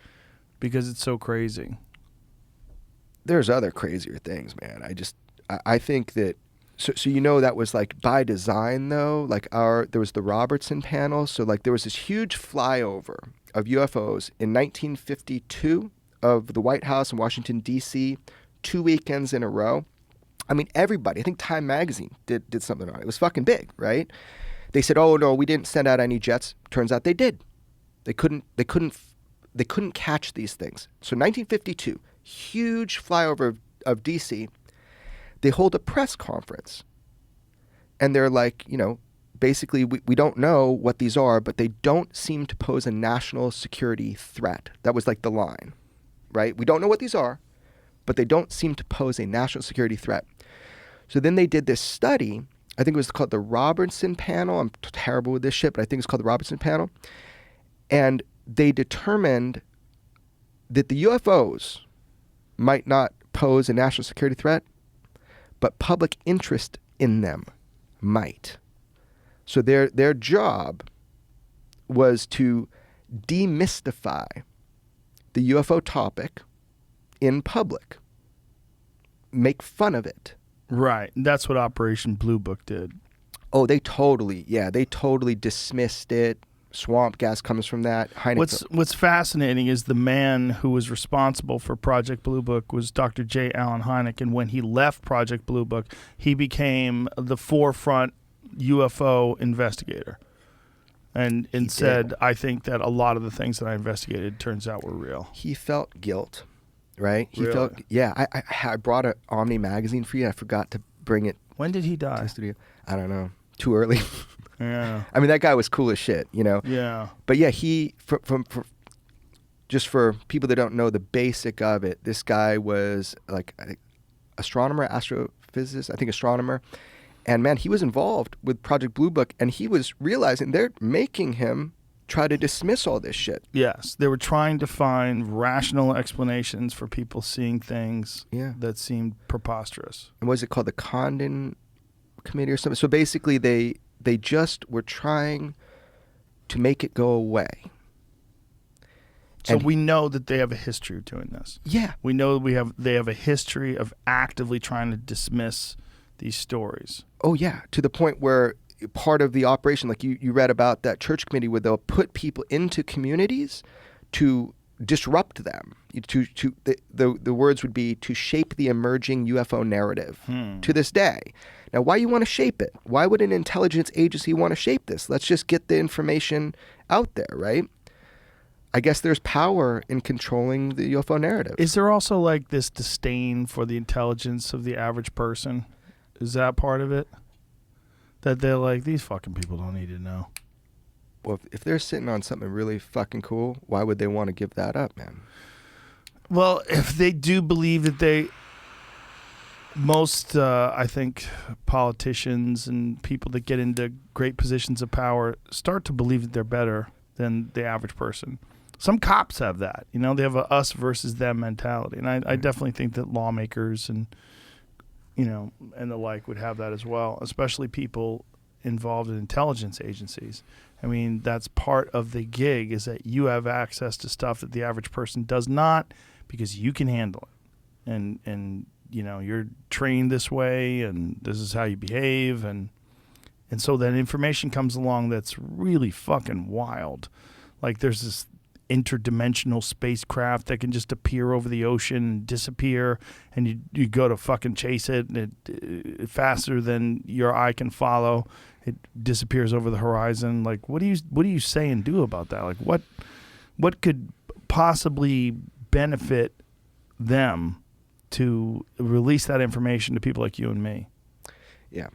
because it's so crazy. There's other crazier things, man. I think that, so that was like by design though, like there was the Robertson panel. So like there was this huge flyover of UFOs in 1952 of the White House in Washington, D.C., 2 weekends in a row. I mean, everybody, I think Time Magazine did something on it. It was fucking big, right? They said, oh no, we didn't send out any jets. Turns out they did. They couldn't catch these things. So 1952, huge flyover of D.C., they hold a press conference. And they're like, basically, we don't know what these are, but they don't seem to pose a national security threat. That was like the line, right? We don't know what these are, but they don't seem to pose a national security threat. So then they did this study. I think it was called the Robertson panel. I'm terrible with this shit, but I think it's called the Robertson panel. And they determined that the UFOs might not pose a national security threat, but public interest in them might. So their job was to demystify the UFO topic in public, make fun of it. Right. That's what Operation Blue Book did. Oh, they totally dismissed it. Swamp gas comes from that. What's fascinating is the man who was responsible for Project Blue Book was Dr. J. Allen Hynek, and when he left Project Blue Book, he became the forefront UFO investigator, and said, "I think that a lot of the things that I investigated turns out were real." He felt guilt, right? He Really? felt, yeah. I brought an Omni magazine for you. I forgot to bring it When did he to the die? studio. I don't know. Too early. Yeah. I mean, that guy was cool as shit, you know? Yeah. But yeah, he, just for people that don't know the basic of it, this guy was like an astronomer, astrophysicist, I think astronomer. And man, he was involved with Project Blue Book, and he was realizing they're making him try to dismiss all this shit. Yes, they were trying to find rational explanations for people seeing things that seemed preposterous. And what is it called? The Condon Committee or something? So basically they just were trying to make it go away. So And- we know that they have a history of doing this. Yeah. We know they have a history of actively trying to dismiss these stories. Oh, yeah. To the point where part of the operation, like you read about that church committee where they'll put people into communities to disrupt them. The words would be to shape the emerging UFO narrative to this day. Now, why you want to shape it? Why would an intelligence agency want to shape this? Let's just get the information out there, right? I guess there's power in controlling the UFO narrative. Is there also like this disdain for the intelligence of the average person? Is that part of it? That they're like, these fucking people don't need to know. Well, if they're sitting on something really fucking cool, why would they want to give that up, man? Well, if they do believe that most, I think, politicians and people that get into great positions of power start to believe that they're better than the average person. Some cops have that. You know, they have a us versus them mentality. And I definitely think that lawmakers and, you know, and the like would have that as well, especially people involved in intelligence agencies. I mean, that's part of the gig, is that you have access to stuff that the average person does not, because you can handle it. And you know, you're trained this way, and this is how you behave, and so that information comes along that's really fucking wild. Like there's this interdimensional spacecraft that can just appear over the ocean and disappear, and you go to fucking chase it, and it faster than your eye can follow. It disappears over the horizon. Like, what do you say and do about that? Like, what could possibly benefit them to release that information to people like you and me? Yeah.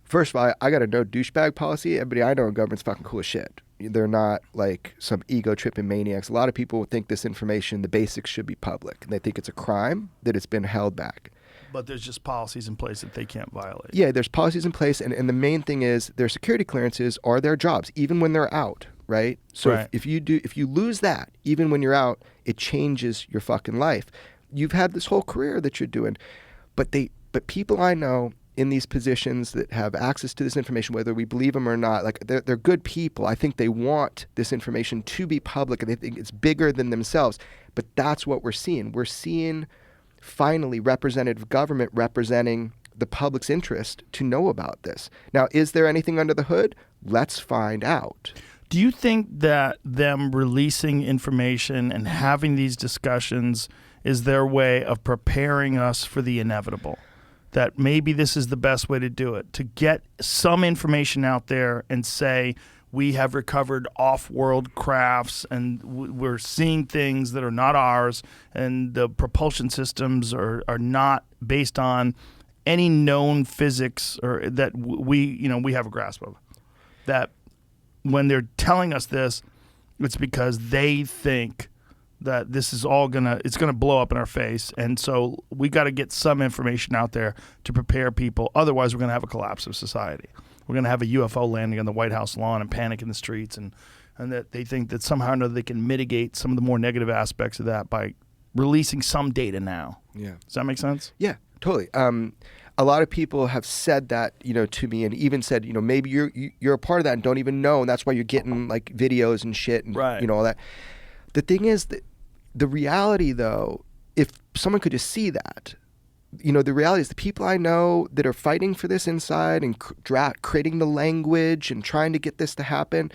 First of all, I got a no douchebag policy. Everybody I know in government's fucking cool as shit. They're not like some ego-tripping maniacs. A lot of people think this information, the basics, should be public. And they think it's a crime that it's been held back. But there's just policies in place that they can't violate. Yeah, there's policies in place. And the main thing is their security clearances are their jobs, even when they're out, right? So Right. if you lose that, even when you're out, it changes your fucking life. You've had this whole career that you're doing. But people I know in these positions that have access to this information, whether we believe them or not, like they're good people. I think they want this information to be public, and they think it's bigger than themselves. But that's what we're seeing. We're seeing finally representative government representing the public's interest to know about this. Now, is there anything under the hood? Let's find out. Do you think that them releasing information and having these discussions is their way of preparing us for the inevitable? That maybe this is the best way to do it, to get some information out there and say, we have recovered off-world crafts and we're seeing things that are not ours, and the propulsion systems are not based on any known physics or that we have a grasp of. That when they're telling us this, it's because they think that this is all it's gonna blow up in our face, and so we got to get some information out there to prepare people. Otherwise, we're gonna have a collapse of society. We're gonna have a UFO landing on the White House lawn and panic in the streets, and that they think that somehow or another they can mitigate some of the more negative aspects of that by releasing some data now. Yeah. Does that make sense? Yeah, totally. a lot of people have said that, to me, and even said, maybe you're a part of that and don't even know, and that's why you're getting like videos and shit and Right. all that. The thing is that the reality, though, if someone could just see that, the reality is the people I know that are fighting for this inside and creating the language and trying to get this to happen,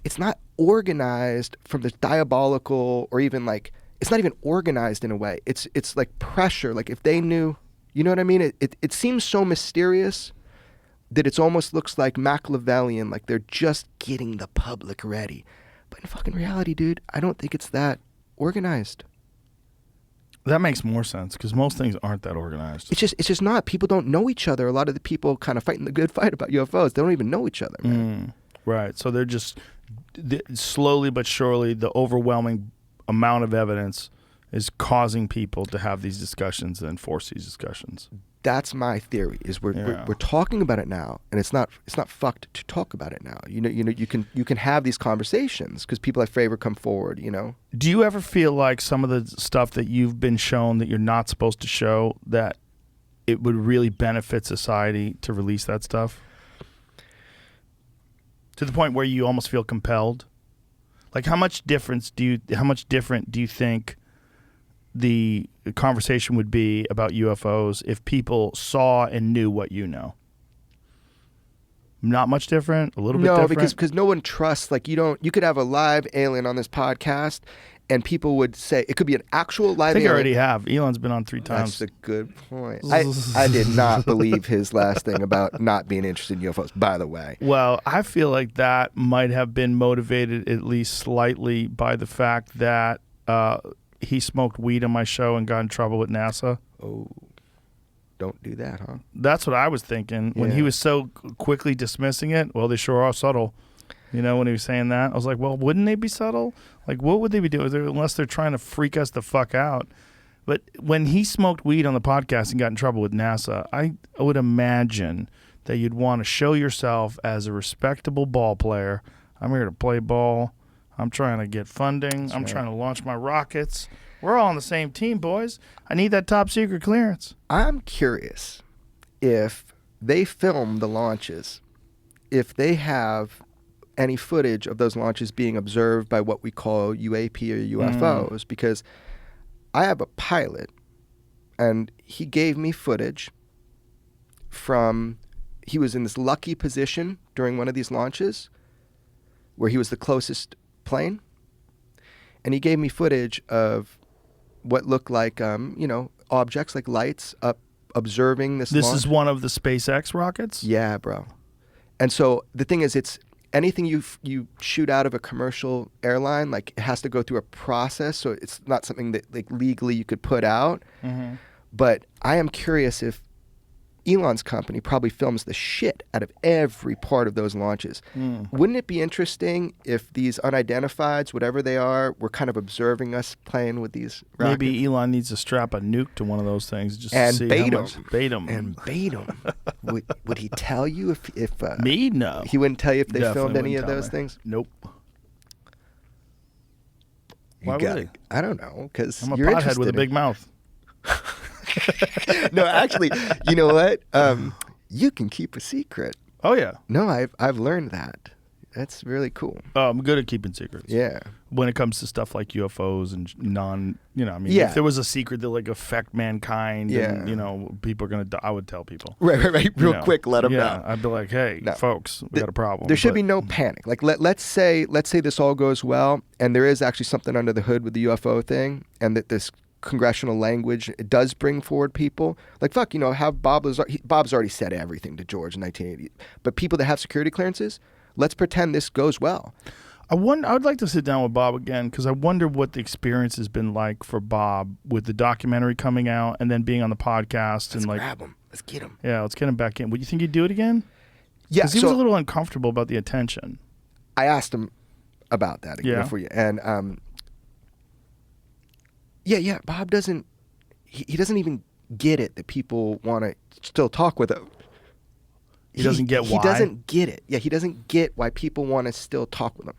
it's not organized from the diabolical, or even like, it's not even organized in a way. It's like pressure. Like if they knew, you know what I mean? It seems so mysterious that it almost looks like Machiavellian, like they're just getting the public ready. But in fucking reality, dude, I don't think it's that organized. That makes more sense because most things aren't that organized. It's just not. People don't know each other. A lot of the people kind of fighting the good fight about UFOs, they don't even know each other, man. Right. So they're just slowly but surely, the overwhelming amount of evidence is causing people to have these discussions and force these discussions. That's my theory. Is we're talking about it now, and it's not fucked to talk about it now. You can have these conversations because people like Fravor come forward. Do you ever feel like some of the stuff that you've been shown that you're not supposed to show, that it would really benefit society to release that stuff? To the point where you almost feel compelled? Like how much different do you think the conversation would be about UFOs if people saw and knew what you know? Not much different? A little bit different? No, because no one trusts, like you could have a live alien on this podcast and people would say, it could be an actual live alien. I think I already have. Elon's been on 3 times. That's a good point. I did not believe his last thing about not being interested in UFOs, by the way. Well, I feel like that might have been motivated at least slightly by the fact that he smoked weed on my show and got in trouble with NASA. Oh, don't do that, huh? That's what I was thinking. When he was so quickly dismissing it, well, they sure are subtle. When he was saying that, I was like, well, wouldn't they be subtle? Like, what would they be doing unless they're trying to freak us the fuck out? But when he smoked weed on the podcast and got in trouble with NASA, I would imagine that you'd want to show yourself as a respectable ball player. I'm here to play ball. I'm trying to get funding. I'm trying to launch my rockets. We're all on the same team, boys. I need that top secret clearance. I'm curious if they film the launches, if they have any footage of those launches being observed by what we call UAP or UFOs, because I have a pilot and he gave me footage from, he was in this lucky position during one of these launches where he was the closest plane, and he gave me footage of what looked like, objects like lights up observing this launch. This is one of the SpaceX rockets? Yeah, bro. And so the thing is, it's anything you shoot out of a commercial airline, like it has to go through a process, so it's not something that like legally you could put out. Mm-hmm. But I am curious if Elon's company probably films the shit out of every part of those launches. Wouldn't it be interesting if these unidentifieds, whatever they are, were kind of observing us playing with these rockets? Maybe Elon needs to strap a nuke to one of those things just and to see bait how him. much. Bait him. And bait him. Would he tell you if Me? No. He wouldn't tell you if they Definitely filmed any of wouldn't tell those me. things? Nope. Why would he? I don't know, because I'm a you're pothead with a interested big mouth. No, actually, you know what? You can keep a secret. Oh yeah. No, I've learned that. That's really cool. Oh, I'm good at keeping secrets. Yeah. When it comes to stuff like UFOs and Yeah. if there was a secret that like affect mankind, Yeah. and people are gonna die, I would tell people. Right. Real quick, let them yeah, know. I'd be like, hey, No. folks, we got a problem. There should But be no panic. Like let's say this all goes well, and there is actually something under the hood with the UFO thing, and that this congressional language, it does bring forward people. Like have Bob's already said everything to George in 1980. But people that have security clearances, let's pretend this goes well. I would like to sit down with Bob again because I wonder what the experience has been like for Bob with the documentary coming out and then being on the podcast. Let's and like, grab him. Let's get him. Yeah, let's get him back in. Would you think he'd do it again? Yeah. Because he was a little uncomfortable about the attention. I asked him about that again Yeah. for you, and yeah. Bob doesn't. He doesn't even get it that people want to still talk with him. He doesn't get why? He doesn't get it. Yeah, he doesn't get why people want to still talk with him.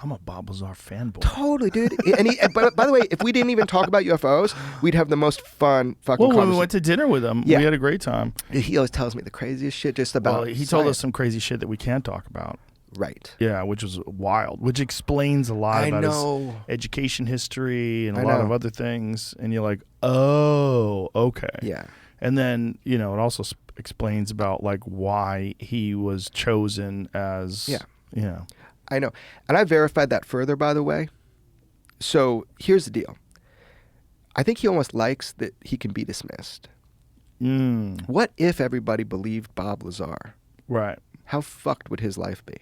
I'm a Bob Lazar fanboy. Totally, dude. And but by the way, if we didn't even talk about UFOs, we'd have the most fun fucking Well, when we conversation. went to dinner with him, Yeah. we had a great time. He always tells me the craziest shit just about. Well, he told us science. some crazy shit that we can't talk about. Right. Yeah, which was wild, which explains a lot I about know. his education history and a I lot know. of other things. And you're like, oh, okay. Yeah. And then, it also explains about like why he was chosen as, Yeah. I know. And I verified that further, by the way. So here's the deal. I think he almost likes that he can be dismissed. What if everybody believed Bob Lazar? Right. How fucked would his life be?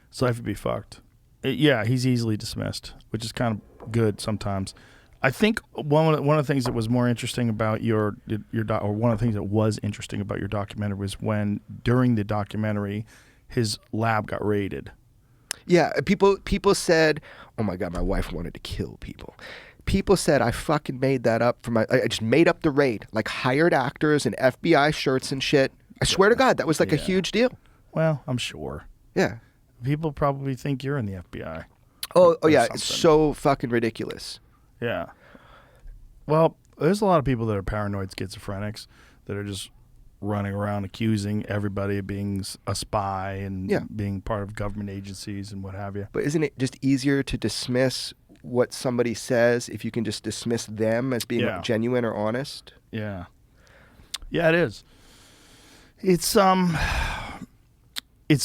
So life would be fucked. Yeah, he's easily dismissed, which is kind of good sometimes. I think one of the things that was more interesting about or one of the things that was interesting about your documentary was when during the documentary, his lab got raided. Yeah, people said, "Oh my God, my wife wanted to kill people." People said I fucking made that up I just made up the raid, like hired actors and FBI shirts and shit. I swear to God, that was like a huge deal. Well, I'm sure. Yeah. People probably think you're in the FBI. Oh or yeah, something. it's so fucking ridiculous. Yeah. Well, there's a lot of people that are paranoid schizophrenics that are just running around accusing everybody of being a spy and being part of government agencies and what have you. But isn't it just easier to dismiss what somebody says if you can just dismiss them as being genuine or honest? Yeah. Yeah, it is. It's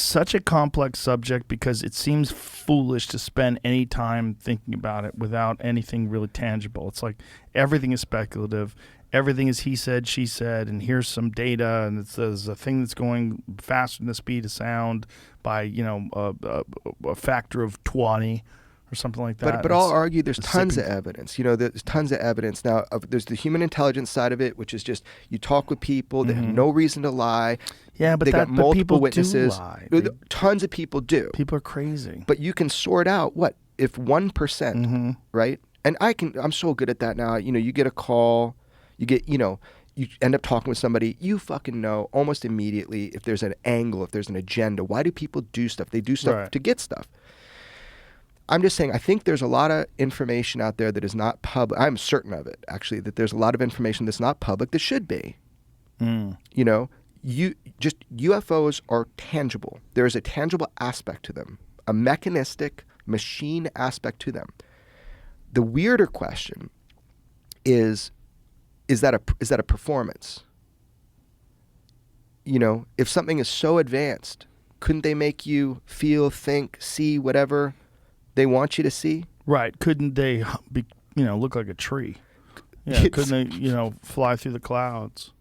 such a complex subject because it seems foolish to spend any time thinking about it without anything really tangible. It's like everything is speculative. Everything is he said, she said, and here's some data, and there's a thing that's going faster than the speed of sound by, a factor of 20 or something like that. But I'll argue there's tons of evidence. There's tons of evidence. Now, there's the human intelligence side of it, which is just you talk with people that have no reason to lie. Yeah, but they got multiple people witnesses. do lie. Tons of people do. People are crazy. But you can sort out if 1%, right? And I'm so good at that now. You get a call, you end up talking with somebody, you fucking know almost immediately if there's an angle, if there's an agenda. Why do people do stuff? They do stuff to get stuff. I'm just saying, I think there's a lot of information out there that is not public. I'm certain of it, actually, that there's a lot of information that's not public that should be. UFOs are tangible. There is a tangible aspect to them, a mechanistic machine aspect to them. The weirder question is that a performance? If something is so advanced, couldn't they make you feel, think, see whatever they want you to see? Right. Couldn't they be, look like a tree? Yeah. Couldn't they, fly through the clouds?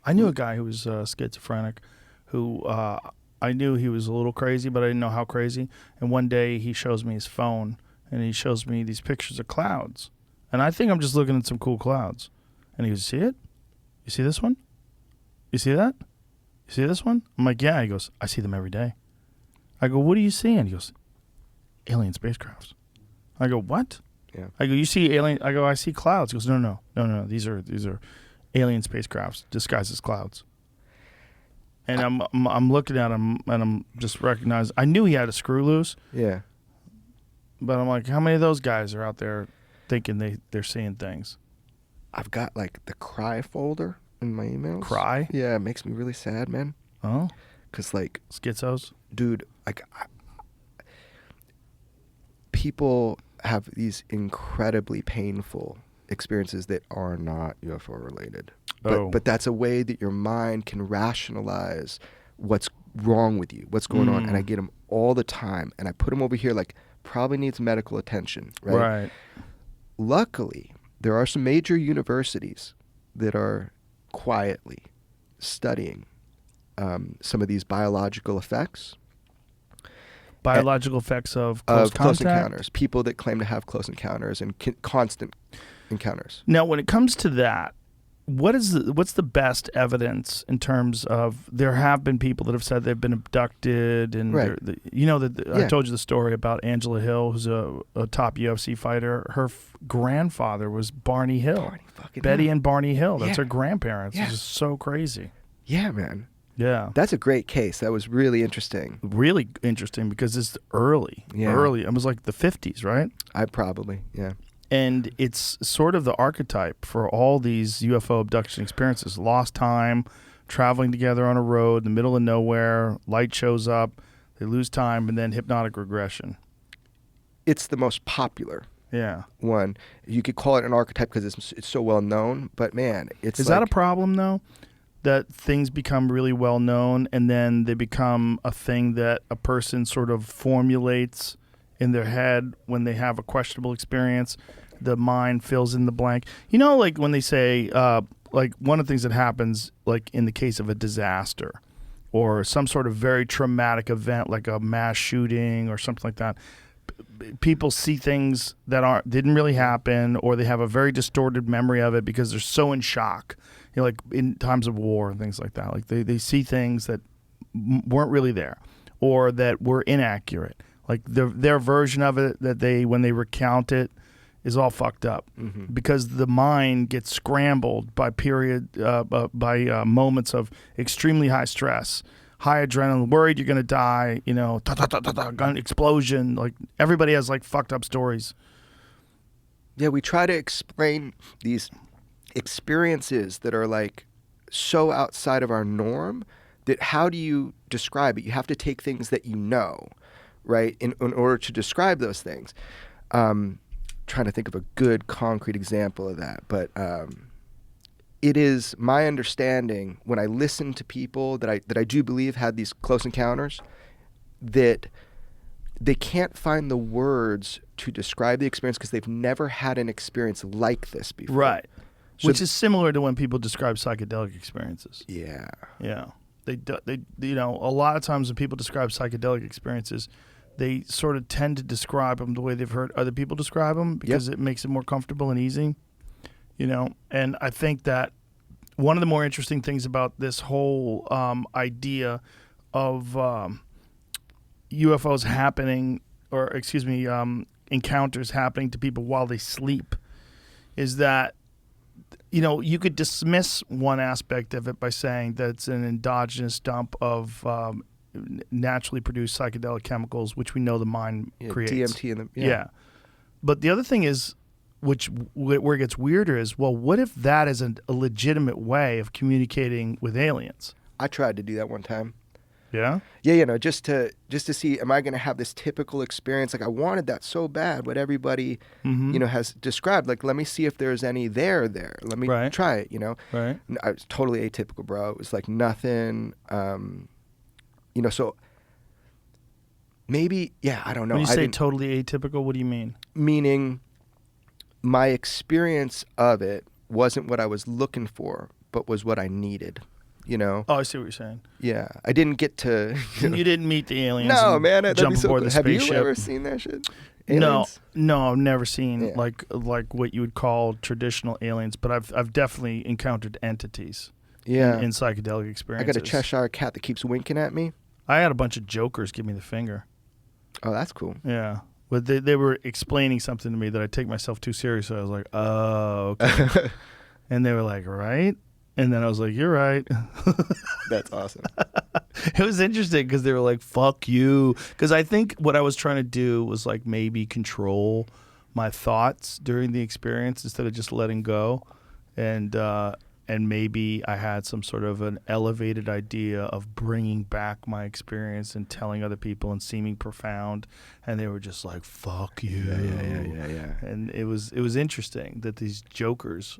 I knew a guy who was schizophrenic who I knew he was a little crazy, but I didn't know how crazy. And one day he shows me his phone and he shows me these pictures of clouds. And I think I'm just looking at some cool clouds. And he goes, "See it? You see this one? You see that? You see this one?" I'm like, "Yeah." He goes, "I see them every day." I go, "What are you seeing?" He goes, "Alien spacecrafts." I go, "What?" Yeah. I go, "You see alien?" I go, "I see clouds." He goes, No. These are alien spacecrafts disguised as clouds." And I'm looking at him and I'm just recognizing. I knew he had a screw loose. Yeah. But I'm like, how many of those guys are out there thinking they're seeing things? I've got like the cry folder in my emails. Cry? Yeah, it makes me really sad, man. Oh, because like schizos, dude, people have these incredibly painful experiences that are not UFO related. But that's a way that your mind can rationalize what's wrong with you, what's going on. And I get them all the time, and I put them over here like probably needs medical attention, right? Right. Luckily, there are some major universities that are quietly studying some of these biological effects. Biological effects of close encounters. People that claim to have close encounters and constant encounters. Now, when it comes to that, what's the best evidence in terms of there have been people that have said they've been abducted and Right. I told you the story about Angela Hill, who's a top UFC fighter. Her grandfather was Betty and Barney Hill. That's her grandparents. Yeah. It's just so crazy. Yeah, man. Yeah. That's a great case. That was really interesting. Really interesting because it's early. Yeah. Early. It was like the 50s, right? Yeah. And it's sort of the archetype for all these UFO abduction experiences. Lost time, traveling together on a road in the middle of nowhere, light shows up, they lose time, and then hypnotic regression. It's the most popular Yeah. one. You could call it an archetype because it's so well known, but man, it's Is that a problem, though? That things become really well known and then they become a thing that a person sort of formulates in their head when they have a questionable experience. The mind fills in the blank. You know, like when they say, like one of the things that happens, like in the case of a disaster or some sort of very traumatic event, like a mass shooting or something like that, people see things that didn't really happen, or they have a very distorted memory of it because they're so in shock. You know, like in times of war and things like that. Like they see things that weren't really there, or that were inaccurate. Like their version of it that when they recount it is all fucked up because the mind gets scrambled by moments of extremely high stress, high adrenaline, worried you're gonna die. You know, gun explosion. Like everybody has like fucked up stories. Yeah, we try to explain these experiences that are like so outside of our norm that how do you describe it? You have to take things that you know, right, in order to describe those things. Trying to think of a good concrete example of that, but it is my understanding when I listen to people that I do believe had these close encounters that they can't find the words to describe the experience because they've never had an experience like this before. Right. So Which is similar to when people describe psychedelic experiences. Yeah. Yeah. They you know, a lot of times when people describe psychedelic experiences, they sort of tend to describe them the way they've heard other people describe them because it makes it more comfortable and easy, you know. And I think that one of the more interesting things about this whole idea of UFOs happening, or excuse me, encounters happening to people while they sleep, is that, you know, you could dismiss one aspect of it by saying that it's an endogenous dump of naturally produced psychedelic chemicals, which we know the mind creates. DMT and Yeah. But the other thing is, where it gets weirder is, well, what if that is a legitimate way of communicating with aliens? I tried to do that one time. Yeah? Yeah, you know, just to see, am I going to have this typical experience? Like I wanted that so bad, what everybody, you know, has described. Like, let me see if there's any there. Let me try it, you know? Right. I was totally atypical, bro. It was like nothing, you know, so maybe, I don't know. When you say totally atypical, what do you mean? Meaning my experience of it wasn't what I was looking for, but was what I needed. You know? Oh, I see what you're saying. Yeah, I didn't get to. You didn't meet the aliens. No, and man, that'd jump be so aboard cool. the Have spaceship. you ever seen that shit? Aliens? No, I've never seen Yeah. like what you would call traditional aliens, but I've definitely encountered entities. Yeah. In psychedelic I experiences. got a Cheshire cat that keeps winking at me. I had a bunch of jokers give me the finger. Oh, that's cool. Yeah. But they were explaining something to me that I take myself too seriously. I was like, oh, okay. And they were like, right? And then I was like, you're right. That's awesome. It was interesting because they were like, fuck you. Because I think what I was trying to do was like maybe control my thoughts during the experience instead of just letting go. And maybe I had some sort of an elevated idea of bringing back my experience and telling other people and seeming profound. And they were just like, fuck you. Yeah. And it was interesting that these jokers,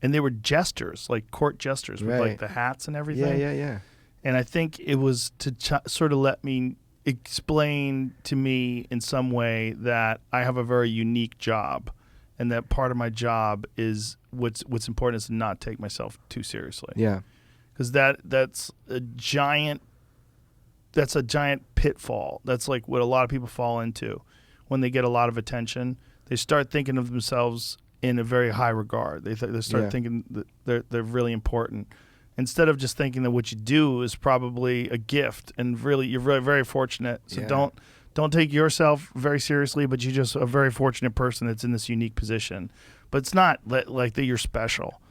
and they were jesters, like court jesters with like the hats and everything. Yeah. And I think it was to sort of let me explain to me in some way that I have a very unique job, and that part of my job is what's important is to not take myself too seriously. Yeah. Because that's a giant pitfall. That's like what a lot of people fall into when they get a lot of attention. They start thinking of themselves in a very high regard. They start thinking that they're really important, instead of just thinking that what you do is probably a gift, and really you're very, very fortunate. So don't take yourself very seriously, but you're just a very fortunate person that's in this unique position. But it's not like that you're special.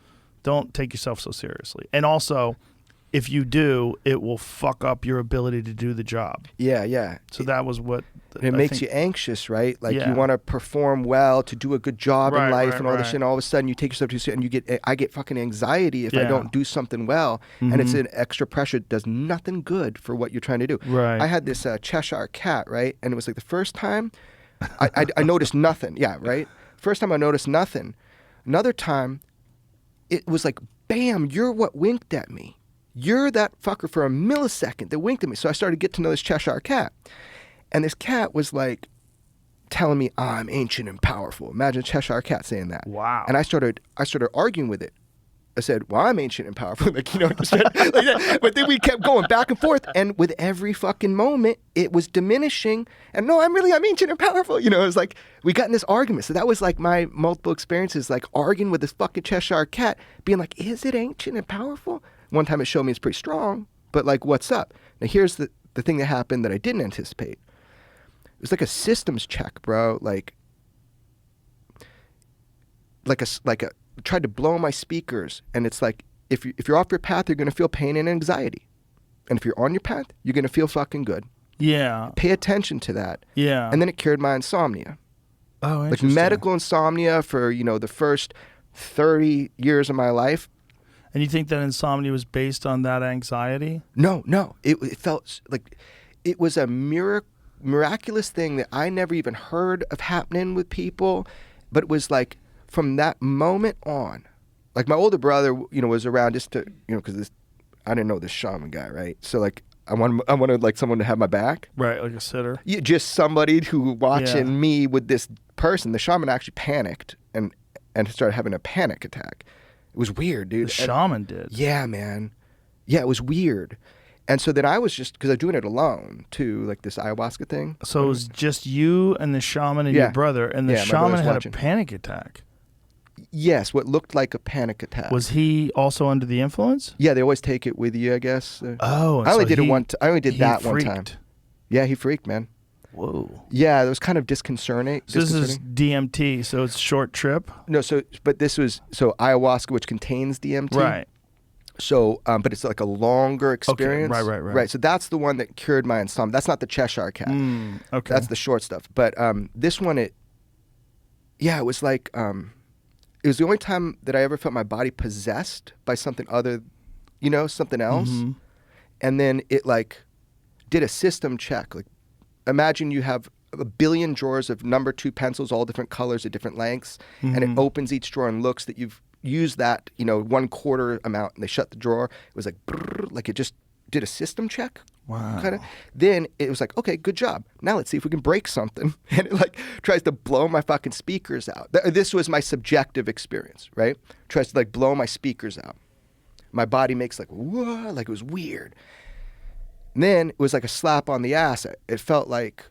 Don't take yourself so seriously. And also, if you do, it will fuck up your ability to do the job. Yeah. So that was what. It makes you anxious, right? Like Yeah. you want to perform well, to do a good job in Right, life right, and all this right. shit. And all of a sudden you take yourself too seriously and I get fucking anxiety if I Yeah. don't do something well. And it's an extra pressure. It does nothing good for what you're trying to do. Right. I had this Cheshire cat, right? And it was like the first time I noticed nothing. Yeah, right? First time I noticed nothing. Another time, it was like, bam, you're what winked at me. You're that fucker for a millisecond that winked at me. So I started to get to know this Cheshire cat. And this cat was like telling me, I'm ancient and powerful. Imagine a Cheshire cat saying that. Wow. And I started arguing with it. I said, well, I'm ancient and powerful. Like, you know, just like that. But then we kept going back and forth. And with every fucking moment, it was diminishing. And no, I'm ancient and powerful. You know, it was like, we got in this argument. So that was like my multiple experiences, like arguing with this fucking Cheshire cat, being like, is it ancient and powerful? One time it showed me it's pretty strong, but like, what's up? Now, here's the thing that happened that I didn't anticipate. It was like a systems check, bro. Like tried to blow my speakers, and it's like if you're off your path, you're gonna feel pain and anxiety, and if you're on your path, you're gonna feel fucking good. Yeah. Pay attention to that. Yeah. And then it cured my insomnia, Oh, like interesting. medical insomnia for the first 30 years of my life. And you think that insomnia was based on that anxiety? No, it felt like it was a miraculous thing that I never even heard of happening with people, but it was like from that moment on, like my older brother, was around just to, because I didn't know this shaman guy, right? So like I wanted like someone to have my back, Right, like a sitter. yeah, just somebody who watching Yeah. me with this person. The shaman actually panicked and started having a panic attack. It was weird, dude. The shaman did. Yeah, man. Yeah, it was weird. And so then I was just, because I was doing it alone too, like this ayahuasca thing. So it was just you and the shaman and Yeah. your brother, and the Yeah, my shaman brother's had watching. a panic attack. Yes, what looked like a panic attack. Was he also under the influence? Yeah, they always take it with you, I guess. Oh, I only so did it he- one. I only did he that one freaked. time. Yeah, he freaked, man. Whoa. Yeah, it was kind of disconcerting. So this is DMT, so it's short trip. No, but this was ayahuasca, which contains DMT. Right. So, but it's like a longer experience. right. Right. So that's the one that cured my insomnia. That's not the Cheshire cat. Okay. That's the short stuff. But this one, it was like, it was the only time that I ever felt my body possessed by something other, something else. Mm-hmm. And then it like did a system check. Like, imagine you have a billion drawers of number 2 pencils, all different colors at different lengths, and Mm-hmm. it opens each drawer and looks that you've used that, 1/4 amount, and they shut the drawer. It was like, brrr, like it just did a system check. Wow. Kind of. Then it was like, okay, good job. Now let's see if we can break something. And it like tries to blow my fucking speakers out. This was my subjective experience, right? Tries to like blow my speakers out. My body makes like, whoa, like it was weird. And then it was like a slap on the ass. It felt like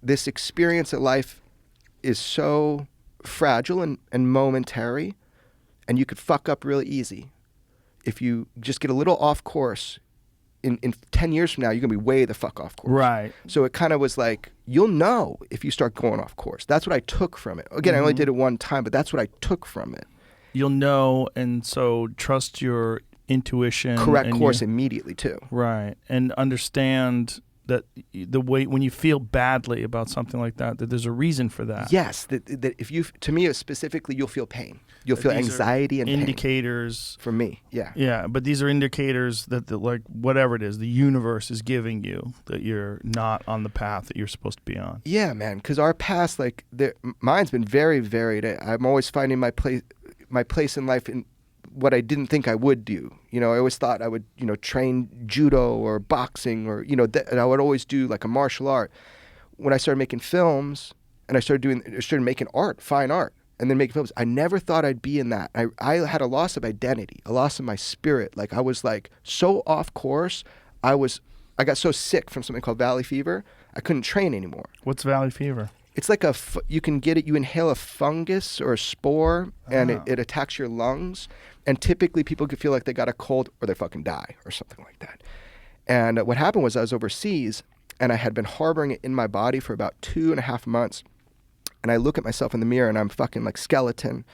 this experience of life is so fragile and momentary, and you could fuck up really easy. If you just get a little off course, in 10 years from now, you're going to be way the fuck off course. Right. So it kind of was like, you'll know if you start going off course. That's what I took from it. Again, I only did it one time, but that's what I took from it. You'll know, and so trust your intuition. Correct and course immediately, too. Right. And understand that the way when you feel badly about something like that there's a reason for that. Yes, that if you, to me specifically, you'll feel pain. You'll feel These are anxiety and pain. indicators. For me, yeah. Yeah, but these are indicators that like whatever it is, the universe is giving you that you're not on the path that you're supposed to be on. Yeah, man, because our past, like, mine's been very varied. I'm always finding my place in life in what I didn't think I would do. I always thought I would, train judo or boxing or, and I would always do like a martial art. When I started making films and I started making art, fine art, and then making films, I never thought I'd be in that. I had a loss of identity, a loss of my spirit. Like I was like so off course. I got so sick from something called valley fever. I couldn't train anymore. What's valley fever? It's like you can get it, you inhale a fungus or a spore and it attacks your lungs. And typically people could feel like they got a cold or they fucking die or something like that. And what happened was I was overseas and I had been harboring it in my body for about 2.5 months. And I look at myself in the mirror and I'm fucking like skeleton.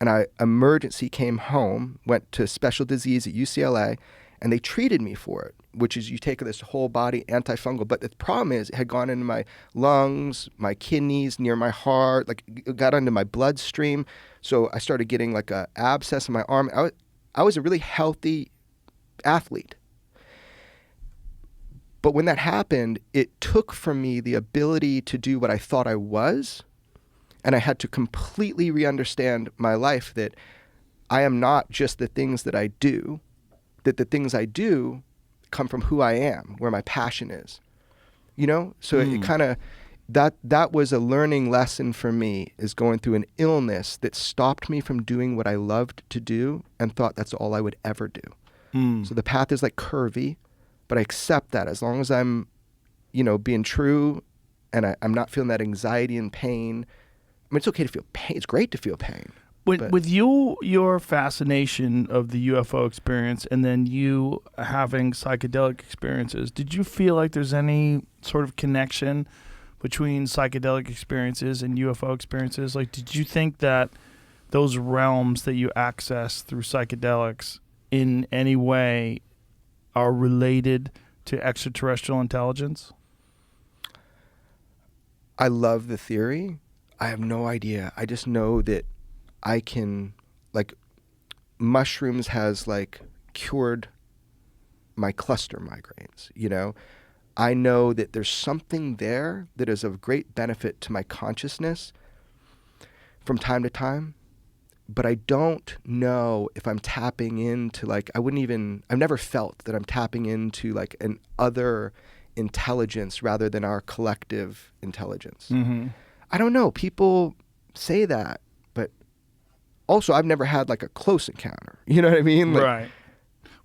and I emergency came home, went to special disease at UCLA, and they treated me for it, which is you take this whole body antifungal. But the problem is it had gone into my lungs, my kidneys, near my heart, like it got into my bloodstream. So I started getting like a abscess in my arm. I was a really healthy athlete. But when that happened, it took from me the ability to do what I thought I was. And I had to completely re-understand my life, that I am not just the things that I do, that the things I do come from who I am, where my passion is. You know? So it kind of, that was a learning lesson for me, is going through an illness that stopped me from doing what I loved to do and thought that's all I would ever do. So the path is like curvy, but I accept that as long as I'm, you know, being true and I'm not feeling that anxiety and pain. I mean, it's okay to feel pain. It's great to feel pain. With your fascination of the UFO experience and then you having psychedelic experiences, did you feel like there's any sort of connection between psychedelic experiences and UFO experiences? Like, did you think that those realms that you access through psychedelics in any way are related to extraterrestrial intelligence? I love the theory. I have no idea. I just know that I can, like, mushrooms has like cured my cluster migraines, you know? I know that there's something there that is of great benefit to my consciousness from time to time, but I don't know if I'm tapping into, like, I've never felt that I'm tapping into like an other intelligence rather than our collective intelligence. Mm-hmm. I don't know. People say that, but also I've never had like a close encounter. You know what I mean? Like, Right.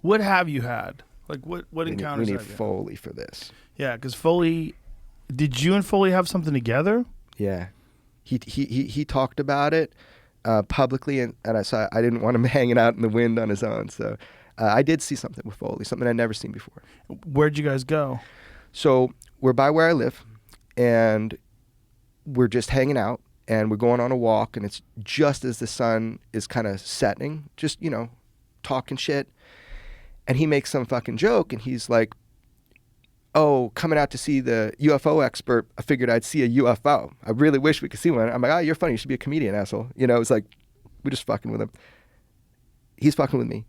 What have you had? Like what encounters we need have you? Foley for this. Yeah, because Foley, did you and Foley have something together? Yeah, he talked about it publicly, and I didn't want him hanging out in the wind on his own. So I did see something with Foley, something I'd never seen before. Where'd you guys go? So we're by where I live, and we're just hanging out, and we're going on a walk, and it's just as the sun is kind of setting, just, you know, talking shit. And he makes some fucking joke, and he's like, oh, coming out to see the UFO expert, I figured I'd see a UFO. I really wish we could see one. I'm like, oh, you're funny. You should be a comedian, asshole. You know, it's like, we're just fucking with him. He's fucking with me.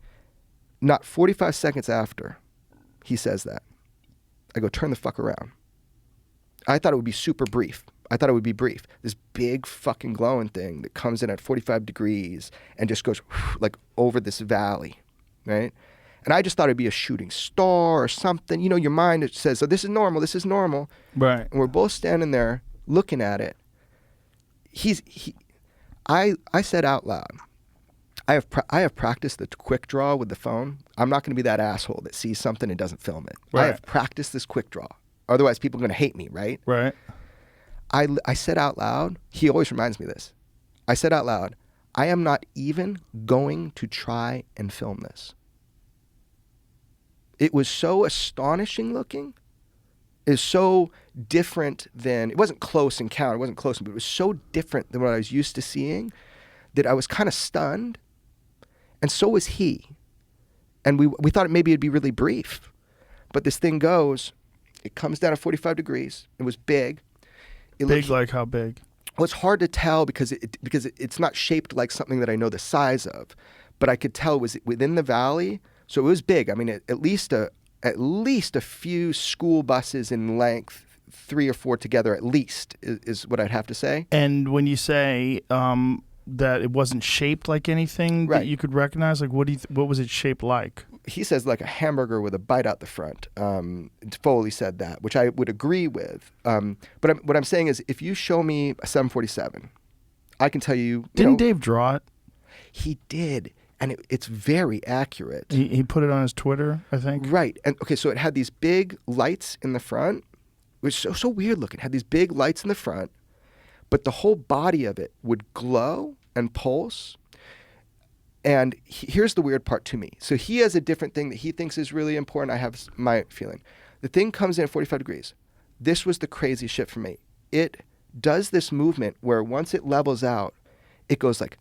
Not 45 seconds after he says that, I go, turn the fuck around. I thought it would be super brief. This big fucking glowing thing that comes in at 45 degrees and just goes like over this valley, right? And I just thought it'd be a shooting star or something. You know, your mind, it says, oh, this is normal. Right. And we're both standing there looking at it. I said out loud, I have practiced the quick draw with the phone. I'm not going to be that asshole that sees something and doesn't film it. Right. I have practiced this quick draw. Otherwise, people are going to hate me, right? Right. I said out loud, he always reminds me of this. I said out loud, I am not even going to try and film this. It was so astonishing looking. It's so different than, it wasn't close encounter, it wasn't close, but it was so different than what I was used to seeing that I was kind of stunned. And so was he. And we thought maybe it'd be really brief. But this thing goes, it comes down at 45 degrees. It was big. Like how big? Well, it's hard to tell because it's not shaped like something that I know the size of. But I could tell it was within the valley. So it was big. I mean, at least a few school buses in length, 3 or 4 together at least is what I'd have to say. And when you say that it wasn't shaped like anything Right. that you could recognize, like what was it shaped like? He says like a hamburger with a bite out the front. Foley said that, which I would agree with. But what I'm saying is, if you show me a 747, I can tell you. Didn't Dave draw it? He did. And it's very accurate. He put it on his Twitter, I think. Right. And okay, so it had these big lights in the front, which was so weird looking. It had these big lights in the front, but the whole body of it would glow and pulse. And here's the weird part to me. So he has a different thing that he thinks is really important. I have my feeling. The thing comes in at 45 degrees. This was the crazy shit for me. It does this movement where once it levels out, it goes like,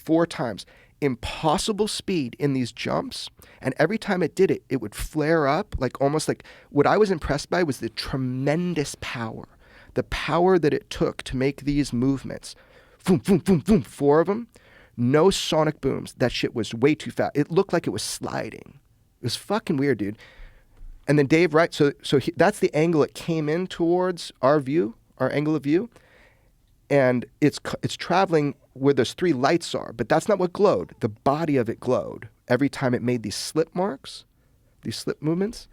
4 times. Impossible speed in these jumps. And every time it did it, it would flare up, like almost like what I was impressed by was the tremendous power. The power that it took to make these movements. Boom, boom, boom, boom, 4 of them. No sonic booms. That shit was way too fast. It looked like it was sliding. It was fucking weird, dude. And then Dave, right? So that's the angle it came in towards our view, our angle of view. And it's traveling where those 3 lights are, but that's not what glowed. The body of it glowed every time it made these slip marks, these slip movements.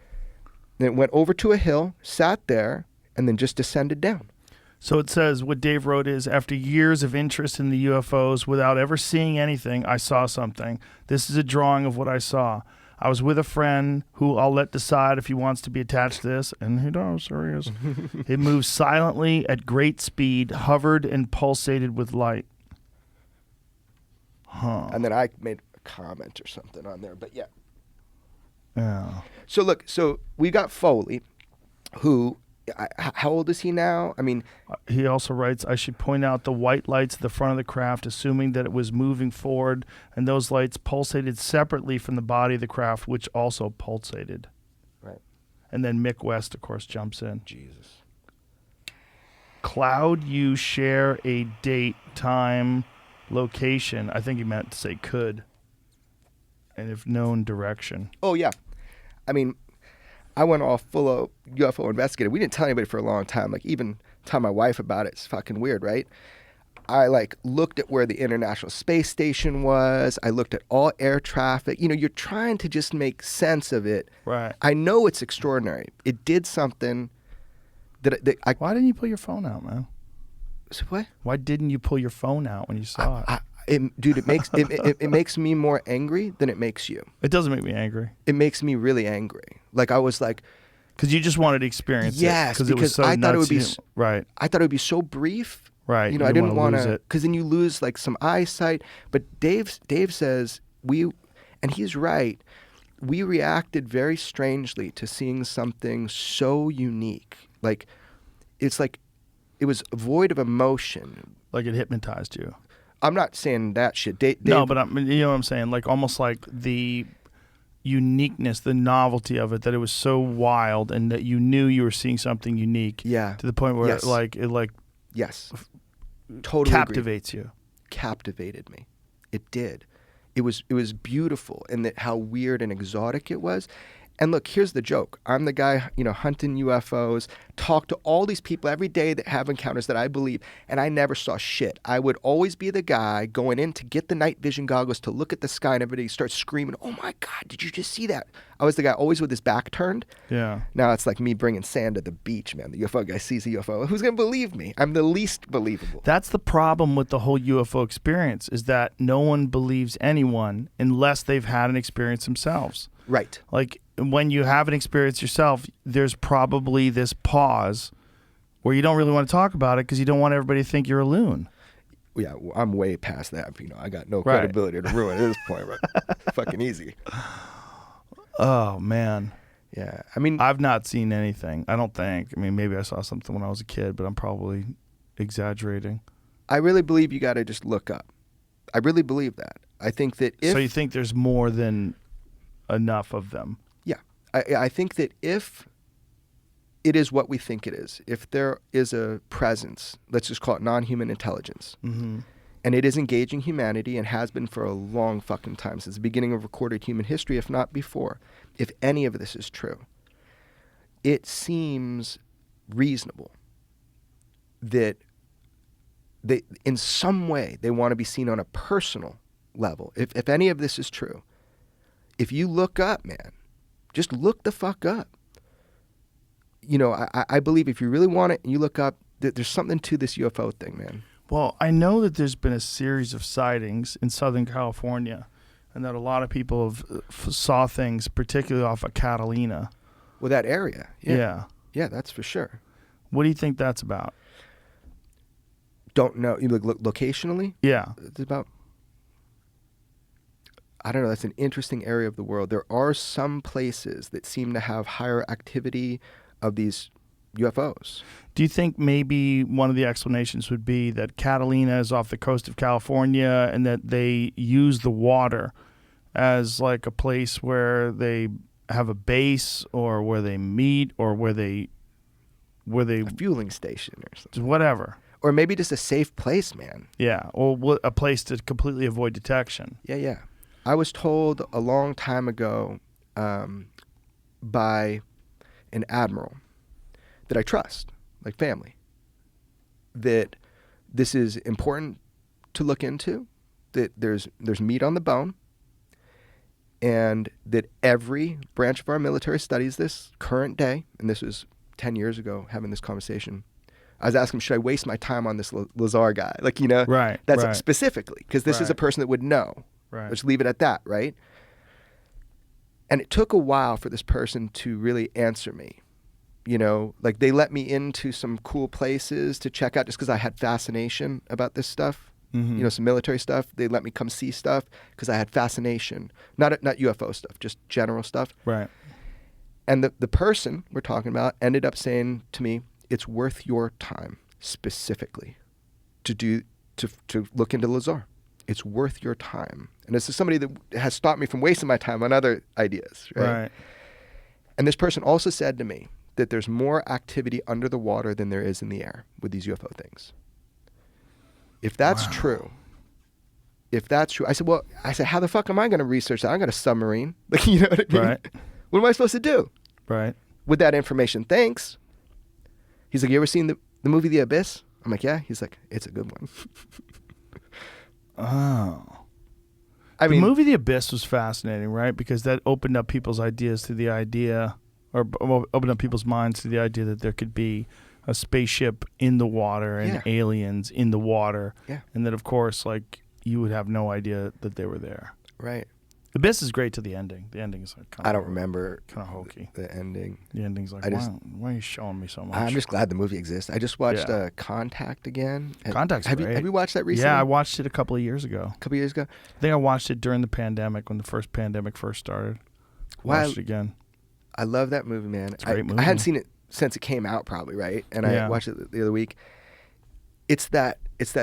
Then it went over to a hill, sat there, and then just descended down. So it says what Dave wrote is, after years of interest in the UFOs, without ever seeing anything, I saw something. This is a drawing of what I saw. I was with a friend who I'll let decide if he wants to be attached to this, and he does, there he is. It moved silently at great speed, hovered and pulsated with light. Huh. And then I made a comment or something on there, but yeah. Yeah. So look, so we got Foley, who, how old is he now? I mean, He also writes, I should point out the white lights at the front of the craft, assuming that it was moving forward, and those lights pulsated separately from the body of the craft, which also pulsated. right. And then Mick West, of course, jumps in. Jesus. Cloud, you share a date, time, location. I think he meant to say could. And if known, direction. Oh, yeah. I mean, I went all full of UFO investigator. We didn't tell anybody for a long time. Like, even tell my wife about it. It's fucking weird, right? I, like, looked at where the International Space Station was. I looked at all air traffic. You know, you're trying to just make sense of it. Right. I know it's extraordinary. It did something that I... Why didn't you pull your phone out, man? So what? Why didn't you pull your phone out when you saw it? Dude, it makes it makes me more angry than it makes you. It doesn't make me angry. It makes me really angry. Like, I was like, Because you just wanted to experience yes, it. Because it was so I thought it would nuts. be Right. I thought it would be so brief. Right. You know, You I didn't wanna want lose to, it. because then you lose like some eyesight. But Dave says and he's right. We reacted very strangely to seeing something so unique. Like, it's like it was void of emotion. Like it hypnotized you. I'm not saying that shit. Dave, No, but you know what I'm saying? Like almost like the uniqueness, the novelty of it, that it was so wild and that you knew you were seeing something unique. Yeah. To the point where Yes. it yes, totally agree. captivates you. Captivated me. It did. It was beautiful, and that how weird and exotic it was. And look, here's the joke. I'm the guy, you know, hunting UFOs, talk to all these people every day that have encounters that I believe, and I never saw shit. I would always be the guy going in to get the night vision goggles to look at the sky, and everybody starts screaming, "Oh my God, did you just see that?" I was the guy always with his back turned. Yeah. Now it's like me bringing sand to the beach, man. The UFO guy sees a UFO. Who's going to believe me? I'm the least believable. That's the problem with the whole UFO experience, is that no one believes anyone unless they've had an experience themselves. Right. Like when you have an experience yourself, there's probably this pause where you don't really want to talk about it because you don't want everybody to think you're a loon. Yeah, well, I'm way past that. You know, I got no Right. credibility to ruin at this point. Right? Fucking easy. Oh, man. Yeah, I mean, I've not seen anything, I don't think. I mean, maybe I saw something when I was a kid, but I'm probably exaggerating. I really believe you got to just look up. I really believe that. I think that if... So you think there's more than enough of them? Yeah. I think that if it is what we think it is, if there is a presence, let's just call it non-human intelligence, Mm-hmm. and it is engaging humanity and has been for a long fucking time, since the beginning of recorded human history, if not before, if any of this is true, it seems reasonable that they, in some way, they want to be seen on a personal level. If any of this is true, if you look up, man, just look the fuck up. You know, I believe if you really want it and you look up, there's something to this UFO thing, man. Well, I know that there's been a series of sightings in Southern California, and that a lot of people have saw things, particularly off of Catalina. Well, that area. Yeah. Yeah. Yeah, that's for sure. What do you think that's about? Don't know. You look locationally? Yeah. It's about, I don't know, that's an interesting area of the world. There are some places that seem to have higher activity of these UFOs. Do you think maybe one of the explanations would be that Catalina is off the coast of California and that they use the water as like a place where they have a base or where they meet or where they A fueling station or something. whatever. Or maybe just a safe place, man. Yeah, or a place to completely avoid detection. Yeah. I was told a long time ago by an admiral that I trust, like family, that this is important to look into, that there's meat on the bone, and that every branch of our military studies this current day, and this was 10 years ago having this conversation. I was asking him, should I waste my time on this Lazar guy? Like, Right, that's right. specifically, because this is a Right. person that would know. Right. Let's leave it at that, right? And it took a while for this person to really answer me. Like they let me into some cool places to check out just because I had fascination about this stuff. Mm-hmm. Some military stuff. They let me come see stuff because I had fascination. Not UFO stuff, just general stuff. Right. And the person we're talking about ended up saying to me, it's worth your time specifically to look into Lazar. It's worth your time. And this is somebody that has stopped me from wasting my time on other ideas, right? And this person also said to me that there's more activity under the water than there is in the air with these UFO things. If that's true, I said, how the fuck am I going to research that? I got a submarine. Like, you know what I mean? Right. What am I supposed to do Right. with that information? Thanks. He's like, you ever seen the movie The Abyss? I'm like, yeah. He's like, it's a good one. Oh. I The mean, movie The Abyss was fascinating, right? Because that opened up people's ideas to the idea, or opened up people's minds to the idea that there could be a spaceship in the water and Yeah. aliens in the water. Yeah. And that, of course, like, you would have no idea that they were there. right. The Abyss is great to the ending. The ending is like kind of, I don't remember kind of hokey. the ending. The ending's like, why are you showing me so much? I'm just glad the movie exists. I just watched Yeah. Contact again. Contact's have great. you watched that recently? Yeah, I watched it a couple of years ago. A couple years ago. I think I watched it during the pandemic when the first pandemic first started. Wow. Watched it again. I love that movie, man. It's a great movie. I hadn't seen it since it came out, probably, right? And I Yeah. watched it the other week. It's that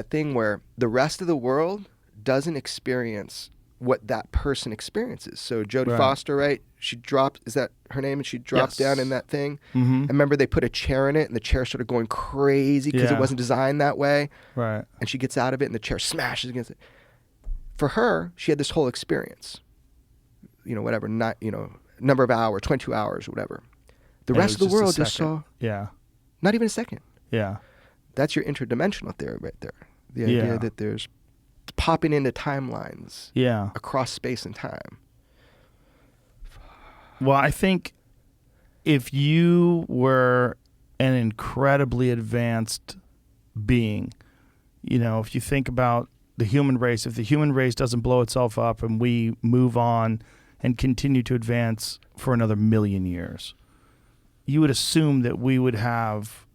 thing where the rest of the world doesn't experience what that person experiences. So Jodie Right. Foster, right? She dropped, is that her name? And she dropped Yes. down in that thing. Mm-hmm. I remember they put a chair in it and the chair started going crazy because it Yeah. wasn't designed that way. Right. And she gets out of it and the chair smashes against it. For her, she had this whole experience. Whatever, not, number of hours, 22 hours or whatever. The And it rest of the was just a world just second. saw, Yeah. not even a second. Yeah. That's your interdimensional theory right there. The Yeah. idea that there's popping into timelines Yeah. across space and time. Well, I think if you were an incredibly advanced being, if you think about the human race, if the human race doesn't blow itself up and we move on and continue to advance for another 1,000,000 years, you would assume that we would have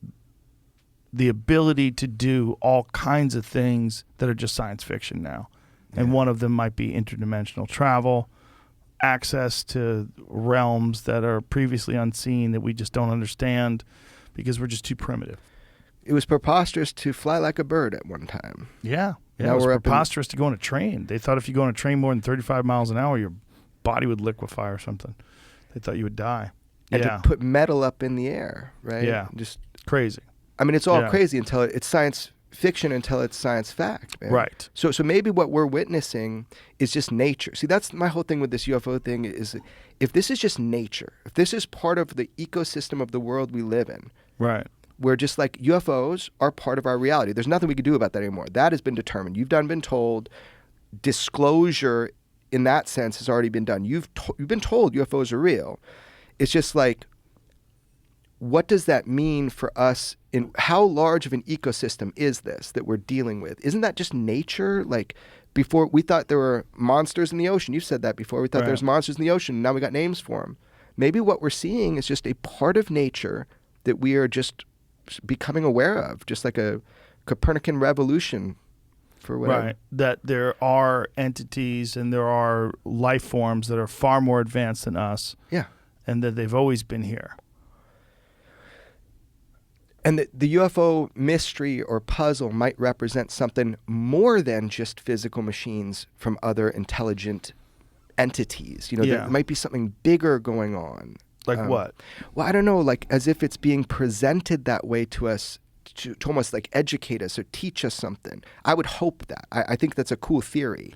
the ability to do all kinds of things that are just science fiction now. And one of them might be interdimensional travel, access to realms that are previously unseen that we just don't understand because we're just too primitive. It was preposterous to fly like a bird at one time. Yeah. Now It was we're up in- preposterous to go on a train. They thought if you go on a train more than 35 miles an hour, your body would liquefy or something. They thought you would die. And Yeah. to put metal up in the air, right? Yeah. Just, Crazy. I mean, it's all Yeah. crazy until it's science fiction until it's science fact, man. Right. So maybe what we're witnessing is just nature. See, that's my whole thing with this UFO thing is if this is just nature, if this is part of the ecosystem of the world we live in, Right. where just like UFOs are part of our reality. There's nothing we can do about that anymore. That has been determined. You've been told. Disclosure in that sense has already been done. You've been told UFOs are real. It's just like, what does that mean for us? In how large of an ecosystem is this that we're dealing with? Isn't that just nature? Like before, we thought there were monsters in the ocean. You've said that before. We thought Right. there was monsters in the ocean. Now we got names for them. Maybe what we're seeing is just a part of nature that we are just becoming aware of, just like a Copernican revolution for whatever. Right. That there are entities and there are life forms that are far more advanced than us Yeah. and that they've always been here. And the UFO mystery or puzzle might represent something more than just physical machines from other intelligent entities. You know, Yeah. there might be something bigger going on. Like what? Well, I don't know, like as if it's being presented that way to us to almost like educate us or teach us something. I would hope that. I think that's a cool theory.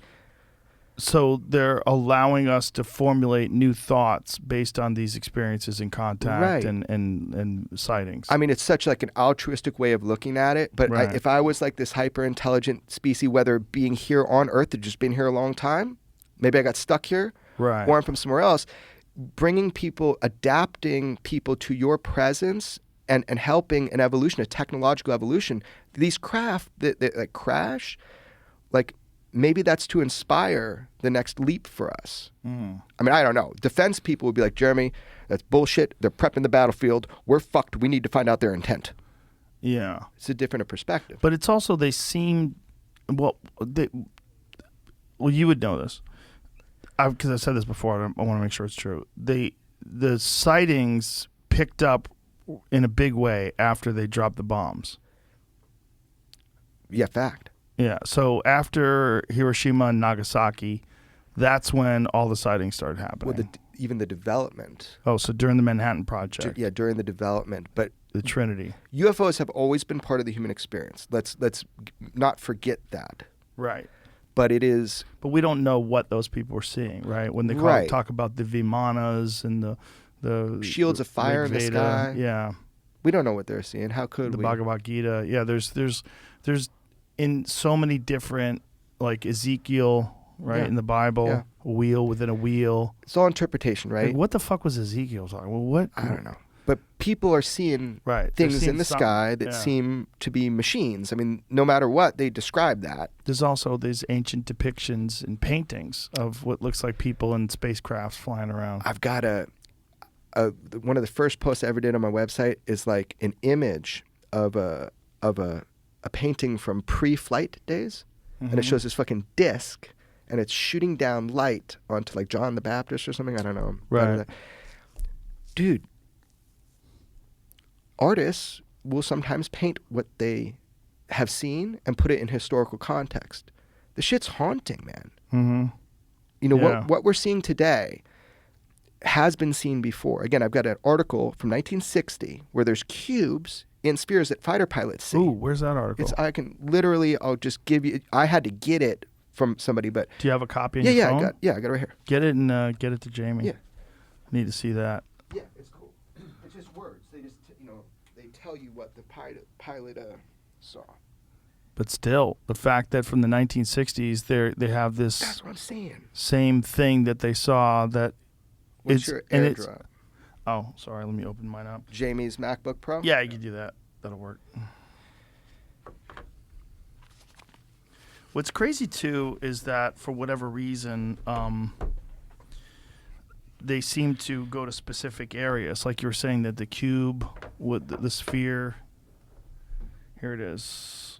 So they're allowing us to formulate new thoughts based on these experiences in contact Right. and sightings. I mean, it's such like an altruistic way of looking at it. But Right. if I was like this hyper intelligent species, whether being here on Earth or just been here a long time, maybe I got stuck here, Right. or I'm from somewhere else, bringing people, adapting people to your presence and helping an evolution, a technological evolution. These craft that like crash, like maybe that's to inspire the next leap for us. I mean, I don't know. Defense people would be like, Jeremy, that's bullshit. They're prepping the battlefield. We're fucked. We need to find out their intent. Yeah. It's a different perspective. But it's also they seem well you would know this. Because I've said this before, I want to make sure it's true. The sightings picked up in a big way after they dropped the bombs. Yeah, fact. Yeah. So after Hiroshima and Nagasaki, that's when all the sightings started happening. Well, even the development. so during the Manhattan Project, Yeah, during the development. But the Trinity. UFOs have always been part of the human experience. Let's not forget that. Right. But it is. But we don't know what those people were seeing, right? When they Right. talk about the Vimanas and the Shields of fire in the Rig Veda, sky. Yeah. We don't know what they're seeing. How could The we? Bhagavad Gita. Yeah, there's in so many different, like Ezekiel, right, Yeah. in the Bible, Yeah. a wheel within a wheel. It's all interpretation, right? Like, what the fuck was Ezekiel talking? Well, what? I don't know. But people are seeing Right. They're things seeing in the something. sky that Yeah. seem to be machines. I mean, no matter what, they describe that. There's also these ancient depictions and paintings of what looks like people in spacecrafts flying around. I've got one of the first posts I ever did on my website is like an image of a painting from pre-flight days, and it shows this fucking disc, and it's shooting down light onto like John the Baptist or something. I don't know. Right. Dude, artists will sometimes paint what they have seen and put it in historical context. The shit's haunting, man. Mm-hmm. You know, Yeah. what we're seeing today has been seen before. Again, I've got an article from 1960 where there's cubes in spheres that fighter pilots see. Ooh, where's that article? I'll just give you, I had to get it from somebody, but Do you have a copy on yeah, your I phone? got it right here. Get it and get it to Jamie. Yeah. I need to see that. Yeah, it's cool. It's just words. They just, they tell you what the pilot saw. But still, the fact that from the 1960s they have this That's what I'm saying. same thing that they saw that What's it's your and it's AirDrop? oh sorry, let me open mine up. Jamie's MacBook Pro? Yeah, you can do that. That'll work. What's crazy too is that for whatever reason, they seem to go to specific areas. Like you were saying that the cube with the sphere. Here it is.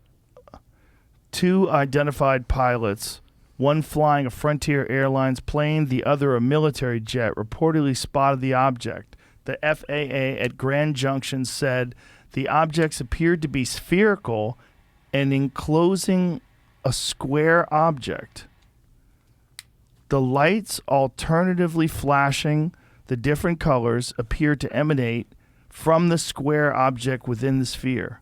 2 identified pilots, one flying a Frontier Airlines plane, the other a military jet, reportedly spotted the object. The FAA at Grand Junction said the objects appeared to be spherical and enclosing a square object. The lights alternatively flashing the different colors appeared to emanate from the square object within the sphere.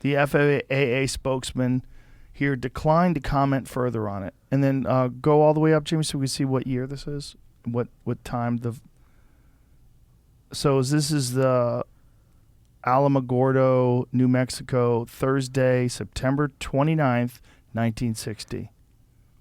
The FAA spokesman here declined to comment further on it. And then go all the way up, Jimmy, so we can see what year this is, what time the. So this is the Alamogordo, New Mexico, Thursday, September 29th, 1960.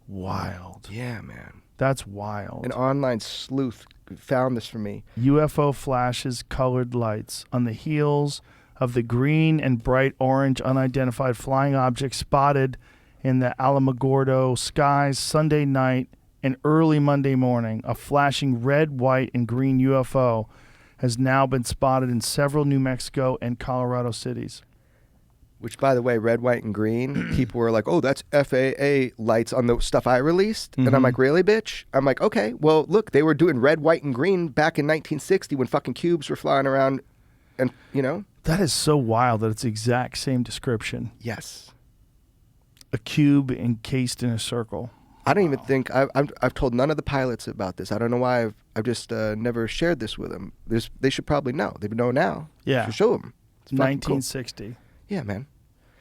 Wild. Yeah, man. That's wild. An online sleuth found this for me. UFO flashes colored lights on the heels of the green and bright orange unidentified flying object spotted in the Alamogordo skies Sunday night and early Monday morning. A flashing red, white, and green UFO has now been spotted in several New Mexico and Colorado cities. Which, by the way, red, white, and green, people were like, oh, that's FAA lights on the stuff I released. And I'm like, really, bitch? I'm like, okay, well, look, they were doing red, white, and green back in 1960 when fucking cubes were flying around and, That is so wild that it's the exact same description. Yes. A cube encased in a circle. I don't even think I've told none of the pilots about this. I don't know why I've just never shared this with them. They should probably know. They know now. Yeah. Should show them. It's fucking cool. 1960. Yeah, man.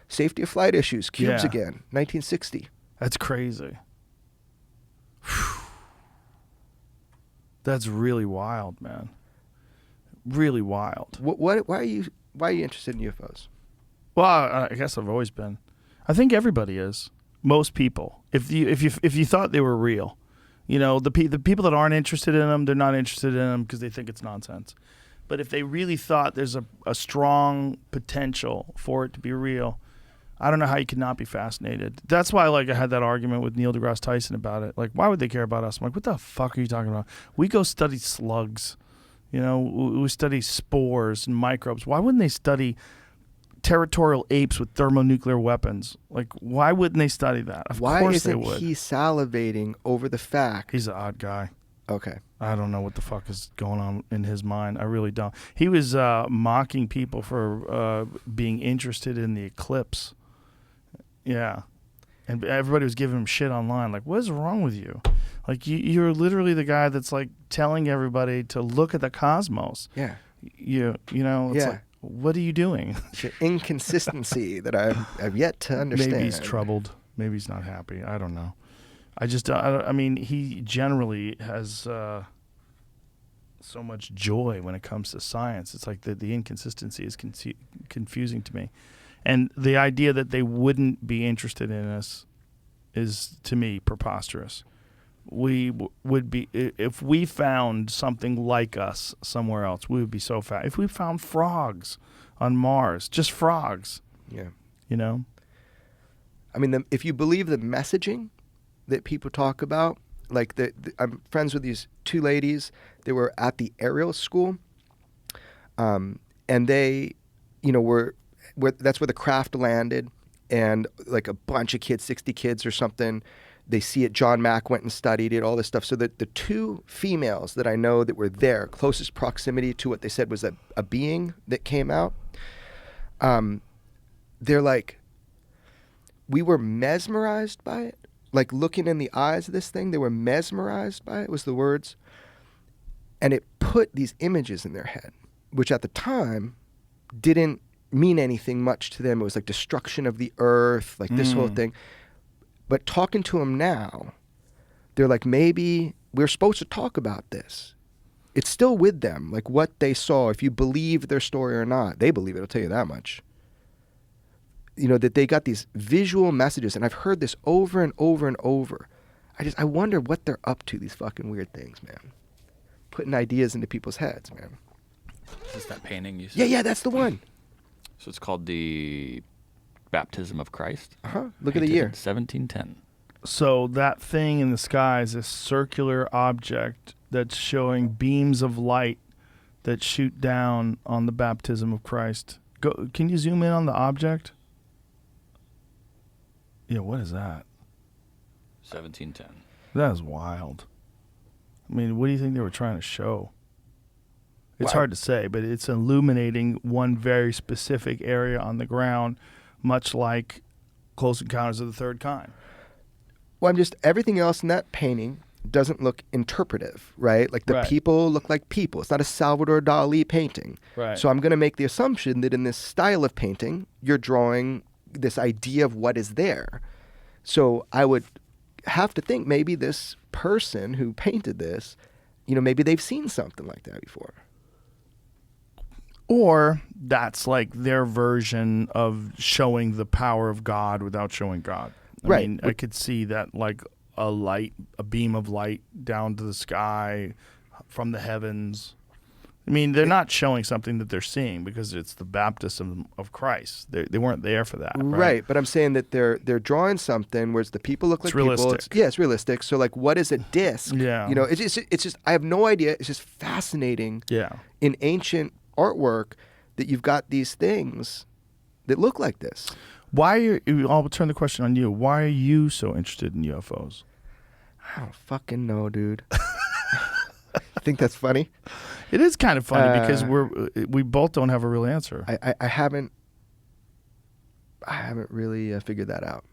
Safety of flight issues. Cubes Yeah. again. 1960. That's crazy. Whew. That's really wild, man. Really wild. Why are you interested in UFOs? Well, I guess I've always been. I think everybody is. Most people. If you thought they were real, the people that aren't interested in them, they're not interested in them because they think it's nonsense. But if they really thought there's a strong potential for it to be real, I don't know how you could not be fascinated. That's why, I had that argument with Neil deGrasse Tyson about it. Like, why would they care about us? I'm like, what the fuck are you talking about? We go study slugs. We study spores and microbes. Why wouldn't they study territorial apes with thermonuclear weapons? Like, why wouldn't they study that? Of course they would. Why isn't he salivating over the fact? He's an odd guy. Okay. I don't know what the fuck is going on in his mind. I really don't. He was mocking people for being interested in the eclipse. Yeah. And everybody was giving him shit online. Like, what is wrong with you? Like, you're literally the guy that's, telling everybody to look at the cosmos. Yeah. It's like, what are you doing? It's an inconsistency that I've yet to understand. Maybe he's troubled. Maybe he's not happy. I don't know. I mean, he generally has so much joy when it comes to science. It's like the inconsistency is confusing to me. And the idea that they wouldn't be interested in us is, to me, preposterous. We would be, if we found something like us somewhere else, we would be so fast. If we found frogs on Mars, just frogs. Yeah. I mean, if you believe the messaging that people talk about, I'm friends with these two ladies. They were at the aerial school, and they, that's where the craft landed, and a bunch of kids, 60 kids or something. They see it. John Mack went and studied it, all this stuff. So that the two females that I know that were there, closest proximity to what they said was a being that came out, they're like, we were mesmerized by it. Like, looking in the eyes of this thing, they were mesmerized by it, was the words. And it put these images in their head, which at the time didn't mean anything much to them. It was like destruction of the earth, like this whole thing. But talking to them now, they're like, maybe we're supposed to talk about this. It's still with them, like what they saw. If you believe their story or not, they believe it, I'll tell you that much. That they got these visual messages, and I've heard this over and over and over. I wonder what they're up to, these fucking weird things, man. Putting ideas into people's heads, man. Is that painting you said? Yeah, that's the one. So it's called the Baptism of Christ. Look at the year. 1710. So that thing in the sky is a circular object that's showing beams of light that shoot down on the baptism of Christ. Can you zoom in on the object? Yeah, what is that? 1710. That is wild. I mean, what do you think they were trying to show? It's hard to say, but it's illuminating one very specific area on the ground, much like Close Encounters of the Third Kind. Well, everything else in that painting doesn't look interpretive, right? Like the people look like people. It's not a Salvador Dali painting. Right. So I'm going to make the assumption that in this style of painting, you're drawing this idea of what is there. So I would have to think maybe this person who painted this, maybe they've seen something like that before. Or that's like their version of showing the power of God without showing God. I mean, I could see that, like a beam of light down to the sky from the heavens. I mean, they're not showing something that they're seeing because it's the baptism of Christ. They weren't there for that, right? Right, but I'm saying that they're drawing something where the people look like realistic. people. It's realistic. So, like, what is a disc? Yeah. It's just I have no idea. It's just fascinating. Yeah. In ancient artwork, that you've got these things that look like this. I'll turn the question on you. Why are you so interested in UFOs? I don't fucking know, dude. think that's funny. It is kind of funny because we both don't have a real answer. I haven't really figured that out.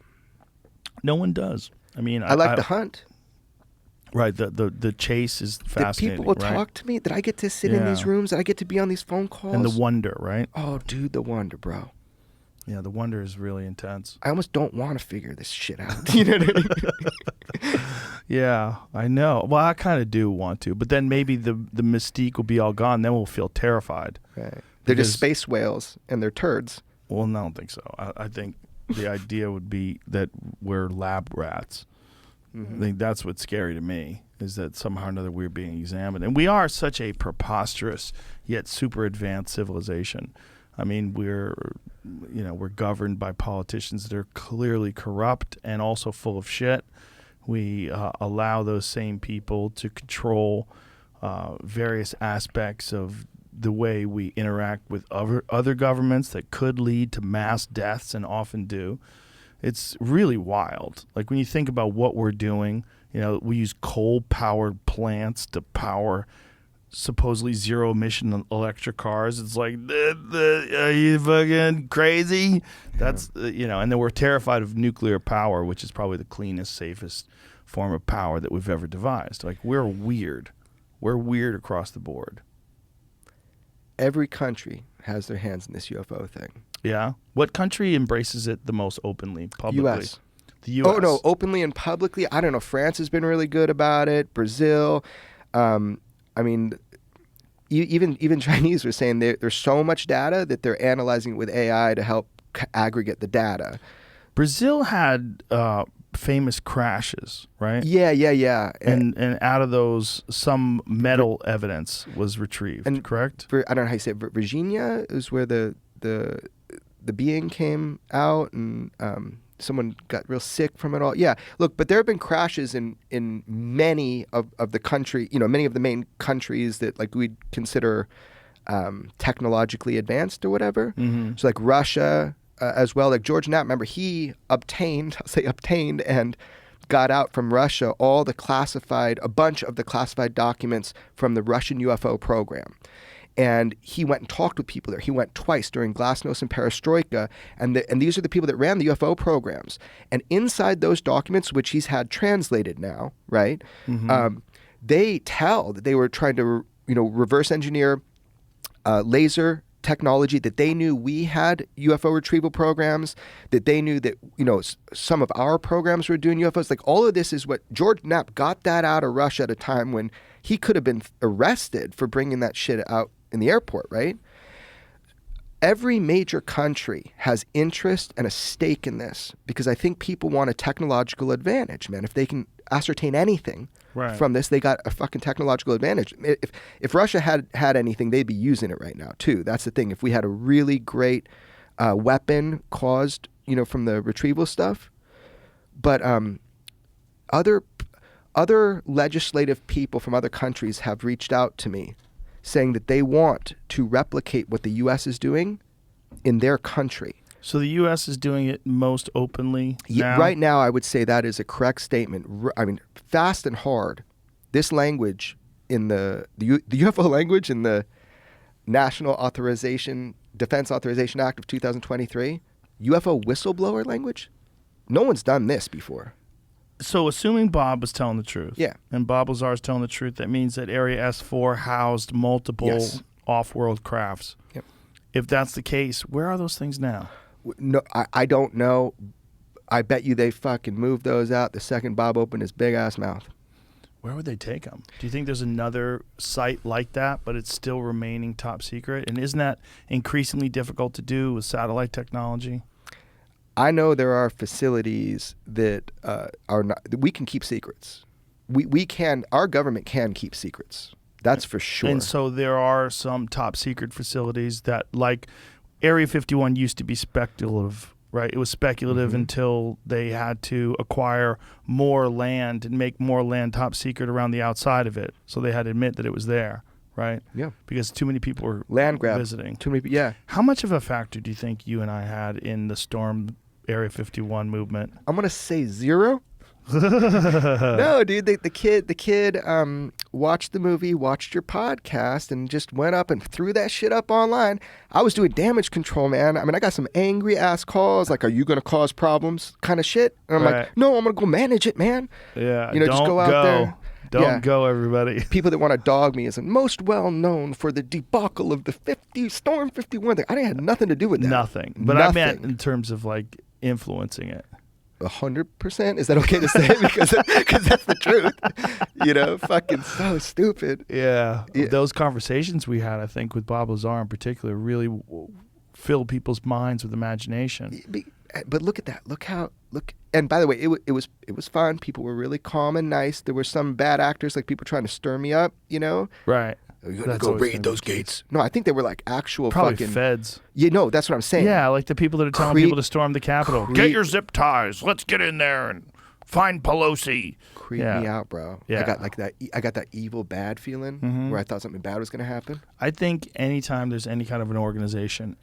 No one does. I mean, I like the hunt. Right. The chase is That fascinating. people will right? talk to me. That I get to sit in these rooms. That I get to be on these phone calls. And the wonder, right? Oh, dude, the wonder, bro. Yeah, the wonder is really intense. I almost don't want to figure this shit out. You know what I mean? Yeah, I know. Well, I kind of do want to, but then maybe the mystique will be all gone. Then we'll feel terrified. Right. They're just space whales and they're turds. Well, no, I don't think so. I think the idea would be that we're lab rats. I think that's what's scary to me, is that somehow or another we're being examined. And we are such a preposterous yet super advanced civilization. I mean, we're governed by politicians that are clearly corrupt and also full of shit. We allow those same people to control various aspects of the way we interact with other governments that could lead to mass deaths and often do. It's really wild. Like when you think about what we're doing, we use coal-powered plants to power supposedly zero-emission electric cars. It's like, are you fucking crazy? That's, and then we're terrified of nuclear power, which is probably the cleanest, safest form of power that we've ever devised. Like, we're weird. We're weird across the board. Every country has their hands in this UFO thing. Yeah? What country embraces it the most openly, publicly? U.S. The U.S. Oh, no, openly and publicly? I don't know. France has been really good about it. Brazil. I mean, even Chinese were saying there's so much data that they're analyzing it with AI to help aggregate the data. Brazil had famous crashes, right? Yeah. And out of those, some metal evidence was retrieved, correct? I don't know how you say it. Virginia is where the being came out, and someone got real sick from it all. Yeah, look, but there have been crashes in many of the country, many of the main countries that like we'd consider technologically advanced or whatever. Mm-hmm. So like Russia as well. Like George Knapp, remember he obtained and got out from Russia a bunch of the classified documents from the Russian UFO program. And he went and talked with people there. He went twice during Glasnost and Perestroika. And these are the people that ran the UFO programs. And inside those documents, which he's had translated now, right, they tell that they were trying to, reverse engineer laser technology, that they knew we had UFO retrieval programs, that they knew that, some of our programs were doing UFOs. Like all of this is what George Knapp got that out of Russia at a time when he could have been arrested for bringing that shit out in the airport, right? Every major country has interest and a stake in this because I think people want a technological advantage, man. If they can ascertain anything from this, they got a fucking technological advantage. If Russia had anything, they'd be using it right now too. That's the thing. If we had a really great weapon caused, from the retrieval stuff, but other legislative people from other countries have reached out to me saying that they want to replicate what the U.S. is doing in their country. So the U.S. is doing it most openly now? Right now, I would say that is a correct statement. I mean, fast and hard. This language in the UFO language in the National Defense Authorization Act of 2023, UFO whistleblower language, no one's done this before. So assuming Bob was telling the truth, and Bob Lazar is telling the truth, that means that Area S4 housed multiple off-world crafts. Yep. If that's the case, where are those things now? No, I don't know. I bet you they fucking moved those out the second Bob opened his big-ass mouth. Where would they take them? Do you think there's another site like that, but it's still remaining top secret? And isn't that increasingly difficult to do with satellite technology? I know there are facilities that are not, that we can keep secrets. Our government can keep secrets. That's for sure. And so there are some top secret facilities that, like Area 51 used to be speculative, right? It was speculative until they had to acquire more land and make more land top secret around the outside of it. So they had to admit that it was there, right? Yeah. Because too many people were land grab visiting. Too many, yeah. How much of a factor do you think you and I had in the Storm Area 51 movement? I'm going to say 0. No, dude, the kid watched the movie, watched your podcast, and just went up and threw that shit up online. I was doing damage control, man. I mean, I got some angry ass calls, like, "Are you gonna cause problems?" kind of shit. And I'm like, "No, I'm gonna go manage it, man." Yeah, You know, just go out there. Don't go, everybody. People that want to dog me as most well known for the debacle of the Storm 51 thing. I didn't have nothing to do with that. Nothing. But I meant in terms of like influencing it. 100%? Is that okay to say? Because that's the truth. You know, fucking so stupid. Yeah. Those conversations we had, I think, with Bob Lazar in particular, really filled people's minds with imagination. But look at that. Look. And by the way, it was fun. People were really calm and nice. There were some bad actors, like people trying to stir me up. You know. Right. You're gonna go raid those gates. No, I think they were like actual probably fucking feds. You know, that's what I'm saying. Yeah, like the people that are telling people to storm the Capitol. Get your zip ties. Let's get in there and find Pelosi. Creep me out, bro. Yeah. I got like that. I got that evil bad feeling where I thought something bad was gonna happen. I think anytime there's any kind of an organization,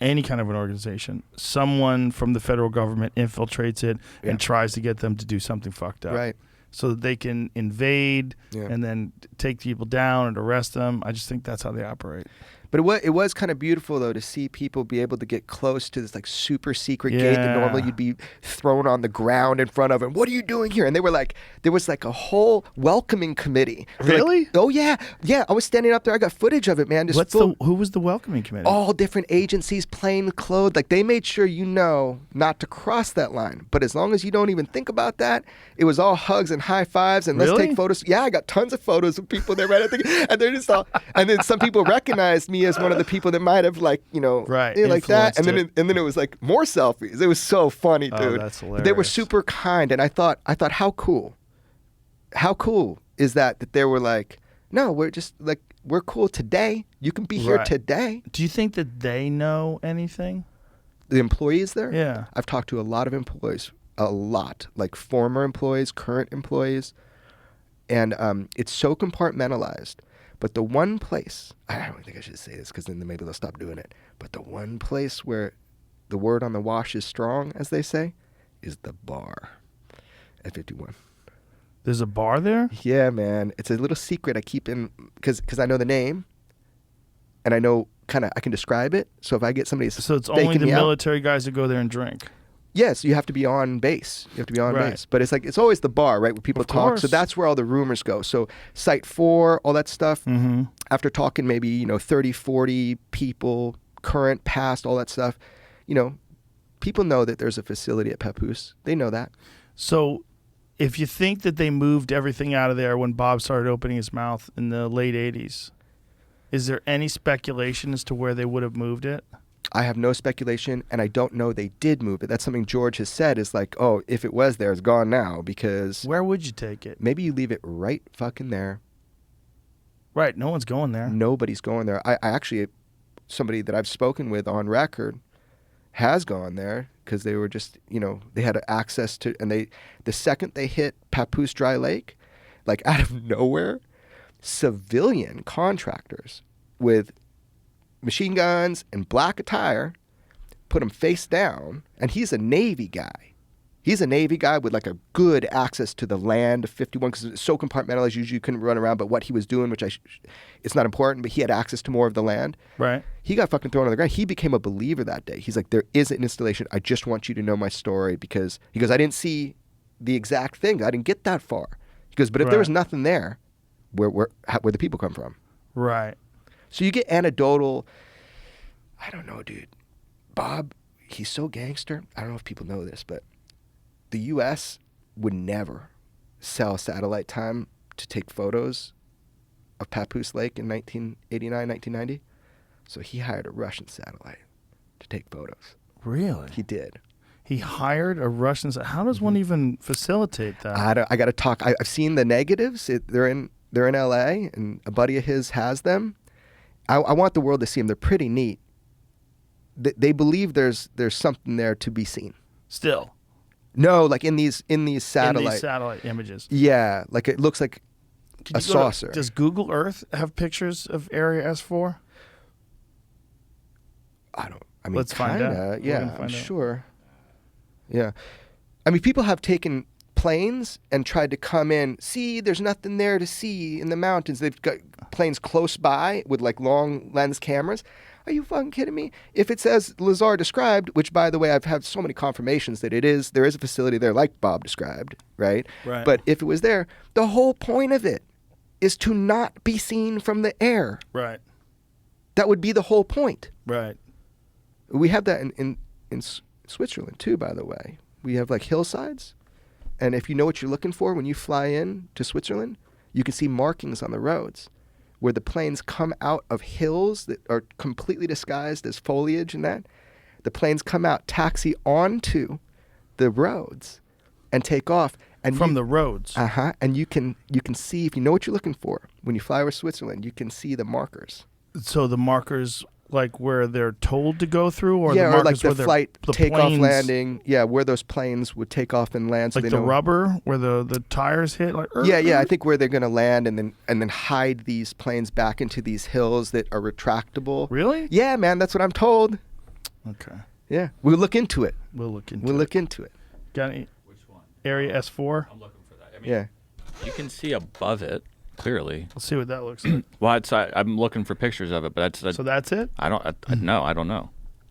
someone from the federal government infiltrates it and tries to get them to do something fucked up. Right. So that they can invade and then take people down and arrest them. I just think that's how they operate. But it was kind of beautiful, though, to see people be able to get close to this like super secret gate that normally you'd be thrown on the ground in front of. And what are you doing here? And they were like, there was like a whole welcoming committee. Really? Like, oh, yeah. Yeah, I was standing up there. I got footage of it, man. Just who was the welcoming committee? All different agencies, plain clothes. Like, they made sure you know not to cross that line. But as long as you don't even think about that, it was all hugs and high fives and let's take photos. Yeah, I got tons of photos of people there right at the and they're just all, and then some people recognized me as one of the people that might have like, you know, like that. And then it was like more selfies. It was so funny, dude. Oh, that's hilarious. They were super kind. And I thought how cool is that they were like, no, we're just like, we're cool today. You can be here today. Do you think that they know anything? The employees there? Yeah. I've talked to a lot of employees, like former employees, current employees. And it's so compartmentalized. But the one place, I don't think I should say this because then maybe they'll stop doing it. But the one place where the word on the wash is strong, as they say, is the bar at 51. There's a bar there? Yeah, man. It's a little secret I keep in because I know the name and I know I can describe it. So if I get somebody So it's only the military guys that go there and drink? Yes, you have to be on base. You have to be on base. But it's always the bar, right, where people talk. Course. So that's where all the rumors go. So Site 4, all that stuff, after talking maybe, 30, 40 people, current, past, all that stuff, people know that there's a facility at Papoose. They know that. So if you think that they moved everything out of there when Bob started opening his mouth in the late 80s, is there any speculation as to where they would have moved it? I have no speculation, and I don't know they did move it. That's something George has said is like, oh, if it was there, it's gone now because... Where would you take it? Maybe you leave it right fucking there. Right, no one's going there. Nobody's going there. I actually, somebody that I've spoken with on record has gone there because they were just, they had access to... And the second they hit Papoose Dry Lake, like out of nowhere, civilian contractors with... machine guns and black attire, put him face down, and he's a Navy guy. He's a Navy guy with like a good access to the land of 51 because it's so compartmentalized. Usually you couldn't run around, but what he was doing, which it's not important, but he had access to more of the land. Right. He got fucking thrown on the ground. He became a believer that day. He's like, there is an installation. I just want you to know my story because he goes, I didn't see the exact thing. I didn't get that far. He goes, but if there was nothing there, where the people come from? Right. So you get anecdotal, I don't know, dude. Bob, he's so gangster. I don't know if people know this, but the U.S. would never sell satellite time to take photos of Papoose Lake in 1989, 1990. So he hired a Russian satellite to take photos. Really? He did. He hired a Russian satellite. How does one even facilitate that? I got to talk. I've seen the negatives. They're in L.A., and a buddy of his has them. I want the world to see them. They're pretty neat. They believe there's something there to be seen. Still. No, like in these satellite. In these satellite images. Yeah, like it looks like a saucer. Does Google Earth have pictures of Area S4? I mean, let's find out. Yeah, I'm sure. Yeah. I mean, people have taken planes and tried to come in. See, there's nothing there to see in the mountains. They've got planes close by with like long lens cameras. Are you fucking kidding me? If it says Lazar described, which by the way, I've had so many confirmations that there is a facility there like Bob described, right? Right. But if it was there, the whole point of it is to not be seen from the air. Right. That would be the whole point. Right. We have that in Switzerland too, by the way. We have like hillsides. And if you know what you're looking for when you fly in to Switzerland, you can see markings on the roads where the planes come out of hills that are completely disguised as foliage and that. The planes come out, taxi onto the roads and take off. And From the roads. Uh-huh. And you can see, if you know what you're looking for, when you fly over Switzerland, you can see the markers. So the markers, like where they're told to go through, or yeah, the or like markers the where flight the takeoff, planes, landing. Yeah, where those planes would take off and land. So like they the know. rubber where the tires hit. Like Yeah. I think where they're going to land and then hide these planes back into these hills that are retractable. Really? Yeah, man, that's what I'm told. Okay. Yeah, we'll look into it. We'll look into. We'll it. look into it. Got any Which one? Area S4? I'm looking for that. I mean, Yeah. you can see above it clearly. Let's see what that looks like. Well, I'm looking for pictures of it, but So that's it. I don't know.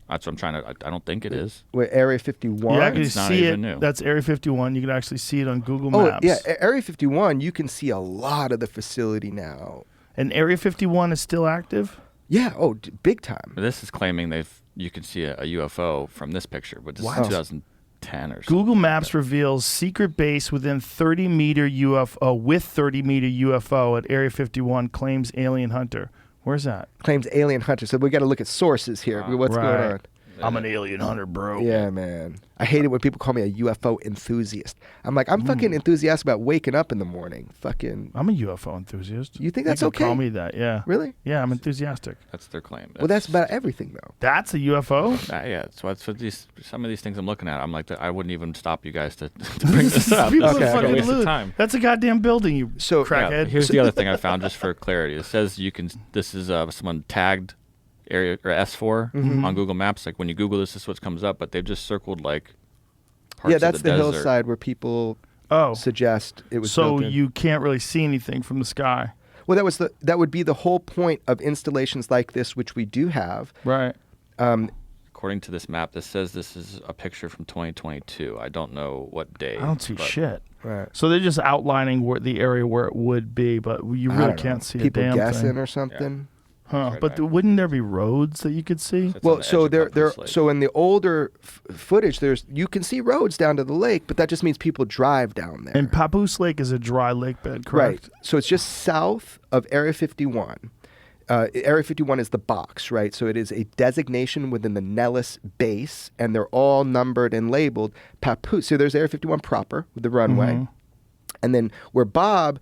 That's what I'm trying to. I don't think it is. Where Area 51. You actually It's not see it. even new. That's Area 51. You can actually see it on Google Oh Maps. yeah, Area 51. You can see a lot of the facility now. And Area 51 is still active. Yeah. Oh, big time. This is claiming you can see a UFO from this picture, but this Wow. is 2010 or something. Google Maps reveals secret base within 30-meter UFO with 30-meter UFO at Area 51 claims alien hunter. Where's that? Claims alien hunter. So we got to look at sources here. What's going Right. on? I'm an alien hunter, bro. Yeah, man. I hate it when people call me a UFO enthusiast. I'm like, I'm fucking enthusiastic about waking up in the morning. Fucking. I'm a UFO enthusiast. You think that's can okay? Call me that. Yeah. Really? Yeah, I'm enthusiastic. That's their claim. Well, that's about everything, though. That's a UFO. Yeah. So that's what some of these things I'm looking at. I'm like, I wouldn't even stop you guys to bring this up. People That's are a fucking waste of lose. time. That's a goddamn building, you So- Yeah, crackhead. here's the other thing I found just for clarity. It says you can. This is someone tagged area or S4 on Google Maps. Like when you Google this is what comes up, but they've just circled like parts Yeah, that's of the desert. hillside where people Oh, suggest it was so built in. you can't really see anything from the sky. Well, that would be the whole point of installations like this, which we do have. Right. According to this map, this says this is a picture from 2022. I don't know what day. I don't see but shit. Right. So they're just outlining where the area where it would be, but you I really don't know. can't see people a damn guessing thing. or something. Huh? Right, But right. wouldn't there be roads that you could see? It's on Well, the so edge of there, Papoose Lake. so in the older footage, you can see roads down to the lake, but that just means people drive down there. And Papoose Lake is a dry lake bed, Right. correct? So it's just south of Area 51. Area 51 is the box, right? So it is a designation within the Nellis base, and they're all numbered and labeled Papoose. So there's Area 51 proper with the runway. Mm-hmm. And then where Bob,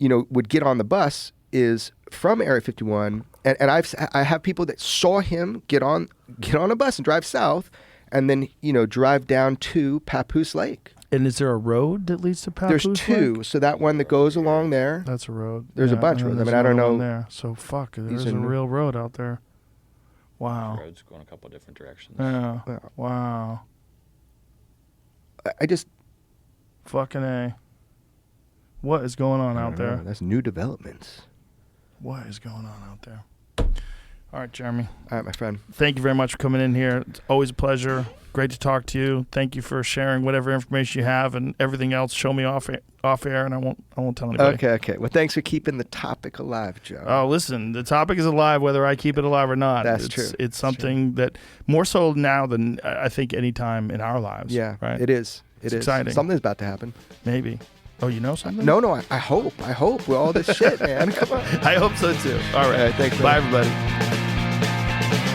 would get on the bus is from Area 51. And I have people that saw him get on a bus and drive south and then, drive down to Papoose Lake. And is there a road that leads to Papoose There's two. Lake? So that one that goes along there. That's a road. There's a bunch and of then roads. I there's mean, I don't another one know. There. So fuck, there's are a new. real road out there. Wow. roads going a couple different directions. Yeah. Yeah. Wow. I just Fucking A. What is going on I out don't know. there? That's new developments. What is going on out there? All right, Jeremy. All right, my friend. Thank you very much for coming in here. It's always a pleasure. Great to talk to you. Thank you for sharing whatever information you have and everything else. Show me off air, and I won't tell anybody. Okay. Well, thanks for keeping the topic alive, Joe. Oh, listen, the topic is alive whether I keep it alive or not. That's it's, true. It's something that more so now than I think any time in our lives. Yeah, right. it is. It's It is. exciting. Something's about to happen. Maybe. Oh, you know something? No, I hope. I hope with all this shit, man. Come on. I hope so too. All right. All right, thanks, Bye, man. everybody.